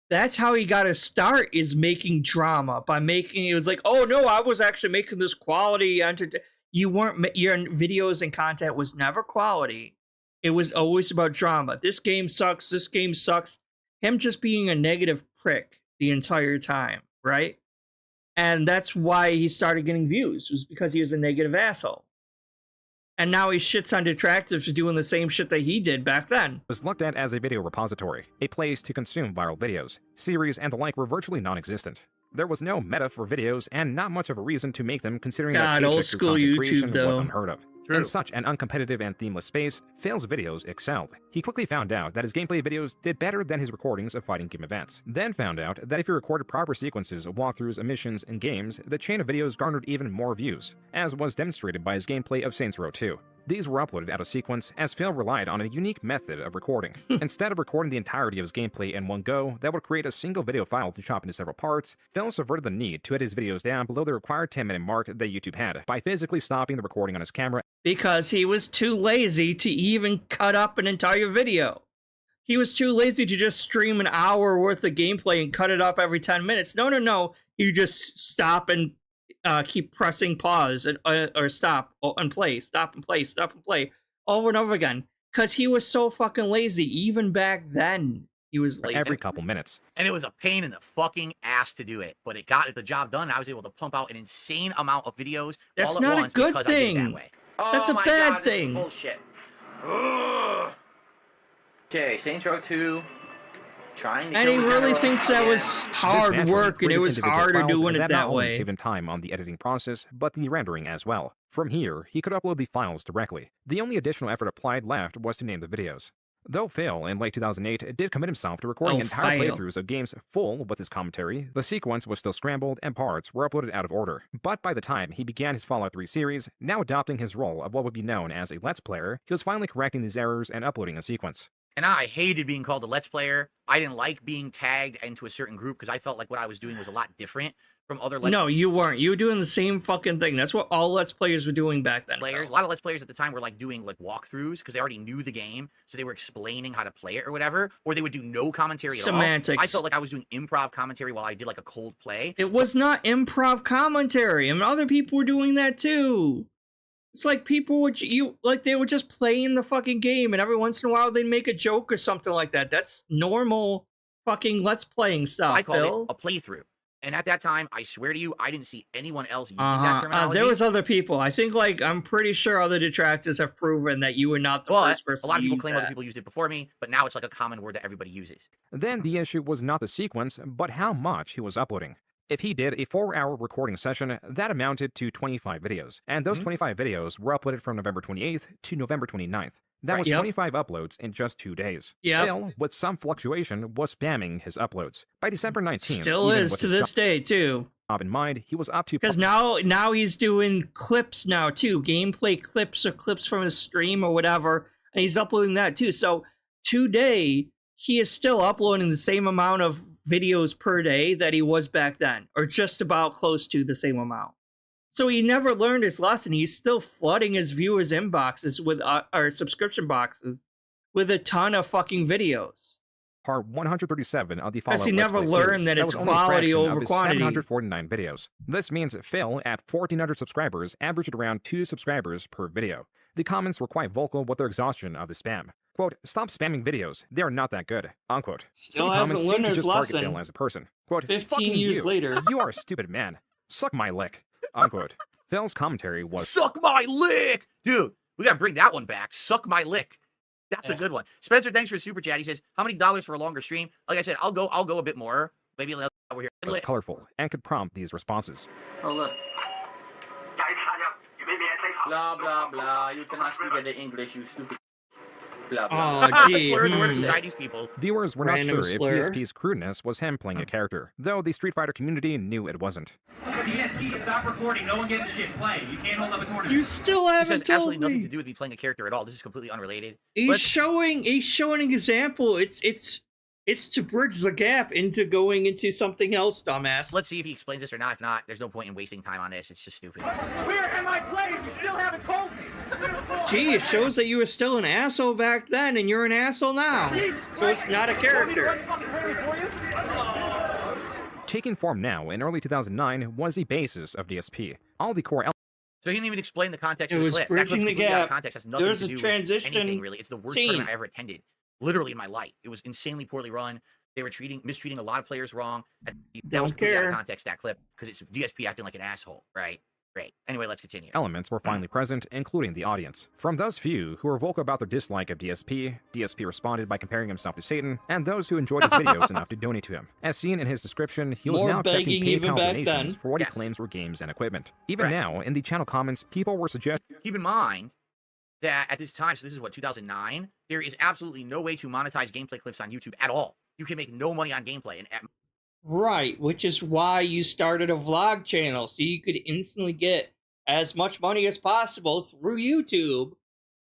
that's how he got his start, is making drama. By making, it was like, oh no, I was actually making this quality entertainment. You weren't, your videos and content was never quality. It was always about drama. This game sucks, this game sucks. Him just being a negative prick the entire time, right? And that's why he started getting views, was because he was a negative asshole. And now he shits on detractors for doing the same shit that he did back then. Was looked at as a video repository, a place to consume viral videos. Series and the like were virtually non-existent. There was no meta for videos, and not much of a reason to make them, considering that old paycheck through school content YouTube, creation was though. unheard of. True. In such an uncompetitive and themeless space, Phil's videos excelled. He quickly found out that his gameplay videos did better than his recordings of fighting game events. Then found out that if he recorded proper sequences of walkthroughs, missions, and games, the chain of videos garnered even more views, as was demonstrated by his gameplay of Saints Row 2. These were uploaded out of sequence, as Phil relied on a unique method of recording. Instead of recording the entirety of his gameplay in one go that would create a single video file to chop into several parts, Phil subverted the need to edit his videos down below the required 10-minute mark that YouTube had, by physically stopping the recording on his camera. Because he was too lazy to even cut up an entire video. He was too lazy to just stream an hour worth of gameplay and cut it up every 10 minutes. No. You just stop and keep pressing pause and or stop and play, stop and play, stop and play over and over again. Because he was so fucking lazy. Even back then, he was lazy. Every couple minutes. And it was a pain in the fucking ass to do it. But it got the job done. I was able to pump out an insane amount of videos That's all at not once a good because I did it thing. that way. Oh That's a my bad God, this is thing. bullshit. Ugh. Okay, Saints Row 2. Trying to And he kill really General thinks that again. was hard This work, and it naturally was created individual harder files doing it that that not only way. saved him time on the editing process, but the rendering as well. From here, he could upload the files directly. The only additional effort applied left was to name the videos. Though Phil, in late 2008, did commit himself to recording entire playthroughs of games full with his commentary, the sequence was still scrambled and parts were uploaded out of order. But by the time he began his Fallout 3 series, now adopting his role of what would be known as a Let's Player, he was finally correcting these errors and uploading a sequence. And I hated being called a Let's Player. I didn't like being tagged into a certain group because I felt like what I was doing was a lot different from other Let's No, you weren't. You were doing the same fucking thing. That's what all Let's Players were doing back then. Players. A lot of Let's Players at the time were like doing like walkthroughs because they already knew the game, so they were explaining how to play it or whatever, or they would do no commentary at all. Semantics. I felt like I was doing improv commentary while I did like a cold play. It was not improv commentary. I mean, other people were doing that too. It's like people would they were just playing the fucking game, and every once in a while they'd make a joke or something like that. That's normal fucking Let's Playing stuff. I called Phil. it a playthrough. And at that time, I swear to you, I didn't see anyone else using that terminology. There was other people. I think, I'm pretty sure other detractors have proven that you were not the first person. A lot of people to claim use other that. people used it before me, but now it's like a common word that everybody uses. Then the issue was not the sequence, but how much he was uploading. If he did a 4-hour recording session, that amounted to 25 videos, and those 25 videos were uploaded from November 28th to November 29th. That was 25 uploads in just 2 days. Phil, with some fluctuation, was spamming his uploads. By December 19th, Still is to this day too. In mind, he was up to because now he's doing clips now too, gameplay clips or clips from his stream or whatever, and he's uploading that too. So today he is still uploading the same amount of videos per day that he was back then, or just about close to the same amount. So he never learned his lesson. He's still flooding his viewers' inboxes with our subscription boxes with a ton of fucking videos. Part 137 of the Fallout Because he never learned that it's quality over quantity. 749 videos. This means Phil, at 1,400 subscribers, averaged around 2 subscribers per video. The comments were quite vocal with their exhaustion of the spam. Quote, "Stop spamming videos. They are not that good." Unquote. Still Some hasn't comments seem learned to his just target lesson. Phil as a person. Quote, 15 "Fucking years you. later. You are a stupid man. Suck my lick." Unquote. Phil's commentary was "Suck my lick!" Dude, we gotta bring that one back. Suck my lick. That's a good one. Spencer, thanks for the super chat. He says, "How many dollars for a longer stream?" Like I said, I'll go a bit more. Maybe over here. was colorful and could prompt these responses. Oh look. Blah blah blah. You cannot speak in the English, you stupid. Blah blah. Oh, gee. Slurs were to Chinese people. Viewers were not Random sure slur. if DSP's crudeness was him playing a character, though the Street Fighter community knew it wasn't. DSP, stop recording. No one gets shit. Play. You can't hold up a tournament. You still This haven't has told absolutely nothing me. to do with me playing a character at all. This is completely unrelated. He's showing an example. It's to bridge the gap into going into something else, dumbass. Let's see if he explains this or not. If not, there's no point in wasting time on this. It's just stupid. Where am I playing? You still haven't told me. Gee, it shows that you were still an asshole back then, and you're an asshole now. So it's not a character. Taking form now in early 2009 was the basis of DSP. All the core So he didn't even explain the context It of the was clip. That bridging clip's the completely out of gap. context. Has nothing There's to a do with transition anything, really. It's the worst scene. tournament I ever attended, literally in my life. It was insanely poorly run. They were mistreating a lot of players wrong. That was completely out of context, that clip, because it's DSP acting like an asshole, right? Great. Anyway, let's continue. elements were finally present, including the audience. From those few who were vocal about their dislike of DSP, DSP responded by comparing himself to Satan, and those who enjoyed his videos enough to donate to him. As seen in his description, he was More now accepting begging even PayPal back donations then. for what Yes. he claims were games and equipment. Even Correct. now, in the channel comments, people were suggesting Keep in mind that at this time, so this is what, 2009, there is absolutely no way to monetize gameplay clips on YouTube at all. You can make no money on gameplay. And Right, which is why you started a vlog channel, so you could instantly get as much money as possible through YouTube.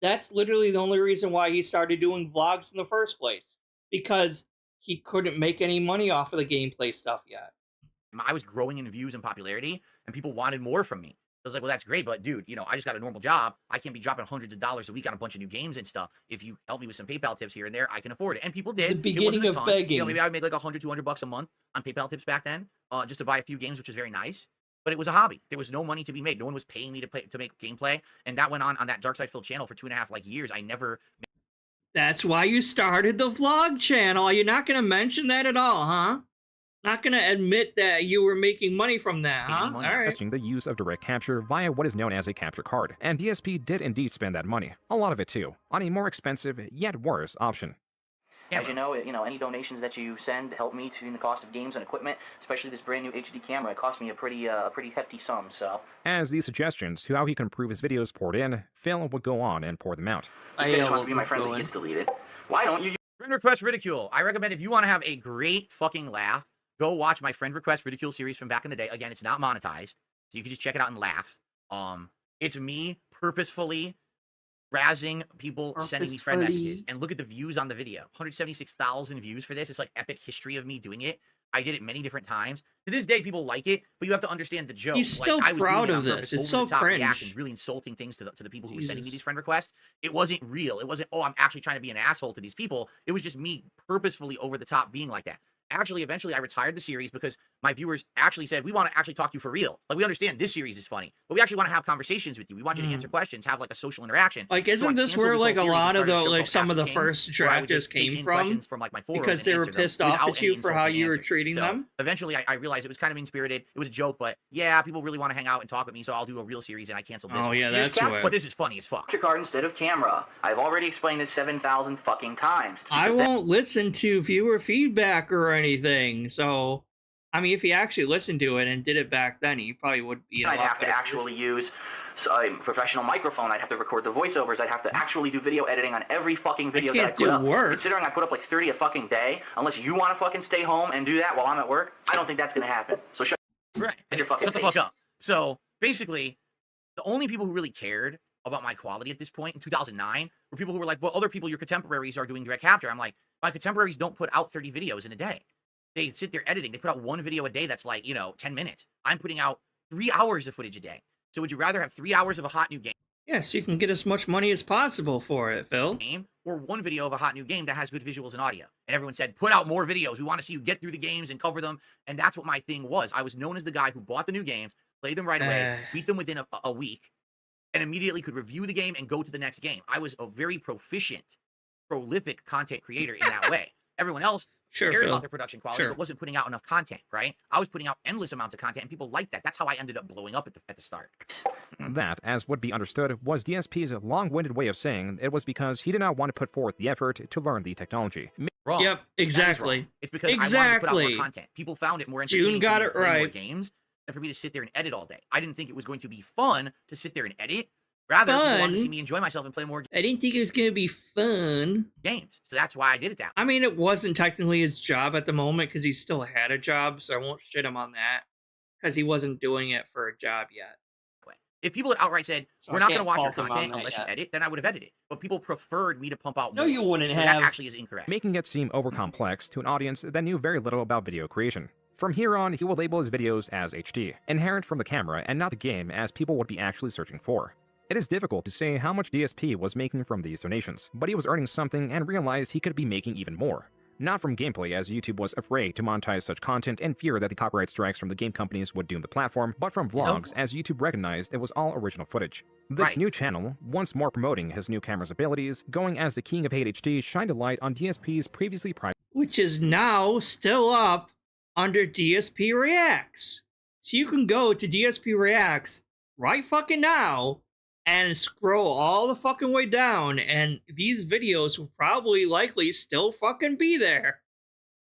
That's literally the only reason why he started doing vlogs in the first place, because he couldn't make any money off of the gameplay stuff yet. I was growing in views and popularity, and people wanted more from me. I was like, well, that's great, but dude, I just got a normal job. I can't be dropping hundreds of dollars a week on a bunch of new games and stuff. If you help me with some PayPal tips here and there, I can afford it. And people did. The beginning It of wasn't a ton. begging. Maybe I would make like $100, $200 a month on PayPal tips back then, just to buy a few games, which was very nice. But it was a hobby. There was no money to be made. No one was paying me to make gameplay, and that went on that darksydephil channel for 2.5 years. I never. That's why you started the vlog channel. You're not going to mention that at all, huh? Not gonna admit that you were making money from that, huh? All right. Testing the use of direct capture via what is known as a capture card, and DSP did indeed spend that money, a lot of it too, on a more expensive yet worse option. As you know, any donations that you send help me in the cost of games and equipment, especially this brand new HD camera. It cost me a pretty hefty sum. So, as these suggestions to how he can improve his videos poured in, Phil would go on and pour them out. this guy just wants to be my friend, so he gets deleted. Why don't you? Friend request ridicule. I recommend if you want to have a great fucking laugh, go watch my friend request ridicule series from back in the day. Again, it's not monetized, so you can just check it out and laugh. It's me purposefully razzing people sending me friend messages, and look at the views on the video. 176,000 views for this. It's like epic history of me doing it. I did it many different times. To this day, people like it, but you have to understand the joke. He's still I was proud doing it of on this. purpose, It's so over-the-top cringe. reactions, really insulting things to the people who were sending me these friend requests. It wasn't real. It wasn't, oh, I'm actually trying to be an asshole to these people. It was just me purposefully over the top being like that. Actually, eventually, I retired the series because my viewers actually said, we want to actually talk to you for real. Like, we understand this series is funny, but we actually want to have conversations with you. We want you to answer questions, have like a social interaction. Like, So I isn't this canceled where whole like a series and lot of started a the show like called some Ask of the King, first where I would detractors just take came in from? questions from like my forums Because and they were answer them pissed off without at any you for how insulting you were answers. treating So them? Eventually, I realized it was kind of mean-spirited. It was a joke, but yeah, people really want to hang out and talk with me, so I'll do a real series, and I canceled this Oh, one. yeah, that's what. But this is funny as fuck. Capture card instead of camera. I've already explained this 7,000 fucking times. I won't listen to viewer feedback or anything. So, I mean, if he actually listened to it and did it back then, he probably would be. I'd have to actually use a professional microphone. I'd have to record the voiceovers. I'd have to actually do video editing on every fucking video that I put up. Considering I put up like 30 a fucking day, unless you want to fucking stay home and do that while I'm at work, I don't think that's gonna happen. So shut your fucking Shut the fuck up. So basically, the only people who really cared about my quality at this point in 2009 were people who were like, well, other people, your contemporaries, are doing direct capture. I'm like, my contemporaries don't put out 30 videos in a day. They sit there editing. They put out one video a day that's like, 10 minutes. I'm putting out 3 hours of footage a day. So would you rather have 3 hours of a hot new game? Yes, you can get as much money as possible for it, Phil. Or one video of a hot new game that has good visuals and audio. And everyone said, put out more videos. We want to see you get through the games and cover them. And that's what my thing was. I was known as the guy who bought the new games, played them right away, beat them within a week, and immediately could review the game and go to the next game. I was a very proficient, prolific content creator in that way. Everyone else cared about their production quality, but wasn't putting out enough content, right? I was putting out endless amounts of content, and people liked that. That's how I ended up blowing up at the start. That, as would be understood, was DSP's long-winded way of saying it was because he did not want to put forth the effort to learn the technology. Wrong. Yep, exactly. It's because I wanted to put out more content. People found it more entertaining June got to it play more right. games than for me to sit there and edit all day. I didn't think it was going to be fun to sit there and edit. Rather, people wanted to see me enjoy myself and play more I didn't think it was going to be fun. games. So that's why I did it that way. I mean, it wasn't technically his job at the moment because he still had a job, so I won't shit him on that because he wasn't doing it for a job yet. If people had outright said, So we're I not going to can't watch your fault him on content that unless you yet. edit, then I would have edited. But people preferred me to pump out No, more. you wouldn't So have. That actually is incorrect. Making it seem overcomplex to an audience that knew very little about video creation. From here on, he will label his videos as HD, inherent from the camera and not the game as people would be actually searching for. It is difficult to say how much DSP was making from these donations, but he was earning something and realized he could be making even more. Not from gameplay, as YouTube was afraid to monetize such content and fear that the copyright strikes from the game companies would doom the platform, but from vlogs, as YouTube recognized it was all original footage. This new channel, once more promoting his new camera's abilities, going as the king of hate HD, shined a light on DSP's previously private, Which is now still up under DSP Reacts. So you can go to DSP Reacts right fucking now and scroll all the fucking way down, and these videos will probably likely still fucking be there.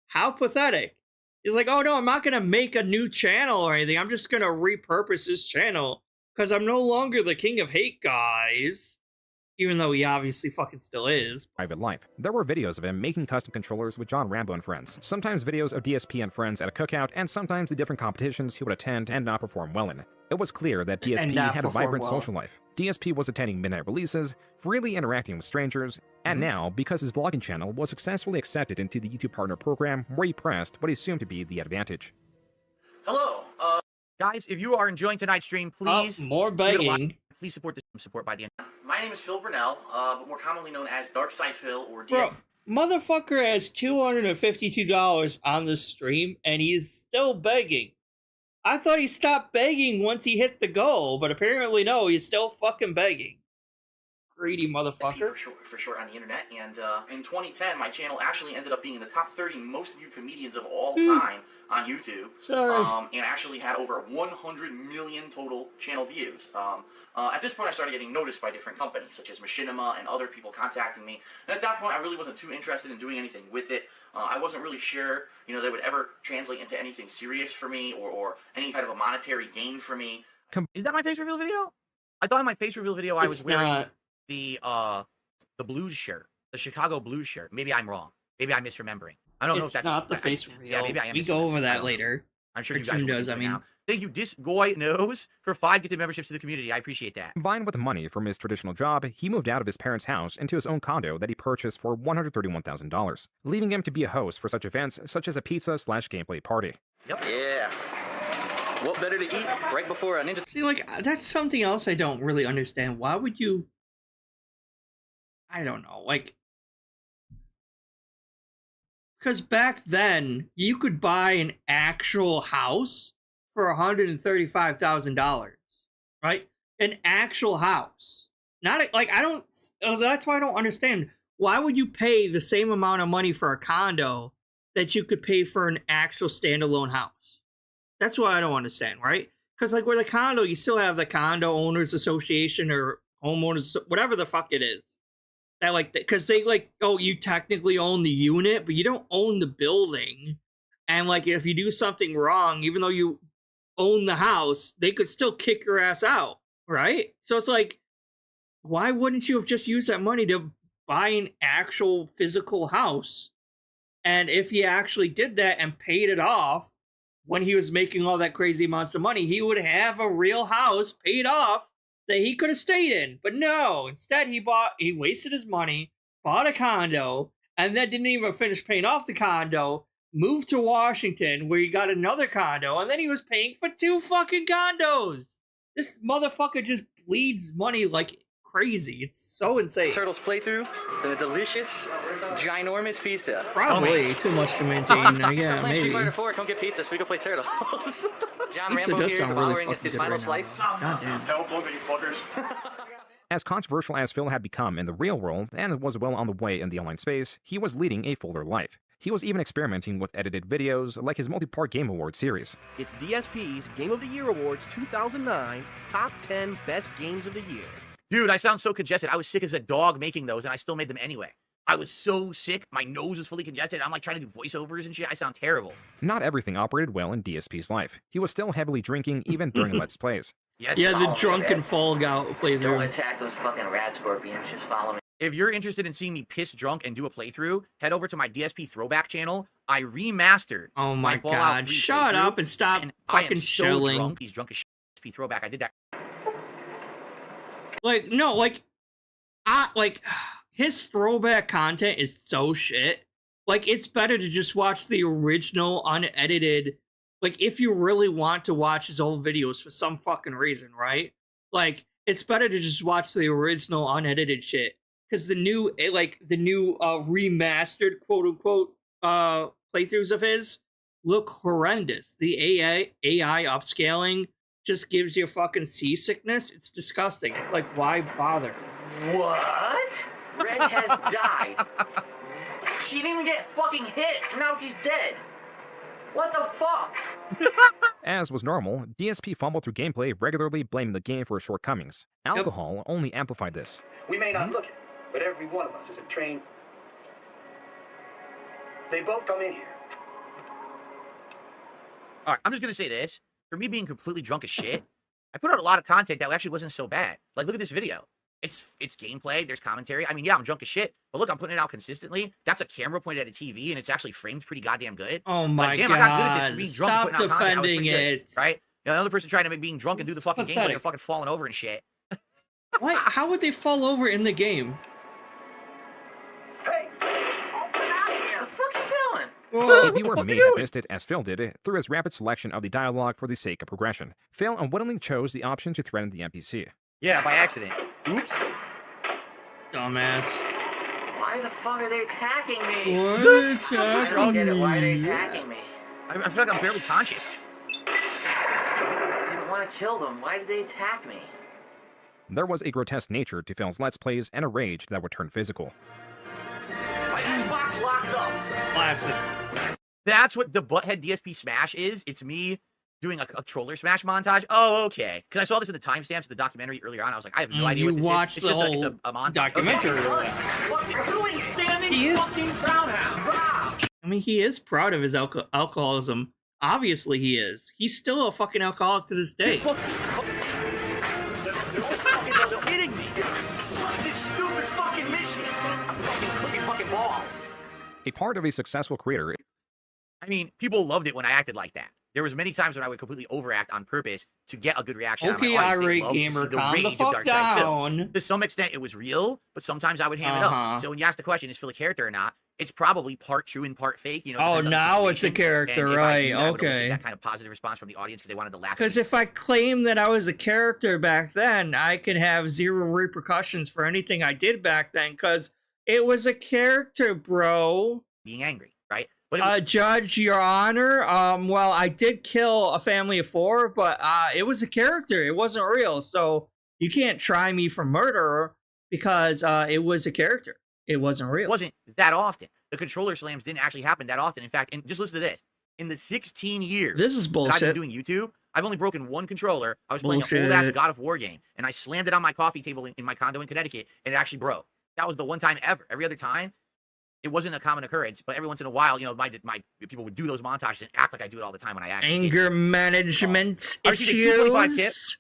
How pathetic. He's like, oh no, I'm not gonna make a new channel or anything, I'm just gonna repurpose this channel, because I'm no longer the king of hate, guys. Even though he obviously fucking still is. private life. There were videos of him making custom controllers with John Rambo and friends, sometimes videos of DSP and friends at a cookout, and sometimes the different competitions he would attend and not perform well in. It was clear that DSP had a vibrant social life. DSP was attending midnight releases, freely interacting with strangers, and now, because his vlogging channel was successfully accepted into the YouTube Partner Program, where he pressed what he assumed to be the advantage. Hello, guys, if you are enjoying tonight's stream, please more give it a like. begging. Please support the support by the end. My name is Phil Burnell, but more commonly known as darksydephil or Bro, motherfucker has $252 on the stream, and he's still begging. I thought he stopped begging once he hit the goal, but apparently no, he's still fucking begging. Greedy motherfucker. For short on the internet, and in 2010, my channel actually ended up being in the top 30 most viewed comedians of all time on YouTube. Sorry. And actually had over 100 million total channel views. At this point, I started getting noticed by different companies, such as Machinima and other people contacting me. And at that point, I really wasn't too interested in doing anything with it. I wasn't really sure, you know, that would ever translate into anything serious for me or any kind of a monetary gain for me. Is that my face reveal video? I thought in my face reveal video I was wearing the blues shirt, the Chicago blues shirt. Maybe I'm wrong. Maybe I'm misremembering. I don't know if that's not the face reveal. Yeah, maybe I am. We go over that later. I'm sure you guys knows. I mean, now. Thank you, Disgoy Knows, for 5 gifted memberships to the community. I appreciate that. Combined with the money from his traditional job, he moved out of his parents' house into his own condo that he purchased for $131,000, leaving him to be a host for such events such as a pizza/gameplay party. Yep. Yeah. What better to eat right before a ninja? See, like, that's something else I don't really understand. Why would you... I don't know, like... Because back then, you could buy an actual house for $135,000, right? An actual house. Not, like, I don't... That's why I don't understand. Why would you pay the same amount of money for a condo that you could pay for an actual standalone house? That's what I don't understand, right? Because, like, with a condo, you still have the condo owners association or homeowners, whatever the fuck it is. That, like, because they, like, oh, you technically own the unit, but you don't own the building. And, like, if you do something wrong, even though you own the house, they could still kick your ass out, right? So it's like, why wouldn't you have just used that money to buy an actual physical house? And if he actually did that and paid it off, when he was making all that crazy amounts of money, he would have a real house paid off that he could have stayed in. But no, instead he wasted his money, bought a condo, and then didn't even finish paying off the condo, moved to Washington where he got another condo, and then he was paying for 2 fucking condos. This motherfucker just bleeds money like crazy. It's so insane. Turtles playthrough, the delicious, ginormous pizza. Probably too much to maintain. Yeah, maybe. Street Fighter 4, come get pizza so we can play Turtles. John Pizza Rambo does here, sound really devouring fucking his good final right slice. now. Goddamn. Help you fuckers. As controversial as Phil had become in the real world and was well on the way in the online space, he was leading a fuller life. He was even experimenting with edited videos like his multi-part Game Awards series. It's DSP's Game of the Year Awards 2009 Top 10 Best Games of the Year. Dude, I sound so congested. I was sick as a dog making those, and I still made them anyway. I was so sick. My nose was fully congested. I'm like trying to do voiceovers and shit. I sound terrible. Not everything operated well in DSP's life. He was still heavily drinking even during Let's Plays. Yes. Yeah, the drunken fall playthrough. Don't attack those fucking rat scorpions. Just follow me. If you're interested in seeing me piss drunk and do a playthrough, head over to my DSP throwback channel. I remastered. Oh my god! Shut up and stop fucking chilling. Drunk. He's drunk as shit. DSP throwback. I did that. Like no, like his throwback content is so shit. Like it's better to just watch the original unedited. Like if you really want to watch his old videos for some fucking reason, right? Like it's better to just watch the original unedited shit. Because the new remastered quote unquote playthroughs of his look horrendous. The AI upscaling just gives you fucking seasickness. It's disgusting. It's like, why bother? What? Red has died. She didn't even get fucking hit. Now she's dead. What the fuck? As was normal, DSP fumbled through gameplay, regularly blaming the game for his shortcomings. Alcohol only amplified this. We may not look it, but every one of us is a trained... They both come in here. All right, I'm just going to say this. For me being completely drunk as shit, I put out a lot of content that actually wasn't so bad. Like, look at this video. It's gameplay, there's commentary. I mean, yeah, I'm drunk as shit, but look, I'm putting it out consistently. That's a camera pointed at a TV, and it's actually framed pretty goddamn good. Oh my god. I got good at this. Being drunk Stop and putting out defending content, it. right? You know, another person trying to make being drunk and do the fucking gameplay, they're fucking falling over and shit. What? How would they fall over in the game? Hey! What the fuck are you doing? If you were may have missed it, as Phil did, through his rapid selection of the dialogue for the sake of progression, Phil unwittingly chose the option to threaten the NPC. Yeah, by accident. Oops. Dumbass. Why the fuck are they attacking me? Why are they attacking I don't get it. Why are they attacking me? I feel like I'm barely conscious. I didn't want to kill them. Why did they attack me? There was a grotesque nature to Phil's Let's Plays and a rage that would turn physical. My Xbox locked up. Classic. That's what the Butthead DSP Smash is. It's me doing a controller smash montage. Oh, okay. Because I saw this in the timestamps of the documentary earlier on. I was like, I have no idea what this watched is. the It's just whole a montage. documentary. Okay. What you're doing, standing fucking proud house. I mean, he is proud of his alcoholism. Obviously, he is. He's still a fucking alcoholic to this day. You're kidding me. This stupid fucking mission. I'm fucking cooking fucking balls. A part of a successful creator. I mean, people loved it when I acted like that. There was many times when I would completely overact on purpose to get a good reaction out of my audience. They loved to see the calm rage the of fuck darksydephil. down. To some extent, it was real, but sometimes I would ham it up. So when you ask the question, is Phil a character or not? It's probably part true and part fake. You know. Oh, now it's a character, right? I would Okay. that kind of positive response from the audience because they wanted to laugh. Because if I claim that I was a character back then, I could have zero repercussions for anything I did back then because it was a character, bro. Being angry, right? But Judge, Your Honor, well, I did kill a family of 4, but it was a character. It wasn't real. So you can't try me for murder because it was a character. It wasn't real. It wasn't that often. The controller slams didn't actually happen that often. In fact, and just listen to this. In the 16 years this is bullshit. that I've been doing YouTube, I've only broken one controller. I was playing an old-ass God of War game, and I slammed it on my coffee table in my condo in Connecticut, and it actually broke. That was the one time ever. Every other time, it wasn't a common occurrence, but every once in a while, you know, my people would do those montages and act like I do it all the time when I actually anger management issues.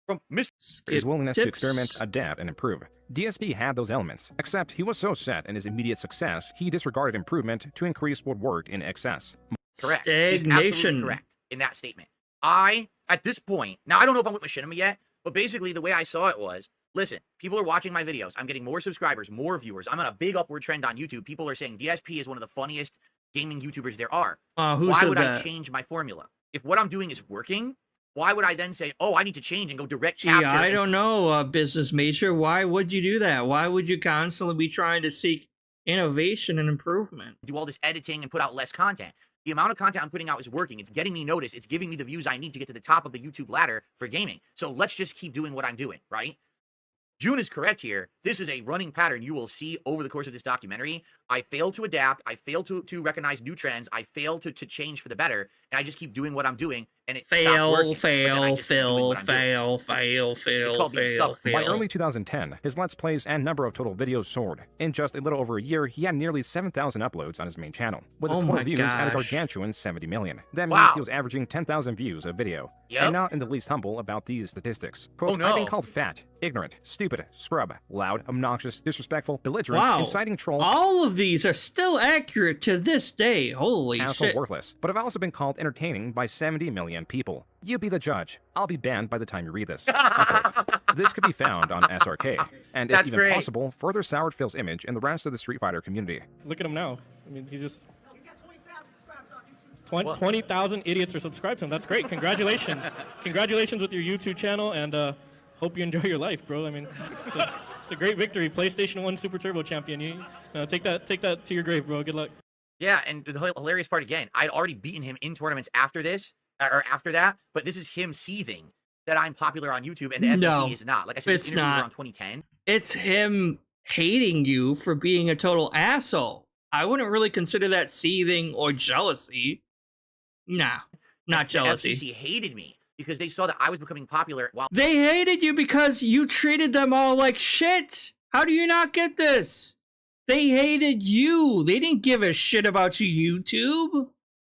From his willingness to experiment, adapt, and improve. DSP had those elements, except he was so set in his immediate success, he disregarded improvement to increase what worked in excess. Correct. He's absolutely correct in that statement. At this point, now I don't know if I'm with Machinima yet, but basically the way I saw it was, listen, people are watching my videos. I'm getting more subscribers, more viewers. I'm on a big upward trend on YouTube. People are saying DSP is one of the funniest gaming YouTubers there are. Why would I change my formula? If what I'm doing is working, why would I then say, oh, I need to change and go direct capture? I don't know, business major. Why would you do that? Why would you constantly be trying to seek innovation and improvement? Do all this editing and put out less content. The amount of content I'm putting out is working. It's getting me noticed. It's giving me the views I need to get to the top of the YouTube ladder for gaming. So let's just keep doing what I'm doing, right? Joon is correct here. This is a running pattern you will see over the course of this documentary. I fail to adapt. I fail to recognize new trends. I fail to change for the better. And I just keep doing what I'm doing. And it stops working. Fail. It's called being stuck. By early 2010, his Let's Plays and number of total videos soared. In just a little over a year, he had nearly 7,000 uploads on his main channel, with his total views at a gargantuan 70 million. That means he was averaging 10,000 views a video. And not in the least humble about these statistics. Quote, I've been called fat, ignorant, stupid, scrub, loud, obnoxious, disrespectful, belligerent, inciting troll. All of these are still accurate to this day. Holy shit. Worthless. But I've also been called entertaining by 70 million people. You be the judge. I'll be banned by the time you read this. This could be found on SRK, and if even possible, further soured Phil's image in the rest of the Street Fighter community. Look at him now. I mean, he's just 20,000 idiots are subscribed to him. That's great. Congratulations. Congratulations with your YouTube channel, and hope you enjoy your life, bro. I mean, it's a great victory. PlayStation 1 Super Turbo Champion. You take that to your grave, bro. Good luck. Yeah, and the hilarious part again, I'd already beaten him in tournaments after this, or after that, but this is him seething that I'm popular on YouTube and the FTC is not. Like I said, this interview was around 2010. It's him hating you for being a total asshole. I wouldn't really consider that seething or jealousy. Nah, not jealousy. The FTC hated me because they saw that I was becoming popular. While they hated you because you treated them all like shit. How do you not get this? They hated you. They didn't give a shit about you, YouTube.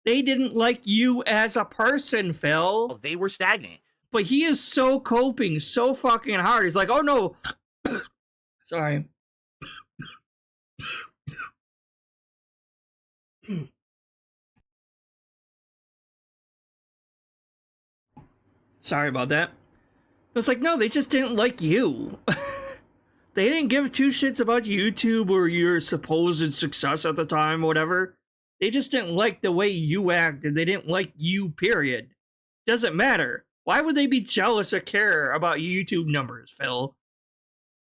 They didn't like you as a person, Phil. Well, they were stagnant. But he is so coping so fucking hard. He's like, oh no. Sorry. Sorry about that. It's like, no, they just didn't like you. They didn't give two shits about YouTube or your supposed success at the time or whatever. They just didn't like the way you acted. They didn't like you, period. Doesn't matter. Why would they be jealous or care about YouTube numbers, Phil?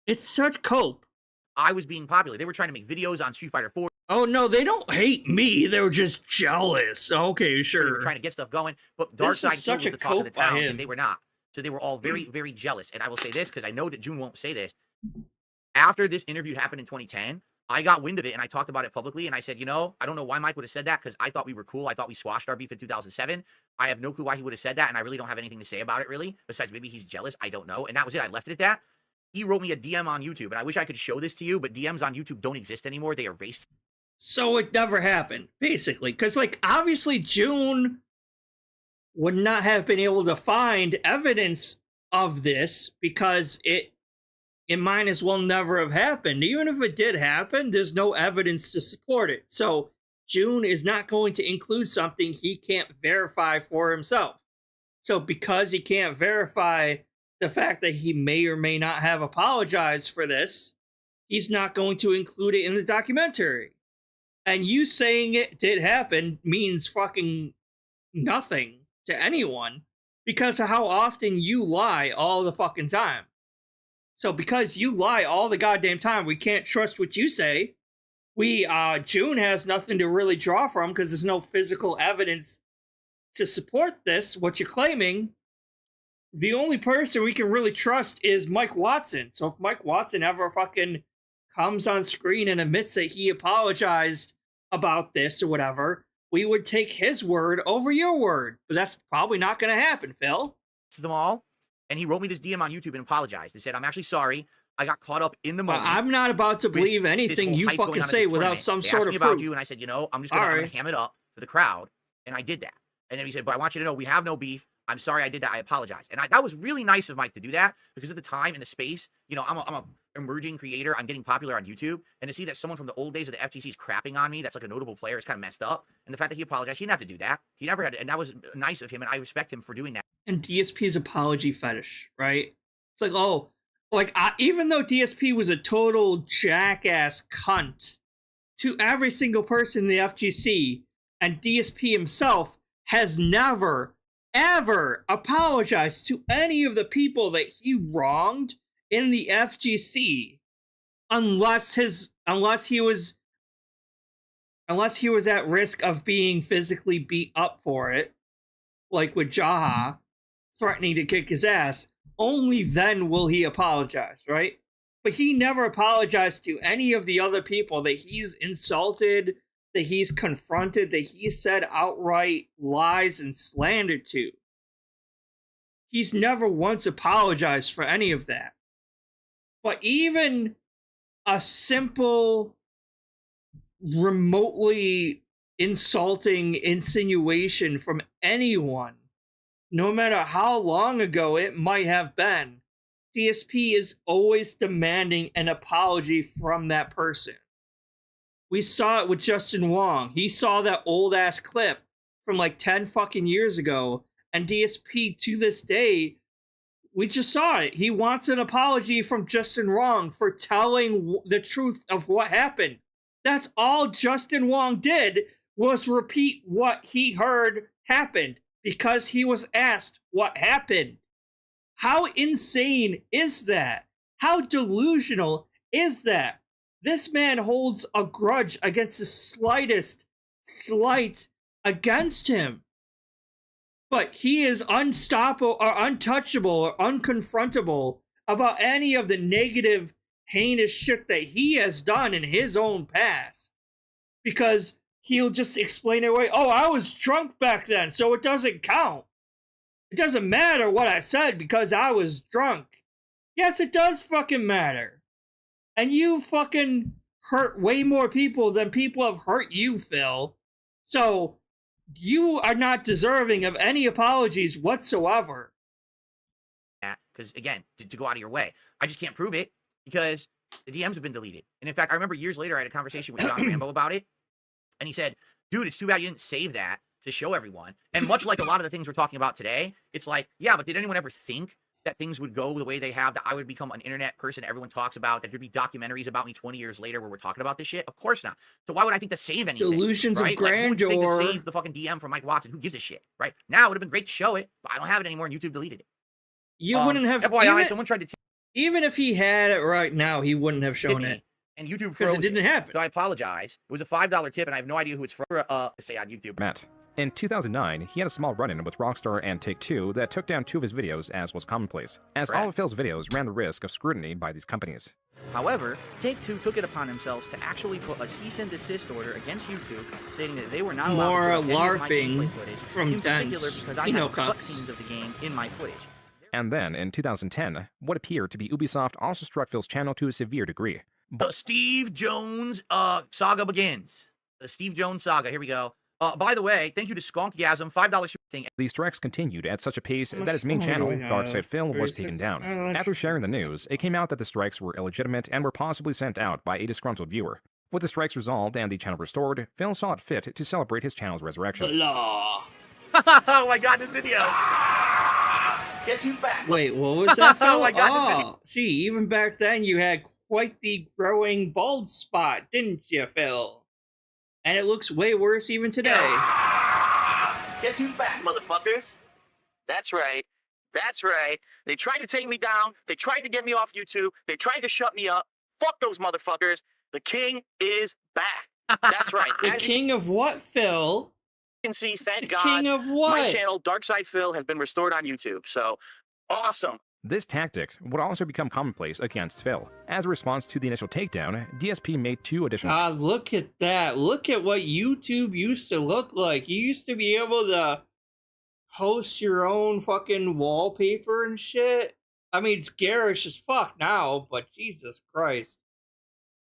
It's such cope. I was being popular. They were trying to make videos on Street Fighter 4. Oh, no, they don't hate me. They were just jealous. Okay, sure. They were trying to get stuff going, but Darkseid was the talk of the town, and they were not. So they were all very, very jealous. And I will say this, because I know that Joon won't say this. After this interview happened in 2010, I got wind of it and I talked about it publicly. And I said, you know, I don't know why Mike would have said that, because I thought we were cool. I thought we squashed our beef in 2007. I have no clue why he would have said that. And I really don't have anything to say about it, really. Besides, maybe he's jealous. I don't know. And that was it. I left it at that. He wrote me a DM on YouTube. And I wish I could show this to you, but DMs on YouTube don't exist anymore. They erased. So it never happened, basically. Because, like, obviously Joon would not have been able to find evidence of this because it might as well never have happened. Even if it did happen, there's no evidence to support it. So Joon is not going to include something he can't verify for himself. So because he can't verify the fact that he may or may not have apologized for this, he's not going to include it in the documentary. And you saying it did happen means fucking nothing to anyone because of how often you lie all the fucking time. So because you lie all the goddamn time, we can't trust what you say. Joon has nothing to really draw from because there's no physical evidence to support this, what you're claiming. The only person we can really trust is Mike Watson. So if Mike Watson ever fucking comes on screen and admits that he apologized about this or whatever, we would take his word over your word. But that's probably not going to happen, Phil. To them all. And he wrote me this DM on YouTube and apologized. He said, I'm actually sorry. I got caught up in the moment. Well, I'm not about to believe anything you fucking say without some sort of proof. About you, and I said, you know, I'm just going to ham it up for the crowd. And I did that. And then he said, but I want you to know we have no beef. I'm sorry I did that. I apologize. And that was really nice of Mike to do that because at the time in the space, you know, I'm a emerging creator. I'm getting popular on YouTube. And to see that someone from the old days of the FGC is crapping on me, that's like a notable player, is kind of messed up. And the fact that he apologized, he didn't have to do that. He never had to, and that was nice of him. And I respect him for doing that. And DSP's apology fetish, right? It's like, oh, like even though DSP was a total jackass cunt to every single person in the FGC, and DSP himself has never, ever apologized to any of the people that he wronged in the FGC, unless he was at risk of being physically beat up for it, like with Jaha threatening to kick his ass. Only then will he apologize, right? But he never apologized to any of the other people that he's insulted, that he's confronted, that he said outright lies and slander to. He's never once apologized for any of that. But even a simple, remotely insulting insinuation from anyone, no matter how long ago it might have been, DSP is always demanding an apology from that person. We saw it with Justin Wong. He saw that old-ass clip from like 10 fucking years ago, and DSP, to this day, we just saw it. He wants an apology from Justin Wong for telling the truth of what happened. That's all Justin Wong did, was repeat what he heard happened, because he was asked what happened. How insane is that? How delusional is that? This man holds a grudge against the slightest slight against him. But he is unstoppable or untouchable or unconfrontable about any of the negative, heinous shit that he has done in his own past. Because he'll just explain it away. Oh, I was drunk back then, so it doesn't count. It doesn't matter what I said because I was drunk. Yes, it does fucking matter. And you fucking hurt way more people than people have hurt you, Phil. So, you are not deserving of any apologies whatsoever. Because, again, to go out of your way. I just can't prove it because the DMs have been deleted. And in fact, I remember years later I had a conversation with John Rambo about it. And he said, dude, it's too bad you didn't save that to show everyone. And much like a lot of the things we're talking about today, it's like, yeah, but did anyone ever think that things would go the way they have, that I would become an internet person everyone talks about, that there'd be documentaries about me 20 years later where we're talking about this shit? Of course not. So why would I think to save anything? Delusions right? of grandeur. Like, who would think to save the fucking DM from Mike Watson? Who gives a shit, right? Now it would have been great to show it, but I don't have it anymore and YouTube deleted it. You wouldn't have... FYI, someone tried to... Even if he had it right now, he wouldn't have shown it. And YouTube because it didn't happen. So I apologize. It was a $5 tip, and I have no idea who it's from. Say on YouTube. Matt, In 2009, he had a small run-in with Rockstar and Take-Two that took down 2 of his videos, as was commonplace, as all of Phil's videos ran the risk of scrutiny by these companies. However, Take-Two took it upon themselves to actually put a cease and desist order against YouTube, stating that they were not allowed to put any of my gameplay footage, from in particular dense because I have cutscenes of the game in my footage. And then, in 2010, what appeared to be Ubisoft also struck Phil's channel to a severe degree. The Steve Jones saga begins. The Steve Jones saga. Here we go. By the way, thank you to Skonkgasm, $5 super thing. These strikes continued at such a pace that his main channel, Darksydephil, was taken down. After sharing the news, it came out that the strikes were illegitimate and were possibly sent out by a disgruntled viewer. With the strikes resolved and the channel restored, Phil saw it fit to celebrate his channel's resurrection. The law. Oh my god, this video. Guess who's back? Wait, what was that, Phil? Oh my god, this video. Gee, even back then you had quite the growing bald spot, didn't you, Phil? And it looks way worse even today. Guess who's back, motherfuckers? That's right. That's right. They tried to take me down. They tried to get me off YouTube. They tried to shut me up. Fuck those motherfuckers. The king is back. That's right. The king of what, Phil? You can see, thank God, king of what? my channel, darksydephil, has been restored on YouTube. So, awesome. This tactic would also become commonplace against Phil. As a response to the initial takedown, DSP made 2 additional... look at that. Look at what YouTube used to look like. You used to be able to host your own fucking wallpaper and shit. I mean, it's garish as fuck now, but Jesus Christ.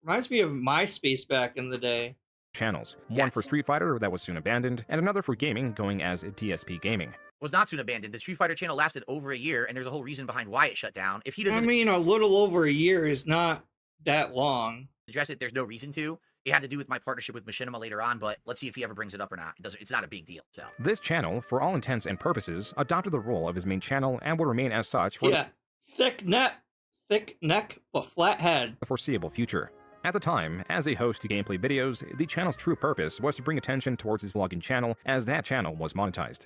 Reminds me of MySpace back in the day. Channels. One for Street Fighter that was soon abandoned, and another for gaming going as DSPGaming. Was not soon abandoned. The Street Fighter channel lasted over a year, and there's a whole reason behind why it shut down. If he doesn't, I mean, a little over a year is not that long. Address it, there's no reason to. It had to do with my partnership with Machinima later on, but let's see if he ever brings it up or not. It's not a big deal. So this channel, for all intents and purposes, adopted the role of his main channel and will remain as such for thick neck, but flat head. The foreseeable future. At the time, as a host to gameplay videos, the channel's true purpose was to bring attention towards his vlogging channel, as that channel was monetized.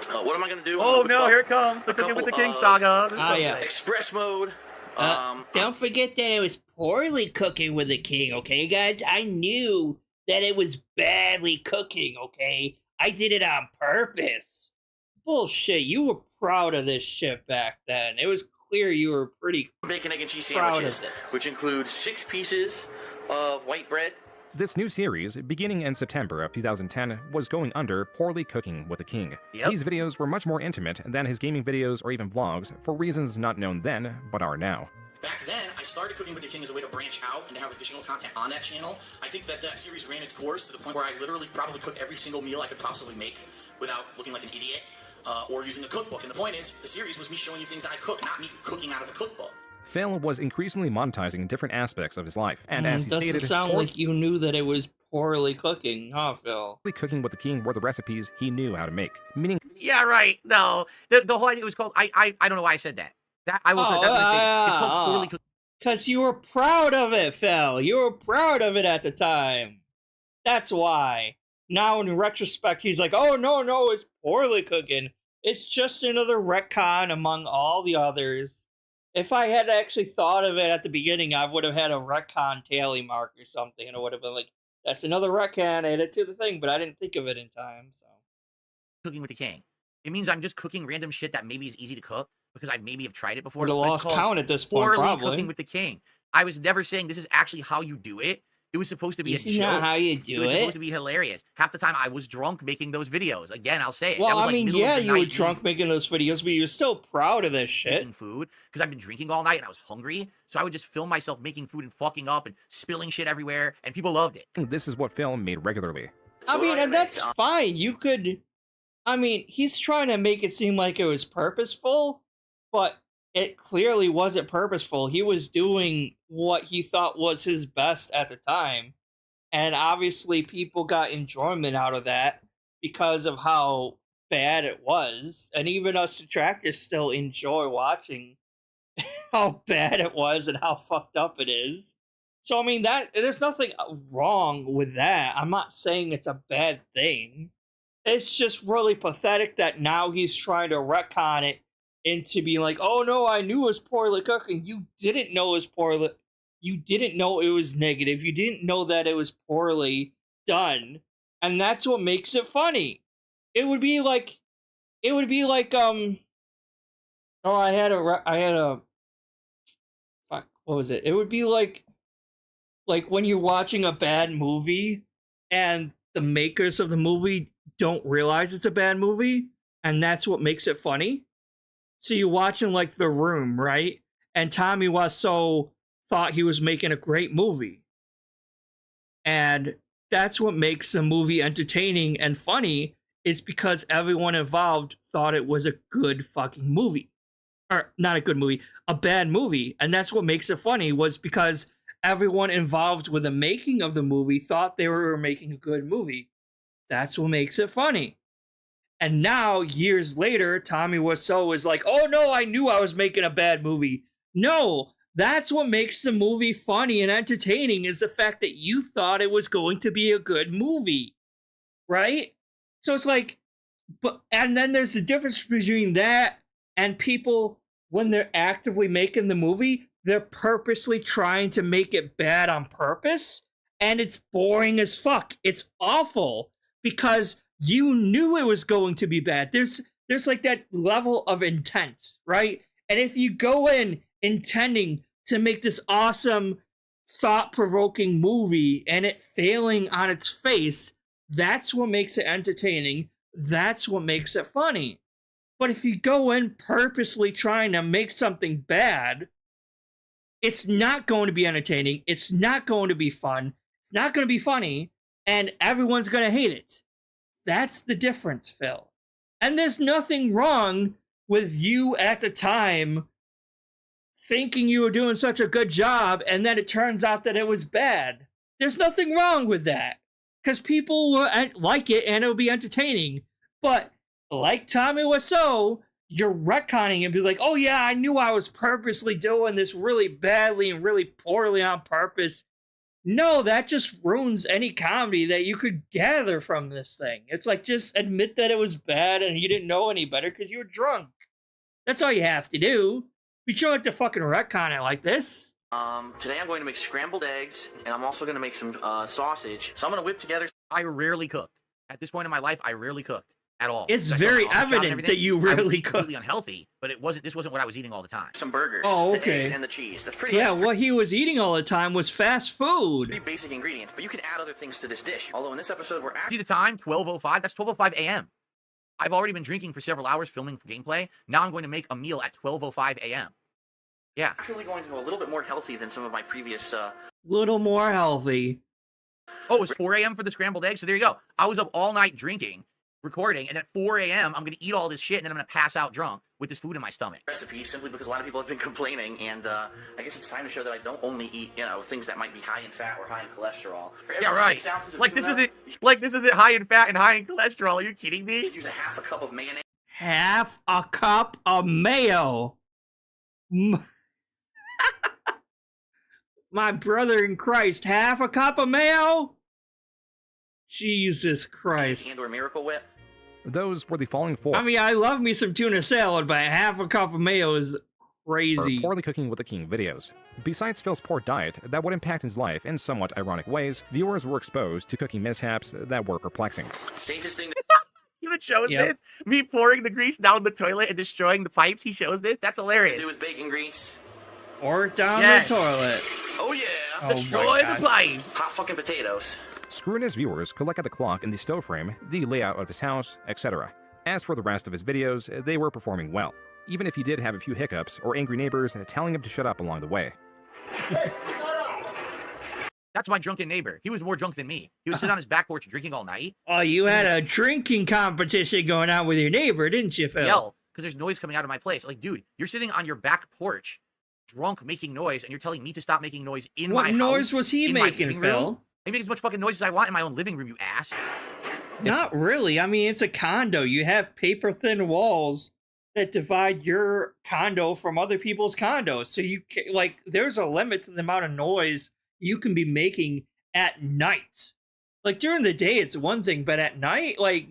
What am I gonna do? Oh no, here it comes. The Cooking with the King saga. Express mode. Don't forget that it was poorly cooking with the king, okay, guys? I knew that it was badly cooking, okay? I did it on purpose. Bullshit, you were proud of this shit back then. It was clear you were pretty bacon, egg, and cheese proud sandwiches, of it. which include 6 pieces of white bread. This new series, beginning in September of 2010, was going under Poorly Cooking with the King. These videos were much more intimate than his gaming videos or even vlogs, for reasons not known then, but are now. Back then, I started Cooking with the King as a way to branch out and to have additional content on that channel. I think that that series ran its course to the point where I literally probably cooked every single meal I could possibly make without looking like an idiot or using a cookbook. And the point is, the series was me showing you things that I cook, not me cooking out of a cookbook. Phil was increasingly monetizing different aspects of his life, and as he stated... Doesn't sound like you knew that it was poorly cooking, huh, Phil? Poorly Cooking with the King were the recipes he knew how to make, meaning... Yeah, right. No, the whole idea was called... I don't know why I said that. That I will. It's called Poorly Cooking. Because you were proud of it, Phil. You were proud of it at the time. That's why. Now, in retrospect, he's like, oh, no, it's poorly cooking. It's just another retcon among all the others. If I had actually thought of it at the beginning, I would have had a retcon tally mark or something, and it would have been like, that's another retcon, add it to the thing, but I didn't think of it in time, so. Cooking with the King. It means I'm just cooking random shit that maybe is easy to cook, because I maybe have tried it before. Would have lost count at this point, probably. Cooking with the King. I was never saying this is actually how you do it. It was supposed to be a joke. Not how you do it. It was supposed to be hilarious. Half the time, I was drunk making those videos. Again, I'll say it. Well, I mean, yeah, you were drunk making those videos, but you were still proud of this shit. Making food, because I've been drinking all night and I was hungry, so I would just film myself making food and fucking up and spilling shit everywhere, and people loved it. This is what Phil made regularly. I mean, and that's fine. You could... I mean, he's trying to make it seem like it was purposeful, but it clearly wasn't purposeful. He was doing what he thought was his best at the time. And obviously people got enjoyment out of that because of how bad it was. And even us detractors still enjoy watching how bad it was and how fucked up it is. So, I mean, there's nothing wrong with that. I'm not saying it's a bad thing. It's just really pathetic that now he's trying to retcon it into being like, oh no, I knew it was poorly cooking. You didn't know it was poorly. You didn't know it was negative. You didn't know that it was poorly done. And that's what makes it funny. it would be like oh, I had a fuck, what was it? It would be like when you're watching a bad movie and the makers of the movie don't realize it's a bad movie, and that's what makes it funny. So you're watching like The Room, right? And Tommy Wiseau thought he was making a great movie. And that's what makes the movie entertaining and funny, is because everyone involved thought it was a good fucking movie. Or not a good movie, a bad movie. And that's what makes it funny, was because everyone involved with the making of the movie thought they were making a good movie. That's what makes it funny. And now, years later, Tommy Wiseau is like, oh no, I knew I was making a bad movie. No, that's what makes the movie funny and entertaining, is the fact that you thought it was going to be a good movie. Right? So it's like, and then there's the difference between that and people, when they're actively making the movie, they're purposely trying to make it bad on purpose, and it's boring as fuck. It's awful, because you knew it was going to be bad. There's like that level of intent, right? And if you go in intending to make this awesome, thought-provoking movie and it failing on its face, that's what makes it entertaining. That's what makes it funny. But if you go in purposely trying to make something bad, it's not going to be entertaining. It's not going to be fun. It's not going to be funny. And everyone's going to hate it. That's the difference, Phil. And there's nothing wrong with you at the time thinking you were doing such a good job, and then it turns out that it was bad. There's nothing wrong with that, because people will like it and it'll be entertaining. But like Tommy Wiseau, you're retconning and be like, oh yeah, I knew I was purposely doing this really badly and really poorly on purpose. No, that just ruins any comedy that you could gather from this thing. It's like, just admit that it was bad and you didn't know any better because you were drunk. That's all you have to do. You don't have to fucking retcon it like this. Today I'm going to make scrambled eggs, and I'm also going to make some sausage. So I'm going to whip together. I rarely cooked. At this point in my life, I rarely cooked at all. It's very evident that you rarely cooked. Completely unhealthy, but this wasn't what I was eating all the time. Some burgers, oh, the okay, eggs, and the cheese. That's pretty. Yeah, what he was eating all the time was fast food. Pretty basic ingredients, but you can add other things to this dish. Although in this episode we're see the time, 12:05. That's 12:05 a.m. I've already been drinking for several hours filming for gameplay. Now I'm going to make a meal at 12:05 a.m. Yeah. Actually going to go a little bit more healthy than some of my previous. Little more healthy. Oh, it was 4 a.m. for the scrambled eggs. So there you go. I was up all night drinking, recording, and at 4 a.m. I'm going to eat all this shit, and then I'm going to pass out drunk with this food in my stomach. Recipe, simply because a lot of people have been complaining, and I guess it's time to show that I don't only eat, things that might be high in fat or high in cholesterol. Yeah, right. Like this isn't high in fat and high in cholesterol. Are you kidding me? Use a half a cup of mayonnaise. Half a cup of mayo. My brother in Christ, half a cup of mayo? Jesus Christ. And or Miracle Whip. Those were the following four. I mean, I love me some tuna salad, but half a cup of mayo is crazy. Poorly Cooking with the King videos. Besides Phil's poor diet that would impact his life in somewhat ironic ways, viewers were exposed to cooking mishaps that were perplexing. Safest thing He even shows this? Me pouring the grease down the toilet and destroying the pipes? He shows this? That's hilarious. Do with bacon grease. Or down the toilet. Oh yeah. Oh, destroy the pipes. Hot fucking potatoes. Screw and his viewers could look at the clock in the stove frame, the layout of his house, etc. As for the rest of his videos, they were performing well, even if he did have a few hiccups or angry neighbors telling him to shut up along the way. That's my drunken neighbor. He was more drunk than me. He would sit on his back porch drinking all night. Oh, you had a drinking competition going on with your neighbor, didn't you, Phil? Yell, because there's noise coming out of my place. Like, dude, you're sitting on your back porch, drunk, making noise, and you're telling me to stop making noise in my house. What noise was he making, Phil? I make as much fucking noise as I want in my own living room, you ass. Not really. I mean, it's a condo. You have paper-thin walls that divide your condo from other people's condos. So you can, like, there's a limit to the amount of noise you can be making at night. Like, during the day, it's one thing, but at night, like,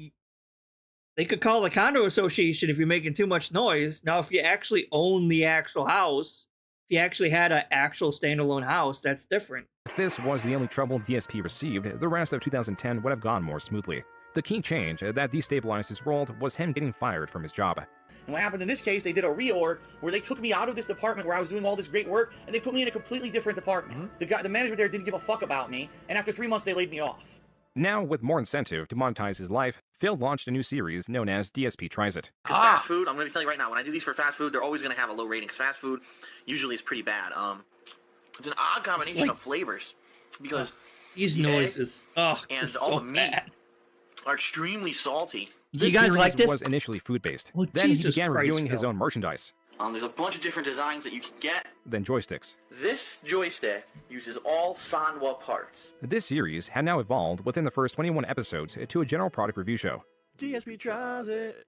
they could call the condo association if you're making too much noise. Now, if you actually own the actual house, if you actually had an actual standalone house, that's different. If this was the only trouble DSP received, the rest of 2010 would have gone more smoothly. The key change that destabilized his world was him getting fired from his job. And what happened in this case, they did a reorg where they took me out of this department where I was doing all this great work, and they put me in a completely different department. The management there didn't give a fuck about me, and after 3 months, they laid me off. Now, with more incentive to monetize his life, Phil launched a new series known as DSP Tries It. Because fast food, I'm going to tell you right now, when I do these for fast food, they're always going to have a low rating, because fast food usually is pretty bad. It's an odd combination of flavors, because these noises, and so all the meat are extremely salty. Do you guys like this? Was initially food-based. Then he began reviewing his own merchandise. There's a bunch of different designs that you can get. Then joysticks. This joystick uses all Sanwa parts. This series had now evolved within the first 21 episodes to a general product review show. DSP tries it.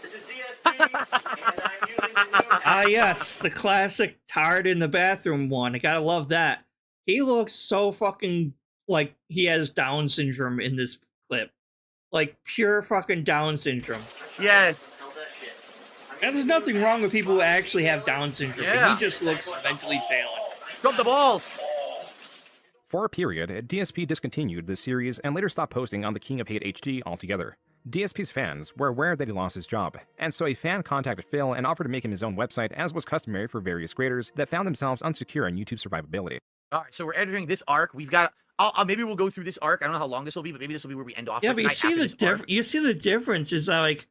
This is DSP. Yes, the classic tired in the bathroom one. I gotta love that. He looks so fucking like he has Down syndrome in this clip. Like pure fucking Down syndrome. Yes. And there's nothing wrong with people who actually have Down syndrome. Yeah. He just looks mentally challenged. Drop the balls. For a period, DSP discontinued this series and later stopped posting on the King of Hate HD altogether. DSP's fans were aware that he lost his job, and so a fan contacted Phil and offered to make him his own website, as was customary for various creators that found themselves unsecure in YouTube survivability. All right, so we're entering this arc. We've got. Maybe we'll go through this arc. I don't know how long this will be, but maybe this will be where we end off. Yeah, but you see the difference is like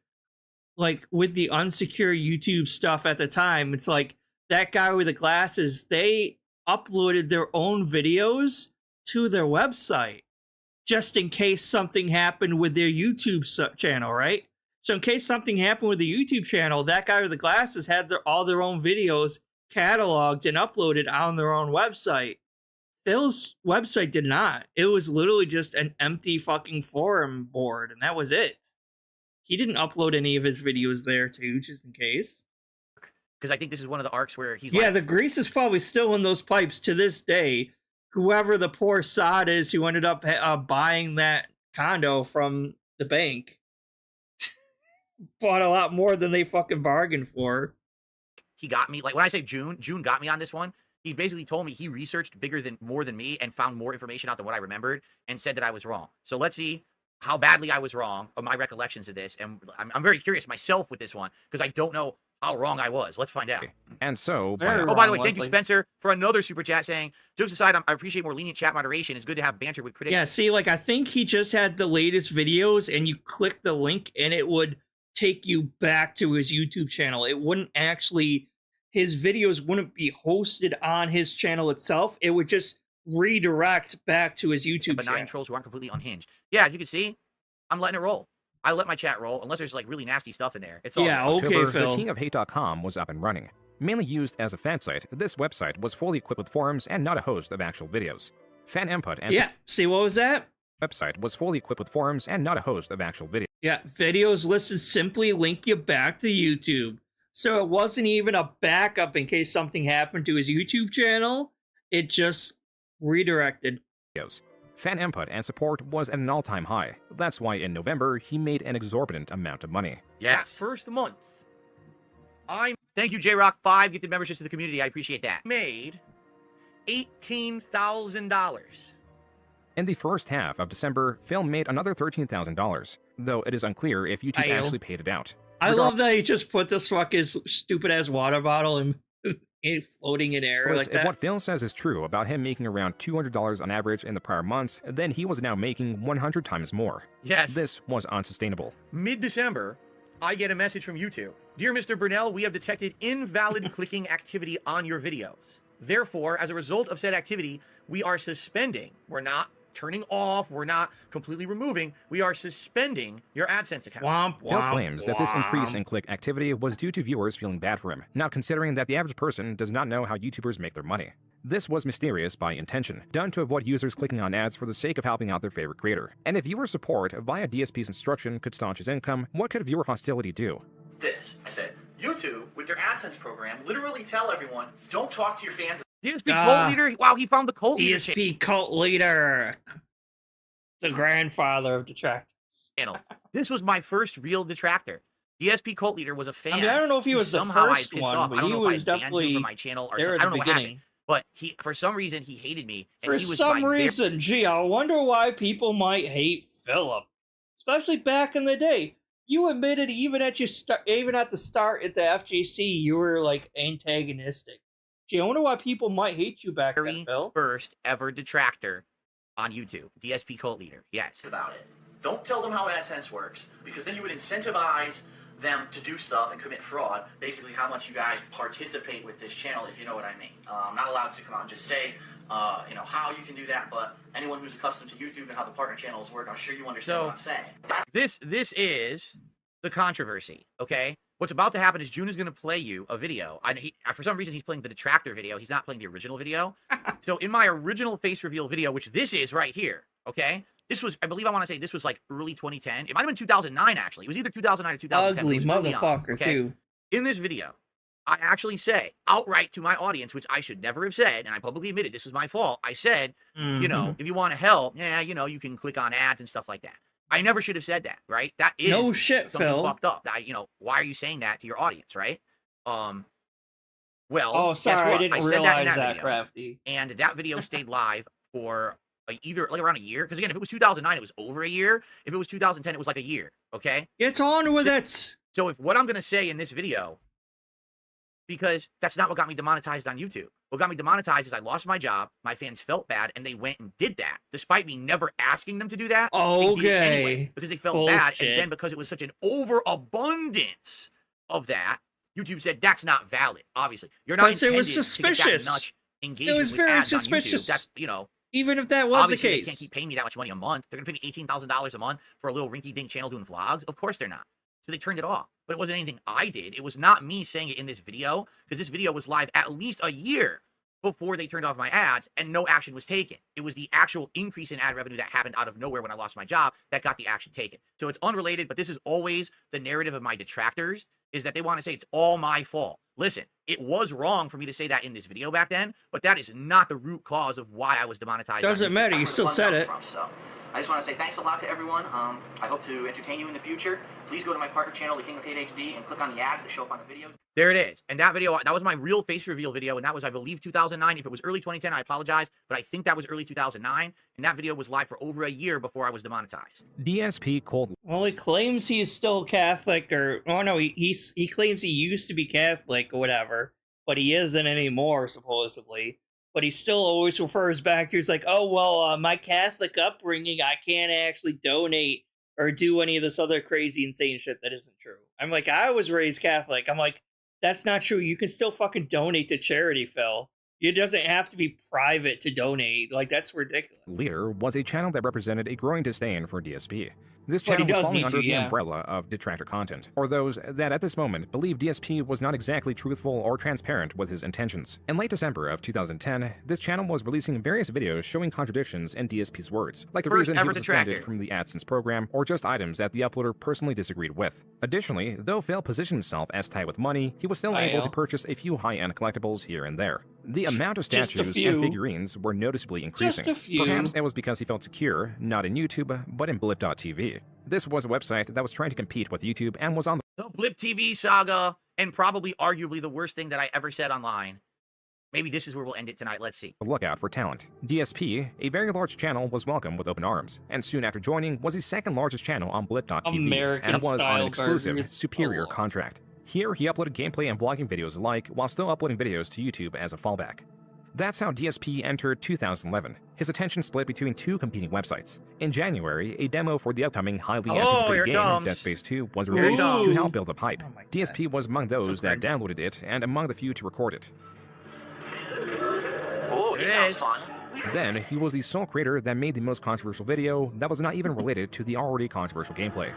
with the unsecure YouTube stuff at the time, it's like that guy with the glasses, they uploaded their own videos to their website just in case something happened with their YouTube channel, right? So in case something happened with the YouTube channel, that guy with the glasses had all their own videos cataloged and uploaded on their own website. Phil's website did not. It was literally just an empty fucking forum board, and that was it. He didn't upload any of his videos there, too, just in case. Because I think this is one of the arcs where he's yeah, the grease is probably still in those pipes to this day. Whoever the poor sod is who ended up buying that condo from the bank bought a lot more than they fucking bargained for. He got me. Like, when I say June got me on this one. He basically told me he researched more than me and found more information out than what I remembered and said that I was wrong. So let's see how badly I was wrong of my recollections of this. And I'm very curious myself with this one because I don't know how wrong I was. Let's find out. And so... by the way, thank you, Spencer, for another super chat saying, jokes aside, I appreciate more lenient chat moderation. It's good to have banter with critics. Yeah, see, like, I think he just had the latest videos and you click the link and it would take you back to his YouTube channel. It wouldn't actually... His videos wouldn't be hosted on his channel itself. It would just redirect back to his YouTube channel. Benign trolls who aren't completely unhinged. Yeah, as you can see, I'm letting it roll. I let my chat roll, unless there's like really nasty stuff in there. It's all okay, Phil. The KingofHate.com was up and running. Mainly used as a fan site, this website was fully equipped with forums and not a host of actual videos. Fan input and... Yeah, see, what was that? Website was fully equipped with forums and not a host of actual videos. Yeah, videos listed simply link you back to YouTube. So it wasn't even a backup in case something happened to his YouTube channel. It just redirected. Fan input and support was at an all-time high. That's why in November, he made an exorbitant amount of money. Yes. First month. Thank you, JRock5, gifted memberships to the community. I appreciate that. Made $18,000. In the first half of December, Phil made another $13,000, though it is unclear if YouTube actually paid it out. I love that he just put this fucking stupid-ass water bottle and floating in air like that. If what Phil says is true about him making around $200 on average in the prior months, then he was now making 100 times more. Yes. This was unsustainable. Mid-December, I get a message from YouTube. Dear Mr. Burnell, we have detected invalid clicking activity on your videos. Therefore, as a result of said activity, we are suspending. We're not turning off, we're not completely removing, we are suspending your AdSense account. Phil claims that this increase in click activity was due to viewers feeling bad for him, not considering that the average person does not know how YouTubers make their money. This was mysterious by intention, done to avoid users clicking on ads for the sake of helping out their favorite creator. And if viewer support via DSP's instruction could staunch his income, what could viewer hostility do? This, I said, YouTube, with their AdSense program, literally tell everyone, don't talk to your fans. DSP cult leader? Wow, he found the cult leader. DSP cult leader. The grandfather of Detractor. This was my first real Detractor. DSP cult leader was a fan. I mean, I don't know if he was the first one, but he was definitely from my channel or there something. at I don't the know beginning. what happened. But he, for some reason, he hated me. And For he was some reason, gee, I wonder why people might hate Philip. especially back in the day. You admitted even at the start at the FGC, you were like antagonistic. Gee, I wonder why people might hate you back then, Phil. First ever detractor on YouTube, DSP cult leader. Yes. About it. Don't tell them how AdSense works, because then you would incentivize them to do stuff and commit fraud. Basically, how much you guys participate with this channel, if you know what I mean. I'm not allowed to come out and just say, how you can do that, but anyone who's accustomed to YouTube and how the partner channels work, I'm sure you understand what I'm saying. This is the controversy, okay? What's about to happen is Joon is going to play you a video. For some reason, he's playing the Detractor video. He's not playing the original video. So in my original face reveal video, which this is right here, okay? This was, I believe I want to say this was like early 2010. It might have been 2009, actually. It was either 2009 or 2010. Ugly motherfucker, too. In this video, I actually say outright to my audience, which I should never have said, and I publicly admitted this was my fault. I said, if you want to help, you can click on ads and stuff like that. I never should have said that, right? That is no shit, something Phil. Fucked up. Why are you saying that to your audience, right? Well, oh, sorry, I didn't realize that, Crafty. And that video stayed live for either like around a year. Because again, if it was 2009, it was over a year. If it was 2010, it was like a year. Okay. Get on with it. So if what I'm gonna say in this video, because that's not what got me demonetized on YouTube. What got me demonetized is I lost my job, my fans felt bad, and they went and did that. Despite me never asking them to do that, they did it anyway because they felt bad. And then because it was such an overabundance of that, YouTube said that's not valid. Obviously, you're not intended it was suspicious. To get that much engagement. It was very suspicious. That's even if that was the case, they can't keep paying me that much money a month. They're gonna pay me $18,000 a month for a little rinky-dink channel doing vlogs. Of course they're not. So they turned it off. But it wasn't anything I did. It was not me saying it in this video, because this video was live at least a year before they turned off my ads, and no action was taken. It was the actual increase in ad revenue that happened out of nowhere when I lost my job that got the action taken. So it's unrelated, but this is always the narrative of my detractors, is that they want to say it's all my fault. Listen, it was wrong for me to say that in this video back then, but that is not the root cause of why I was demonetized. Doesn't matter, you still said it. I just want to say thanks a lot to everyone. I hope to entertain you in the future. Please go to my partner channel, The King of Hate HD, and click on the ads that show up on the videos. There it is. And that video, that was my real face reveal video, and that was, I believe, 2009. If it was early 2010, I apologize, but I think that was early 2009, and that video was live for over a year before I was demonetized. DSP cold. Well, he claims he's still Catholic, or oh no, he claims he used to be Catholic or whatever, but he isn't anymore, supposedly. But he still always refers back to, he's like, oh, well, my Catholic upbringing, I can't actually donate or do any of this other crazy, insane shit that isn't true. I'm like, I was raised Catholic. I'm like, that's not true. You can still fucking donate to charity, Phil. It doesn't have to be private to donate. Like, that's ridiculous. Leader was a channel that represented a growing disdain for DSP. This channel was falling under the umbrella of detractor content, or those that at this moment believe DSP was not exactly truthful or transparent with his intentions. In late December of 2010, this channel was releasing various videos showing contradictions in DSP's words, like the reason he was suspended from the AdSense program, or just items that the uploader personally disagreed with. Additionally, though Phil positioned himself as tight with money, he was still able to purchase a few high-end collectibles here and there. The amount of statues and figurines were noticeably increasing. Perhaps it was because he felt secure, not in YouTube, but in Blip.tv. This was a website that was trying to compete with YouTube and was on the Blip TV saga, and probably arguably the worst thing that I ever said online. Maybe this is where we'll end it tonight. Let's see. Look out for talent. DSP, a very large channel, was welcomed with open arms, and soon after joining was the second largest channel on Blip.tv, and was on an exclusive, superior contract. Here, he uploaded gameplay and vlogging videos alike, while still uploading videos to YouTube as a fallback. That's how DSP entered 2011. His attention split between two competing websites. In January, a demo for the upcoming highly anticipated game, Dead Space 2, was released to help build up hype. DSP was among those that downloaded it, and among the few to record it. Oh, it sounds fun. Then, he was the sole creator that made the most controversial video that was not even related to the already controversial gameplay.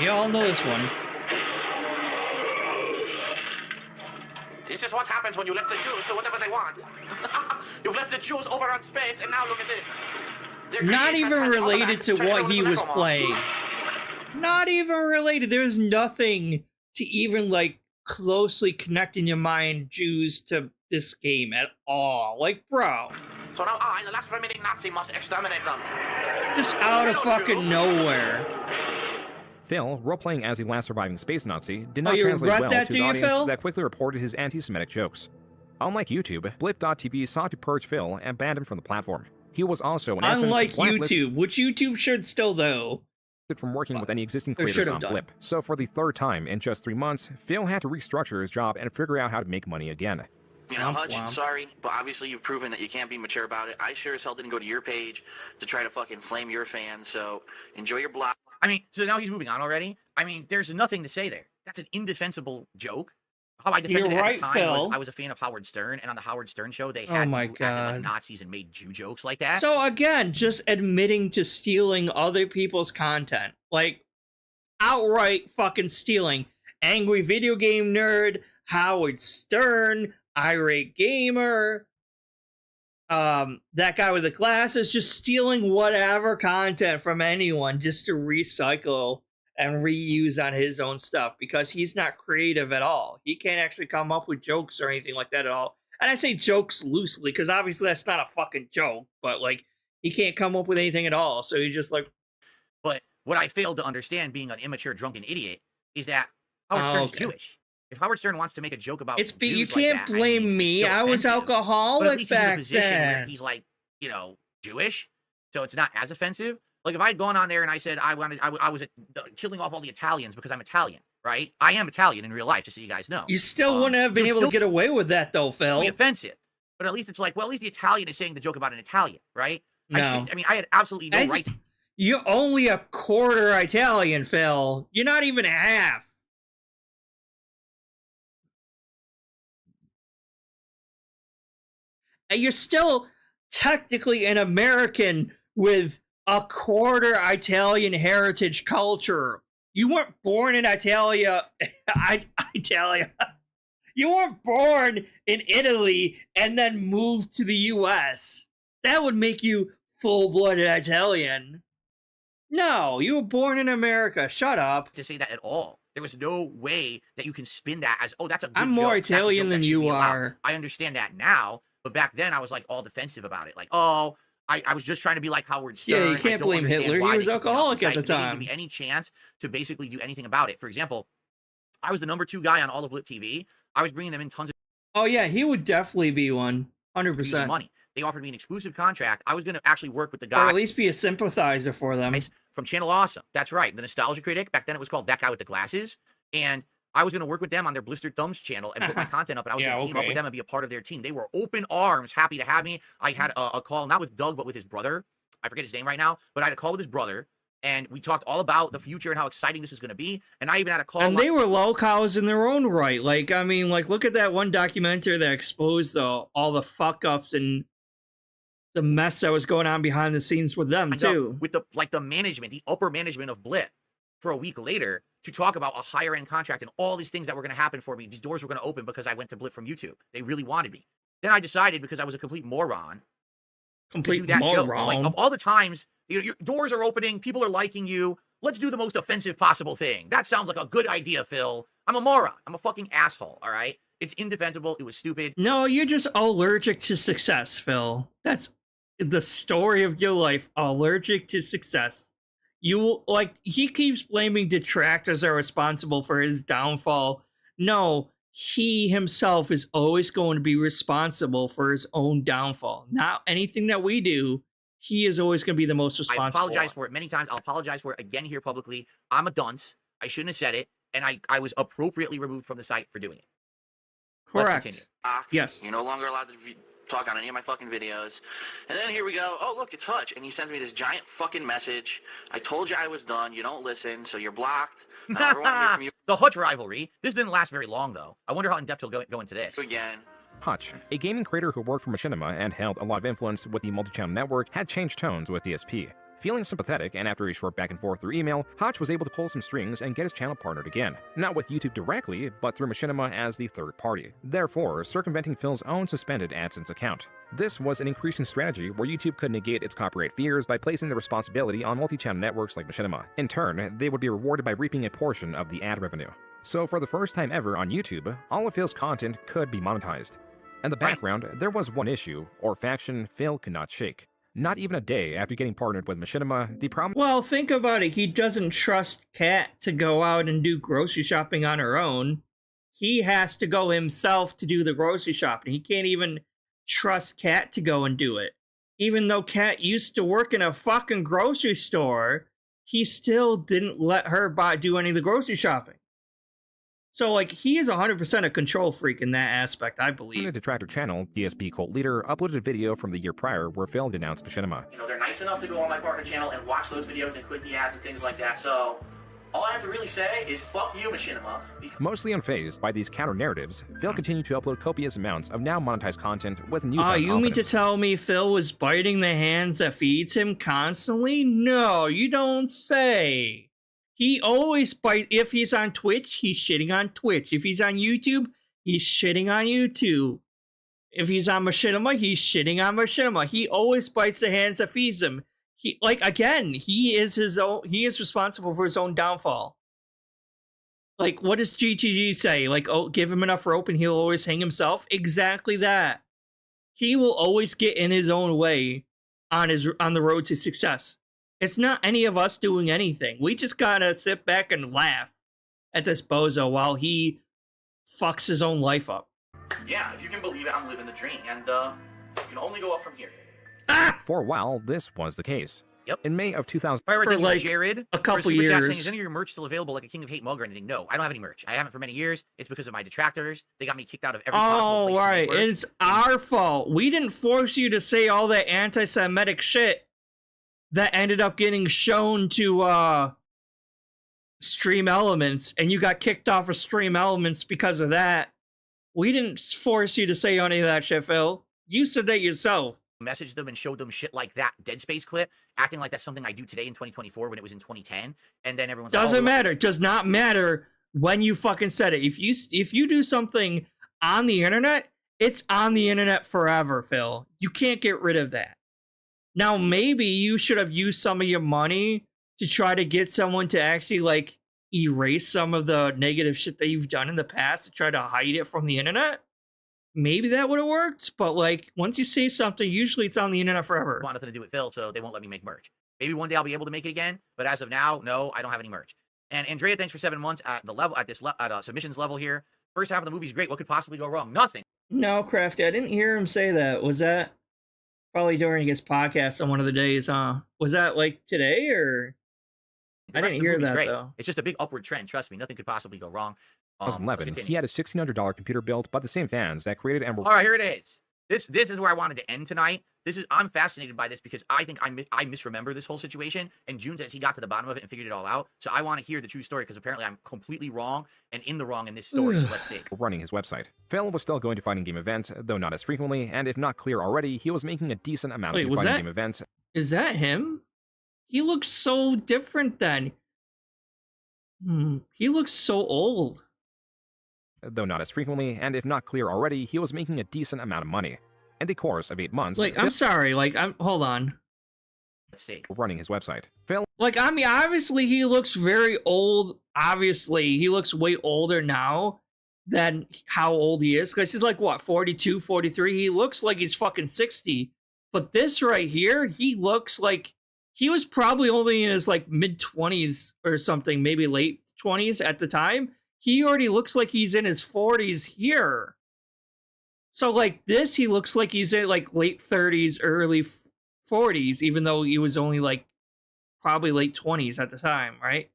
You all know this one. This is what happens when you let the Jews do whatever they want. You've let the Jews overrun space, and now look at this. Not even related to what he was playing. Not even related. There's nothing to even, like, closely connect in your mind Jews to this game at all. Like, bro. So now I, the last remaining Nazi, must exterminate them. Just out of fucking nowhere. Phil, role-playing as the last surviving space Nazi, did not translate well to his audience that quickly reported his anti-Semitic jokes. Unlike YouTube, Blip.tv sought to purge Phil and banned him from the platform. He was also, in unlike essence, blacklisted YouTube, which YouTube should still do, from working with any existing Or creators should have on done. Blip. So for the third time in just 3 months, Phil had to restructure his job and figure out how to make money again. You know, Hutch, sorry, but obviously you've proven that you can't be mature about it. I sure as hell didn't go to your page to try to fucking flame your fans, so enjoy your block. I mean, so now he's moving on already? I mean, there's nothing to say there. That's an indefensible joke. How I defended You're it right, at the time Phil. was I was a fan of Howard Stern, and on the Howard Stern show, they Oh had my people who acted God. like Nazis and made Jew jokes like that. So again, just admitting to stealing other people's content. Like, outright fucking stealing. Angry Video Game Nerd, Howard Stern, Irate Gamer, that guy with the glasses, just stealing whatever content from anyone just to recycle and reuse on his own stuff because he's not creative at all. He can't actually come up with jokes or anything like that at all. And I say jokes loosely because obviously that's not a fucking joke, but like he can't come up with anything at all. So he just like. But what I failed to understand, being an immature, drunken idiot, is that Howard Stern is Jewish. If Howard Stern wants to make a joke about It's Jews you like can't that, blame I mean, me. it's still I was offensive. But at alcoholic least he's in a back position where then. he's like, you know, Jewish, so it's not as offensive. Like if I had gone on there and I said I was killing off all the Italians because I'm Italian, right? I am Italian in real life, just so you guys know. You still wouldn't have been able to get away with that though, Phil. Be offensive, but at least it's like, well, at least the Italian is saying the joke about an Italian, right? No. I mean, I had absolutely no right. You're only a quarter Italian, Phil. You're not even half. And you're still technically an American with a quarter Italian heritage culture. You weren't born in Italia. Italia. You weren't born in Italy and then moved to the US. That would make you full-blooded Italian. No, you were born in America. Shut up. To say that at all. There was no way that you can spin that as, oh, that's a good I'm joke. more That's a Italian joke than that should you be allowed. are. I understand that now, but back then I was like all defensive about it. Like, oh, I was just trying to be like Howard Stern. Yeah, you I can't don't blame understand Hitler. why He was they kicked me off alcoholic the at site. the They didn't time. give me any chance to basically do anything about it. For example, I was the #2 guy on all of Blip TV. I was bringing them in tons of Oh yeah, he would definitely be one. 100%. money. They offered me an exclusive contract. I was going to actually work with the Or guy at least be a sympathizer for them. from Channel Awesome. That's right. The Nostalgia Critic. Back then it was called That Guy with the Glasses. And I was going to work with them on their Blistered Thumbs channel and put my content up. And I was going to team up with them and be a part of their team. They were open arms, happy to have me. I had a call, not with Doug, but with his brother. I forget his name right now. But I had a call with his brother. And we talked all about the future and how exciting this was going to be. And I even had a call. And they were lolcows in their own right. Like, I mean, like, look at that one documentary that exposed all the fuck-ups and the mess that was going on behind the scenes with them, too. With the management, the upper management of Blip for a week later to talk about a higher end contract and all these things that were going to happen for me. These doors were going to open because I went to Blip from YouTube. They really wanted me. Then I decided, because I was a complete moron, complete to do that moron. joke. Like, of all the times, your doors are opening, people are liking you. Let's do the most offensive possible thing. That sounds like a good idea, Phil. I'm a moron. I'm a fucking asshole, all right? It's indefensible. It was stupid. No, you're just allergic to success, Phil. That's the story of your life. Allergic to success. You, like, he keeps blaming detractors are responsible for his downfall. No, he himself is always going to be responsible for his own downfall. Not anything that we do. He is always going to be the most responsible. I apologize for it many times. I'll apologize for it again here publicly. I'm a dunce. I shouldn't have said it. And I was appropriately removed from the site for doing it. Correct. Yes. You're no longer allowed to talk on any of my fucking videos. And then here we go. Oh, look, it's Hutch. And he sends me this giant fucking message. I told you I was done. You don't listen, so you're blocked. I never want to hear from you The Hutch rivalry. This didn't last very long, though. I wonder how in-depth he'll go into this. again. Hutch, a gaming creator who worked for Machinima and held a lot of influence with the multi-channel network, had changed tones with DSP. Feeling sympathetic, and after a short back and forth through email, Hutch was able to pull some strings and get his channel partnered again. Not with YouTube directly, but through Machinima as the third party, therefore circumventing Phil's own suspended AdSense account. This was an increasing strategy where YouTube could negate its copyright fears by placing the responsibility on multi-channel networks like Machinima. In turn, they would be rewarded by reaping a portion of the ad revenue. So for the first time ever on YouTube, all of Phil's content could be monetized. In the background, there was one issue, or faction, Phil could not shake. Not even a day after getting partnered with Machinima, the problem— Well, think about it. He doesn't trust Kat to go out and do grocery shopping on her own. He has to go himself to do the grocery shopping. He can't even trust Kat to go and do it. even though Kat used to work in a fucking grocery store, he still didn't let her do any of the grocery shopping. So, like, he is 100% a control freak in that aspect, I believe. On the Detractor channel, DSP cult leader uploaded a video from the year prior where Phil denounced Machinima. You know, they're nice enough to go on my partner channel and watch those videos and click the ads and things like that. So all I have to really say is fuck you, Machinima. Mostly unfazed by these counter-narratives, Phil continued to upload copious amounts of now monetized content with new you mean to tell me Phil was biting the hands that feeds him constantly? No, you don't say. He always bites. If he's on Twitch, he's shitting on Twitch. If he's on YouTube, he's shitting on YouTube. If he's on Machinima, he's shitting on Machinima. He always bites the hands that feeds him. He is responsible for his own downfall. Like, what does GTG say? Like, oh, give him enough rope and he'll always hang himself? Exactly that. He will always get in his own way on the road to success. It's not any of us doing anything. We just gotta sit back and laugh at this bozo while he fucks his own life up. Yeah, if you can believe it, I'm living the dream, and you can only go up from here. For a while, this was the case. Yep. In May of 2000, for like Jared, a couple years. years. Saying, is any of your merch still available, like a King of Hate mug or anything? No, I don't have any merch. I haven't for many years. It's because of my detractors. They got me kicked out of every possible place. Oh, right. It's our fault. We didn't force you to say all that anti-Semitic shit that ended up getting shown to Stream Elements, and you got kicked off of Stream Elements because of that. We didn't force you to say any of that shit, Phil. You said that yourself. Messaged them and showed them shit like that Dead Space clip, acting like that's something I do today in 2024 when it was in 2010, and then everyone's doesn't matter. It does not matter when you fucking said it. If you do something on the internet, it's on the internet forever, Phil. You can't get rid of that. Now, maybe you should have used some of your money to try to get someone to actually, like, erase some of the negative shit that you've done in the past to try to hide it from the internet. Maybe that would have worked, but, like, once you say something, usually it's on the internet forever. I want nothing to do with Phil, so they won't let me make merch. Maybe one day I'll be able to make it again, but as of now, no, I don't have any merch. And Andrea, thanks for 7 months at the level at submissions level here. First half of the movie's great. What could possibly go wrong? Nothing. No, Crafty, I didn't hear him say that. Was that probably during his podcast on one of the days, huh? Was that like today or? I didn't hear that though. It's just a big upward trend. Trust me, nothing could possibly go wrong. 2011, he had a $1,600 computer built by the same fans that created and. All right, here it is. This is where I wanted to end tonight. I'm fascinated by this because I think I misremember this whole situation. And Joon says he got to the bottom of it and figured it all out. So I want to hear the true story because apparently I'm completely wrong and in the wrong in this story. So let's see. Running his website. Phil was still going to fighting game events, though not as frequently. And if not clear already, he was making a decent amount of fighting game events. Is that him? He looks so different then. He looks so old. Though not as frequently, and if not clear already, he was making a decent amount of money. In the course of 8 months... Like, I'm sorry, like, hold on. Let's see. Running his website. Phil... Like, I mean, obviously he looks very old. Obviously, he looks way older now than how old he is. Because he's like, what, 42, 43? He looks like he's fucking 60. But this right here, he looks like... He was probably only in his, like, mid-20s or something, maybe late 20s at the time. He already looks like he's in his 40s here. So, like, this, he looks like he's in, like, late 30s, early 40s, even though he was only, like, probably late 20s at the time, right?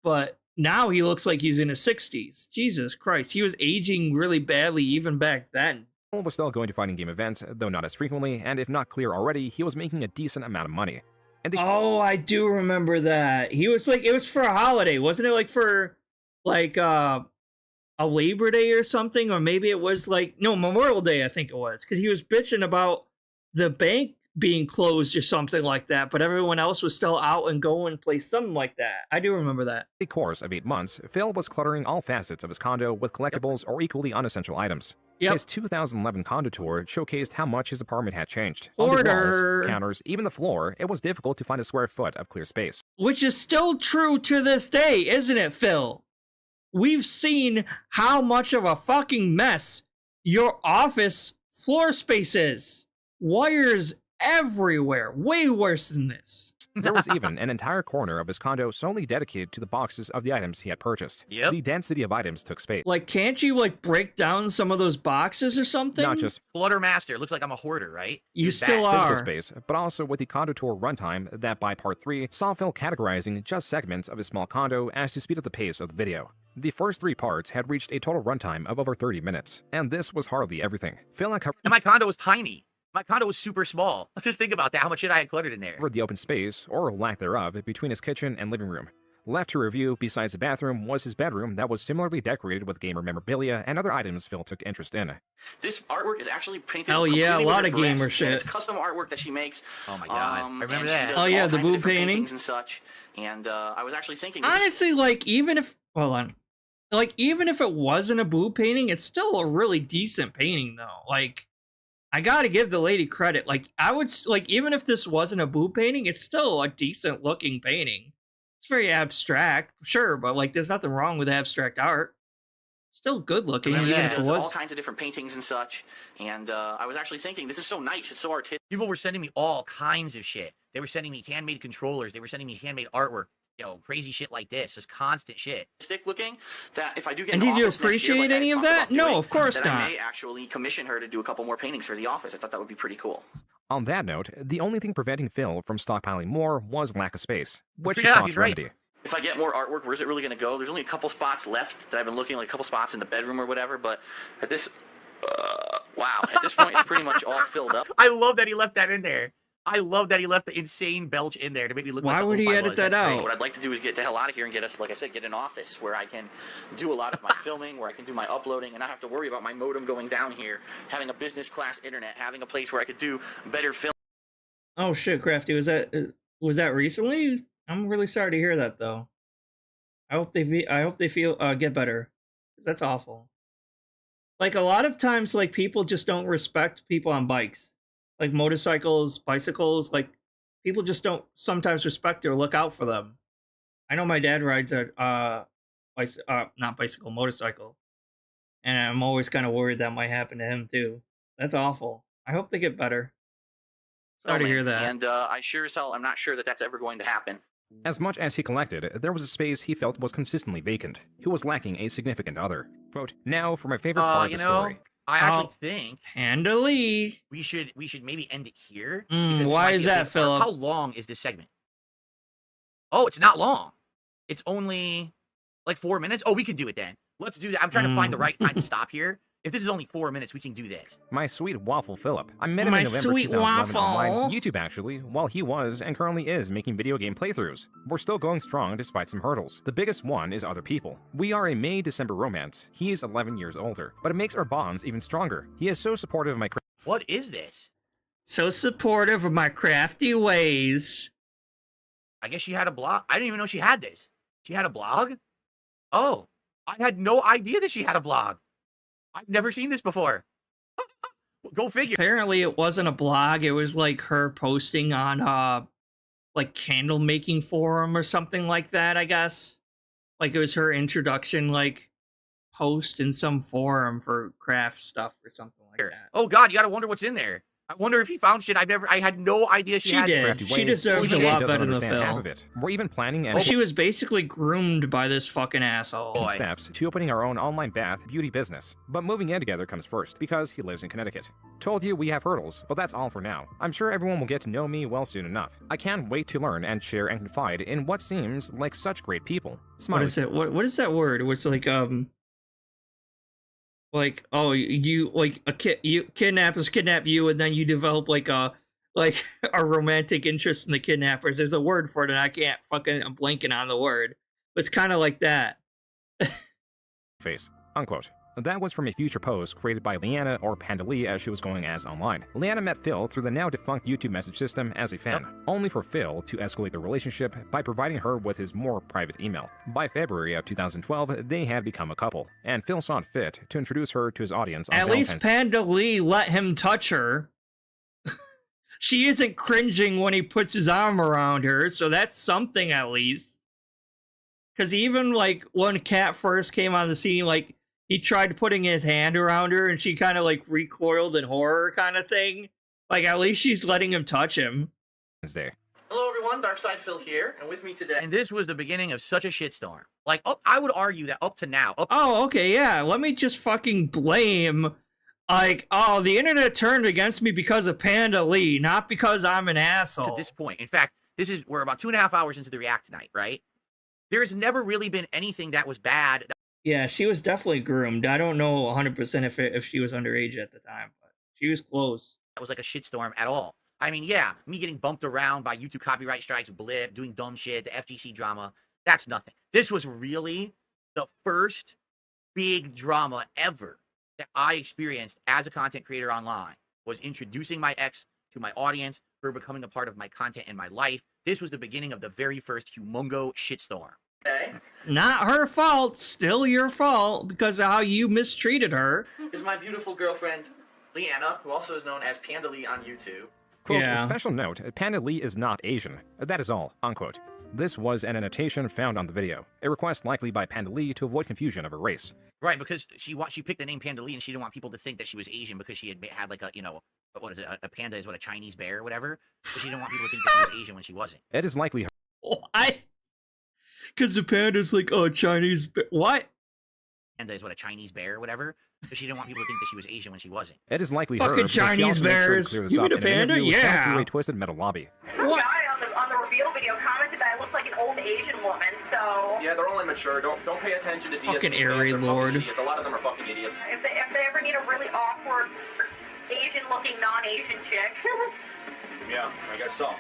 But now he looks like he's in his 60s. Jesus Christ, he was aging really badly even back then. Phil was still going to fighting game events, though not as frequently, and if not clear already, he was making a decent amount of money. Oh, I do remember that. He was, like, it was for a holiday, wasn't it, like, for... like a Labor Day or something, or maybe it was like Memorial Day, I think it was, because he was bitching about the bank being closed or something like that, but everyone else was still out and going place, something like that. I do remember that. In the course of 8 months, Phil was cluttering all facets of his condo with collectibles or equally unessential items. His 2011 condo tour showcased how much his apartment had changed. On the walls, counters, even the floor, it was difficult to find a square foot of clear space. Which is still true to this day, isn't it, Phil? We've seen how much of a fucking mess your office floor space is. Wires everywhere. Way worse than this. There was even an entire corner of his condo solely dedicated to the boxes of the items he had purchased. Yep. The density of items took space. Like, can't you, like, break down some of those boxes or something? Not just Clutter master. Looks like I'm a hoarder, right? You Use still that. are. physical space, but also with the condo tour runtime that by part 3 saw Phil categorizing just segments of his small condo as to speed up the pace of the video. The first 3 parts had reached a total runtime of over 30 minutes, and this was hardly everything. Phil had covered And my condo was tiny. My condo was super small. Just think about that, how much shit I had cluttered in there. the open space, or lack thereof, between his kitchen and living room. Left to review, besides the bathroom, was his bedroom that was similarly decorated with gamer memorabilia and other items Phil took interest in. This artwork is actually painted. Hell yeah, a completely lot with of her gamer breasts, shit. and it's custom artwork that she makes. Oh my god, I remember and that. she does Oh, yeah, all the kinds of boob different painting. paintings and such. And I was actually thinking. Honestly, like, even if... Hold on. Like, even if it wasn't a boob painting, it's still a really decent painting, though. Like, I gotta give the lady credit. Like, I would... Like, even if this wasn't a boob painting, it's still a decent-looking painting. It's very abstract, sure, but, like, there's nothing wrong with abstract art. Still good-looking, even if it Does was... all kinds of different paintings and such. And I was actually thinking, this is so nice. It's so artistic. People were sending me all kinds of shit. They were sending me handmade controllers. They were sending me handmade artwork. You know, crazy shit like this. Just constant shit. Looking that if I do get And an did you office next year, appreciate like I any of talked that? about No, doing, of course that not. I may actually commission her to do a couple more paintings for the office. I thought that would be pretty cool. On that note, the only thing preventing Phil from stockpiling more was lack of space, which he Yeah, sought he's to right. remedy. If I get more artwork, where's it really going to go? There's only a couple spots left that I've been looking, like a couple spots in the bedroom or whatever, but at this... wow, at this point, it's pretty much all filled up. I love that he left that in there. I love that he left the insane belch in there to make me look like Why the would he oaf I edit was. that That's great. out? What I'd like to do is get the hell out of here and get us, like I said, get an office where I can do a lot of my filming, where I can do my uploading, and not have to worry about my modem going down here, having a business class internet, having a place where I could do better film. Oh shit, Crafty, was that recently? I'm really sorry to hear that, though. I hope they feel get better, 'cause that's awful. Like, a lot of times, like, people just don't respect people on bikes, like motorcycles, bicycles. Like, people just don't sometimes respect or look out for them. I know my dad rides a not bicycle, motorcycle, and I'm always kind of worried that might happen to him too. That's awful. I hope they get better. Sorry to hear that. And I sure as hell, I'm not sure that that's ever going to happen. As much as he collected, there was a space he felt was consistently vacant. He was lacking a significant other. Quote, now for my favorite part of the story. I actually think Panda Lee. we should maybe end it here. Mm, because why this might is be a that, big part. Philip? How long is this segment? Oh, it's not long. It's only like 4 minutes. Oh, we can do it then. Let's do that. I'm trying to find the right time to stop here. If this is only 4 minutes, we can do this. My sweet waffle Philip. I met him My in November sweet 2011 online, waffle. YouTube actually, while he was and currently is making video game playthroughs. We're still going strong despite some hurdles. The biggest one is other people. We are a May-December romance. He is 11 years older, but it makes our bonds even stronger. He is so supportive of my What is this? So supportive of my crafty ways. I guess she had a blog. I didn't even know she had this. She had a blog? Oh, I had no idea that she had a blog. I've never seen this before. Go figure. Apparently it wasn't a blog, it was like her posting on like candle making forum or something like that, I guess. Like, it was her introduction, like, post in some forum for craft stuff or something like that. Oh god, you gotta wonder what's in there. I wonder if he found shit I had no idea she had. did. this. She deserved a lot better than the half film. of it. We're even planning and She was basically groomed by this fucking asshole. steps to opening our own online bath beauty business. But moving in together comes first, because he lives in Connecticut. Told you we have hurdles, but that's all for now. I'm sure everyone will get to know me well soon enough. I can't wait to learn and share and confide in what seems like such great people. What is it? What is that word? It was like, oh, you like kidnappers kidnap you, and then you develop like a romantic interest in the kidnappers. There's a word for it, and I'm blanking on the word. But it's kind of like that. Face. Unquote. That was from a future post created by Leanna, or Panda Lee as she was going as online. Leanna met Phil through the now defunct YouTube message system as a fan, only for Phil to escalate the relationship by providing her with his more private email. By February of 2012, they had become a couple, and Phil saw it fit to introduce her to his audience on At least Valentine's Panda Lee let him touch her. She isn't cringing when he puts his arm around her, so that's something at least. Because even like when Kat first came on the scene, like, he tried putting his hand around her and she kind of like recoiled in horror kind of thing. Like, at least she's letting him touch him. Wednesday. Hello everyone, darksydephil here, and with me today. And this was the beginning of such a shitstorm. Like, I would argue that up to now. Oh, okay, yeah. Let me just fucking blame, like, oh, the internet turned against me because of Panda Lee, not because I'm an asshole. To this point. In fact, we're about 2.5 hours into the react tonight, right? There's never really been anything that was bad. Yeah, she was definitely groomed. I don't know 100% if she was underage at the time, but she was close. That was like a shitstorm at all. I mean, yeah, me getting bumped around by YouTube copyright strikes, blip, doing dumb shit, the FGC drama, that's nothing. This was really the first big drama ever that I experienced as a content creator online, was introducing my ex to my audience, her becoming a part of my content and my life. This was the beginning of the very first humongo shitstorm. Okay. Not her fault, still your fault, because of how you mistreated her. Is my beautiful girlfriend, Leanna, who also is known as Panda Lee on YouTube. Quote, Yeah. Special note, Panda Lee is not Asian. That is all, unquote. This was an annotation found on the video, a request likely by Panda Lee to avoid confusion of her race. Right, because she picked the name Panda Lee and she didn't want people to think that she was Asian because she had like a, you know, what is it, a panda is what, a Chinese bear or whatever? So she didn't want people to think that she was Asian when she wasn't. It is likely her. What? Because the panda's like, oh, Chinese bear. What? Panda is what, a Chinese bear or whatever? So she didn't want people to think that she was Asian when she wasn't. It is likely Fucking her. because she Chinese also made sure to bears. clear this You up mean a in an panda? interview with South Yeah. Korea Twisted Metal Lobby. Some guy on the reveal video commented that I look like an old Asian woman, so... Yeah, they're all immature. Don't pay attention to DSP Fucking fans. Airy They're fucking Lord. idiots. A lot of them are fucking idiots. If they ever need a really awkward Asian-looking, non-Asian chick... Yeah, I guess so.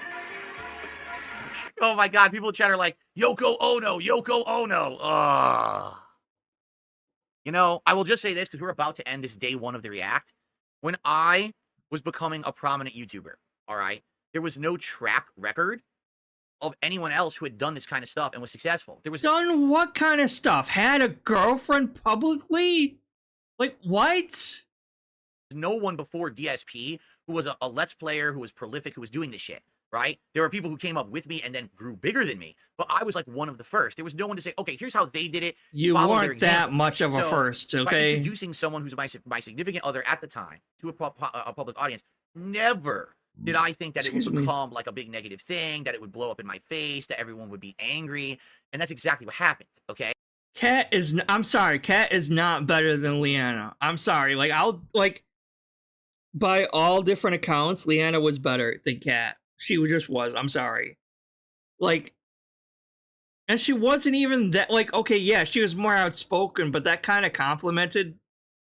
Oh my god, people in chat are like, Yoko Ono, Yoko Ono. Ugh. You know, I will just say this because we're about to end this day one of the react. When I was becoming a prominent YouTuber, all right, there was no track record of anyone else who had done this kind of stuff and was successful. There was Done what kind of stuff? Had a girlfriend publicly? Like, what? no one before DSP who was a Let's Player, who was prolific, who was doing this shit, right? There were people who came up with me and then grew bigger than me, but I was like one of the first. There was no one to say, okay, here's how they did it. You follow their weren't that example. much of a So, first, by okay? introducing someone who's my significant other at the time to a public audience, never did I think that it Excuse would me. become like a big negative thing, that it would blow up in my face, that everyone would be angry, and that's exactly what happened, okay? I'm sorry, Kat is not better than Leanna. I'm sorry. Like, by all different accounts, Leanna was better than Kat. She just was. I'm sorry. Like, and she wasn't even that, like, okay, yeah, she was more outspoken, but that kind of complimented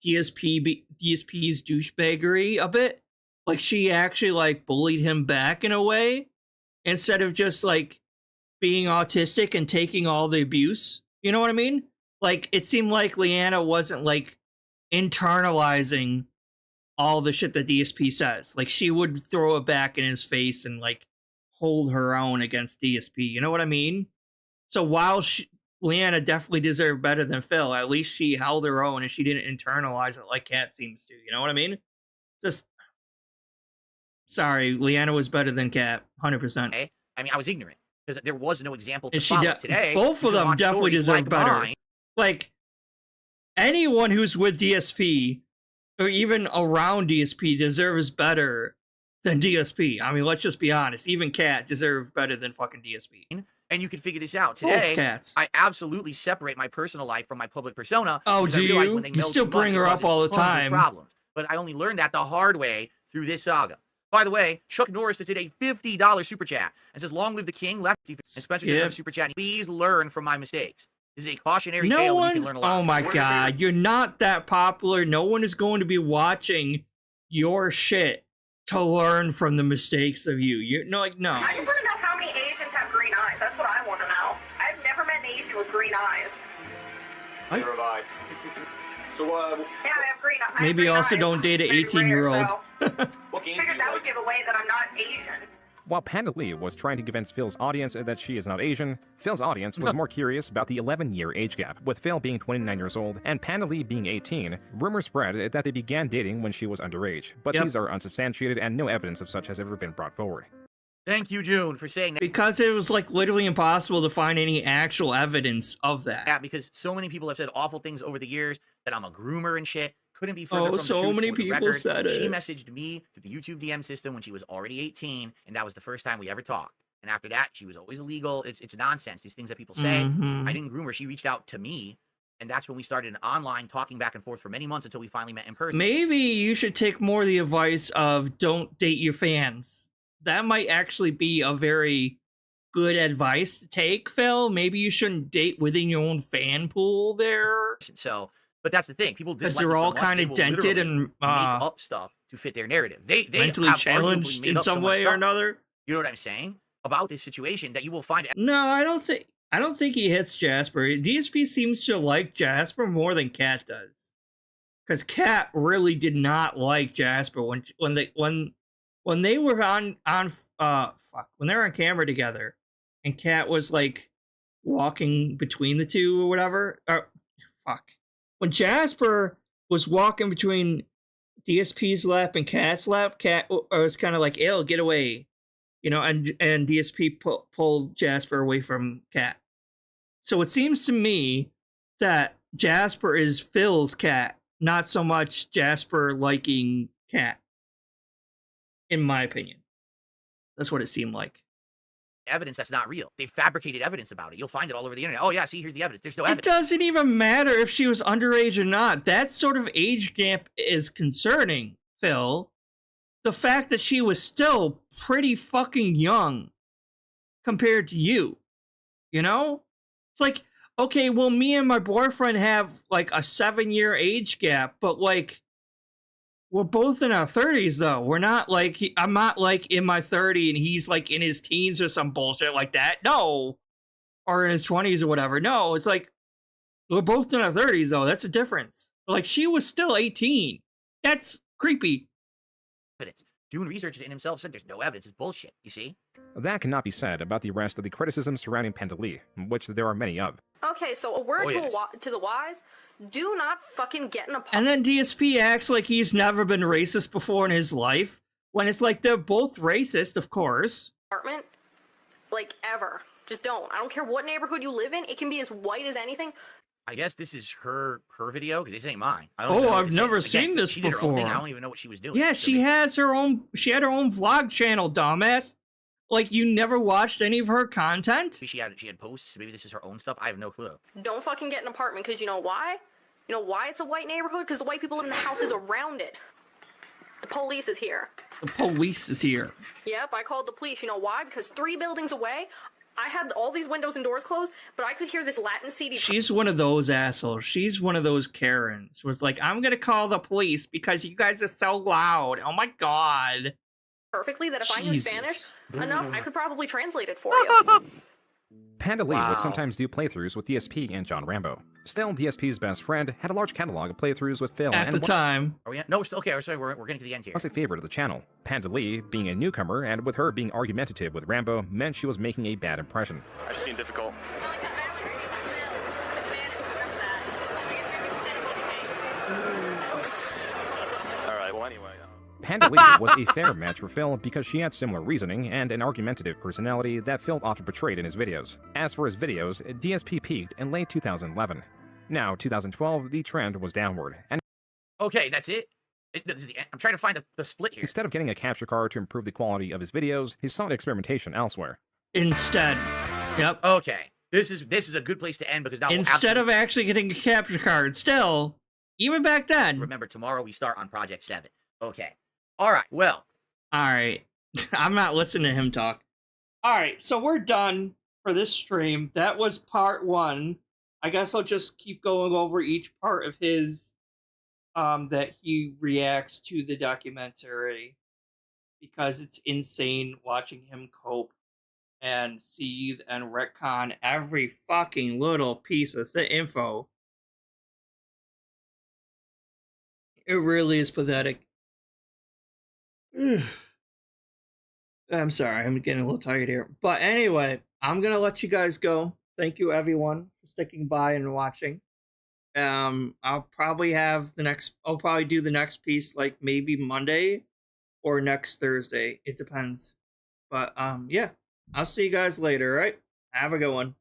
DSP's douchebaggery a bit. Like, she actually, like, bullied him back in a way, instead of just, like, being autistic and taking all the abuse. You know what I mean? Like, it seemed like Leanna wasn't, like, internalizing all the shit that DSP says. Like, she would throw it back in his face and, like, hold her own against DSP. You know what I mean? So while Leanna definitely deserved better than Phil, at least she held her own and she didn't internalize it like Kat seems to. You know what I mean? Just... Sorry, Leanna was better than Kat, 100%. Okay? I mean, I was ignorant because there was no example to And she follow today. both you of can them watch definitely stories deserve like better. mine. Like, anyone who's with DSP, or even around DSP, deserves better than DSP. I mean, let's just be honest. Even Kat deserved better than fucking DSP. And you can figure this out. Today, Both cats. I absolutely separate my personal life from my public persona. Oh, because I do realize you? when they You know still too much, bring it her up causes all the tons of time. Problems. But I only learned that the hard way through this saga. By the way, Chuck Norris did a $50 super chat and says, "Long live the king." Left and Spencer did have a super chat. Please learn from my mistakes. This is a cautionary No tale. And you one's. can learn a lot. Oh my god, you're not that popular. No one is going to be watching your shit to learn from the mistakes of you. You no, like no. I just want to know how many Asians have green eyes. That's what I want to know. I've never met an Asian with green eyes. Neither have I. So, Yeah, I have green eyes. Maybe also don't date an 18-year-old. what game Figured that would give away that I'm not Asian. While Panda Lee was trying to convince Phil's audience that she is not Asian, Phil's audience was more curious about the 11-year age gap. With Phil being 29 years old and Panda Lee being 18, rumors spread that they began dating when she was underage, but these are unsubstantiated and no evidence of such has ever been brought forward. Thank you, June, for saying that. Because it was like literally impossible to find any actual evidence of that. Yeah, because so many people have said awful things over the years that I'm a groomer and shit. couldn't be further from the so truth. many For the people record, said she it. messaged me through the YouTube DM system when she was already 18, and that was the first time we ever talked. And after that, she was always illegal. It's nonsense, these things that people say. I didn't groom her. She reached out to me, and that's when we started an online talking back and forth for many months until we finally met in person. Maybe you should take more of the advice of don't date your fans. That might actually be a very good advice to take, Phil. Maybe you shouldn't date within your own fan pool there. So, but that's the thing. People because dislike they're me so all much, kind they of will dented literally and make up stuff to fit their narrative. They mentally have challenged arguably made in up so some much way or stuff. another. You know what I'm saying about this situation that you will find. No, I don't think he hits Jasper. DSP seems to like Jasper more than Cat does. Because Cat really did not like Jasper when they were on when they were on camera together, and Cat was like walking between the two or whatever. When Jasper was walking between DSP's lap and Cat's lap, Cat was kind of like, "Ew, get away," you know, and DSP pulled Jasper away from Cat. So it seems to me that Jasper is Phil's Cat, not so much Jasper liking Cat. In my opinion, that's what it seemed like. Evidence that's not real. They fabricated evidence about it. You'll find it all over the internet. Oh yeah, see, here's the evidence. There's no evidence. It doesn't even matter if she was underage or not. That sort of age gap is concerning, Phil. The fact that she was still pretty fucking young compared to you. You know? It's like, okay, well, me and my boyfriend have like a 7-year age gap, but like, we're both in our 30s, though. We're not like, I'm not like in my 30s and he's like in his teens or some bullshit like that. No. Or in his 20s or whatever. No, it's like, we're both in our 30s, though. That's a difference. Like, she was still 18. That's creepy. Evidence. Doing research in himself said there's no evidence. It's bullshit, you see? That cannot be said about the rest of the criticisms surrounding Pandali, which there are many of. Okay, so a word to the wise, do not fucking get in a... And then DSP acts like he's never been racist before in his life, when it's like they're both racist, of course. ...apartment, like, ever. Just don't. I don't care what neighborhood you live in. It can be as white as anything. I guess this is her video, because this ain't mine. I don't I've never seen this she did her own before. thing. I don't even know what she was doing. Yeah, she had her own vlog channel, dumbass. Like, you never watched any of her content? She had posts. Maybe this is her own stuff. I have no clue. Don't fucking get an apartment, because you know why? You know why it's a white neighborhood? Because the white people live in the houses around it. The police is here. The police is here. Yep, I called the police. You know why? Because 3 buildings away, I had all these windows and doors closed, but I could hear this Latin CD. She's one of those assholes. She's one of those Karens. Where it's like, I'm going to call the police because you guys are so loud. Oh my God. Perfectly that if I knew Spanish enough, I could probably translate it for you. Pandali would sometimes do playthroughs with DSP and John Rambo. Still, DSP's best friend had a large catalog of playthroughs with Phil. At the time. Are we? No, okay. Sorry, we're getting to the end here. Was a favorite of the channel. Pandali, being a newcomer, and with her being argumentative with Rambo, meant she was making a bad impression. I just being difficult. All right. Well, anyway. Pandali was a fair match for Phil because she had similar reasoning and an argumentative personality that Phil often portrayed in his videos. As for his videos, DSP peaked in late 2011. Now, 2012, the trend was downward. And okay, that's it? I'm trying to find the split here. Instead of getting a capture card to improve the quality of his videos, he sought experimentation elsewhere. Instead. Yep. Okay. This is a good place to end because now instead of actually getting a capture card, still, even back then. Remember, tomorrow we start on Project 7. Okay. All right, well. All right. I'm not listening to him talk. All right, so we're done for this stream. That was part 1. I guess I'll just keep going over each part of his that he reacts to the documentary because it's insane watching him cope and seethe and retcon every fucking little piece of the info. It really is pathetic. I'm sorry, I'm getting a little tired here. But anyway, I'm gonna let you guys go. Thank you everyone for sticking by and watching. I'll probably do the next piece like maybe Monday or next Thursday. It depends. But yeah, I'll see you guys later, all right? Have a good one.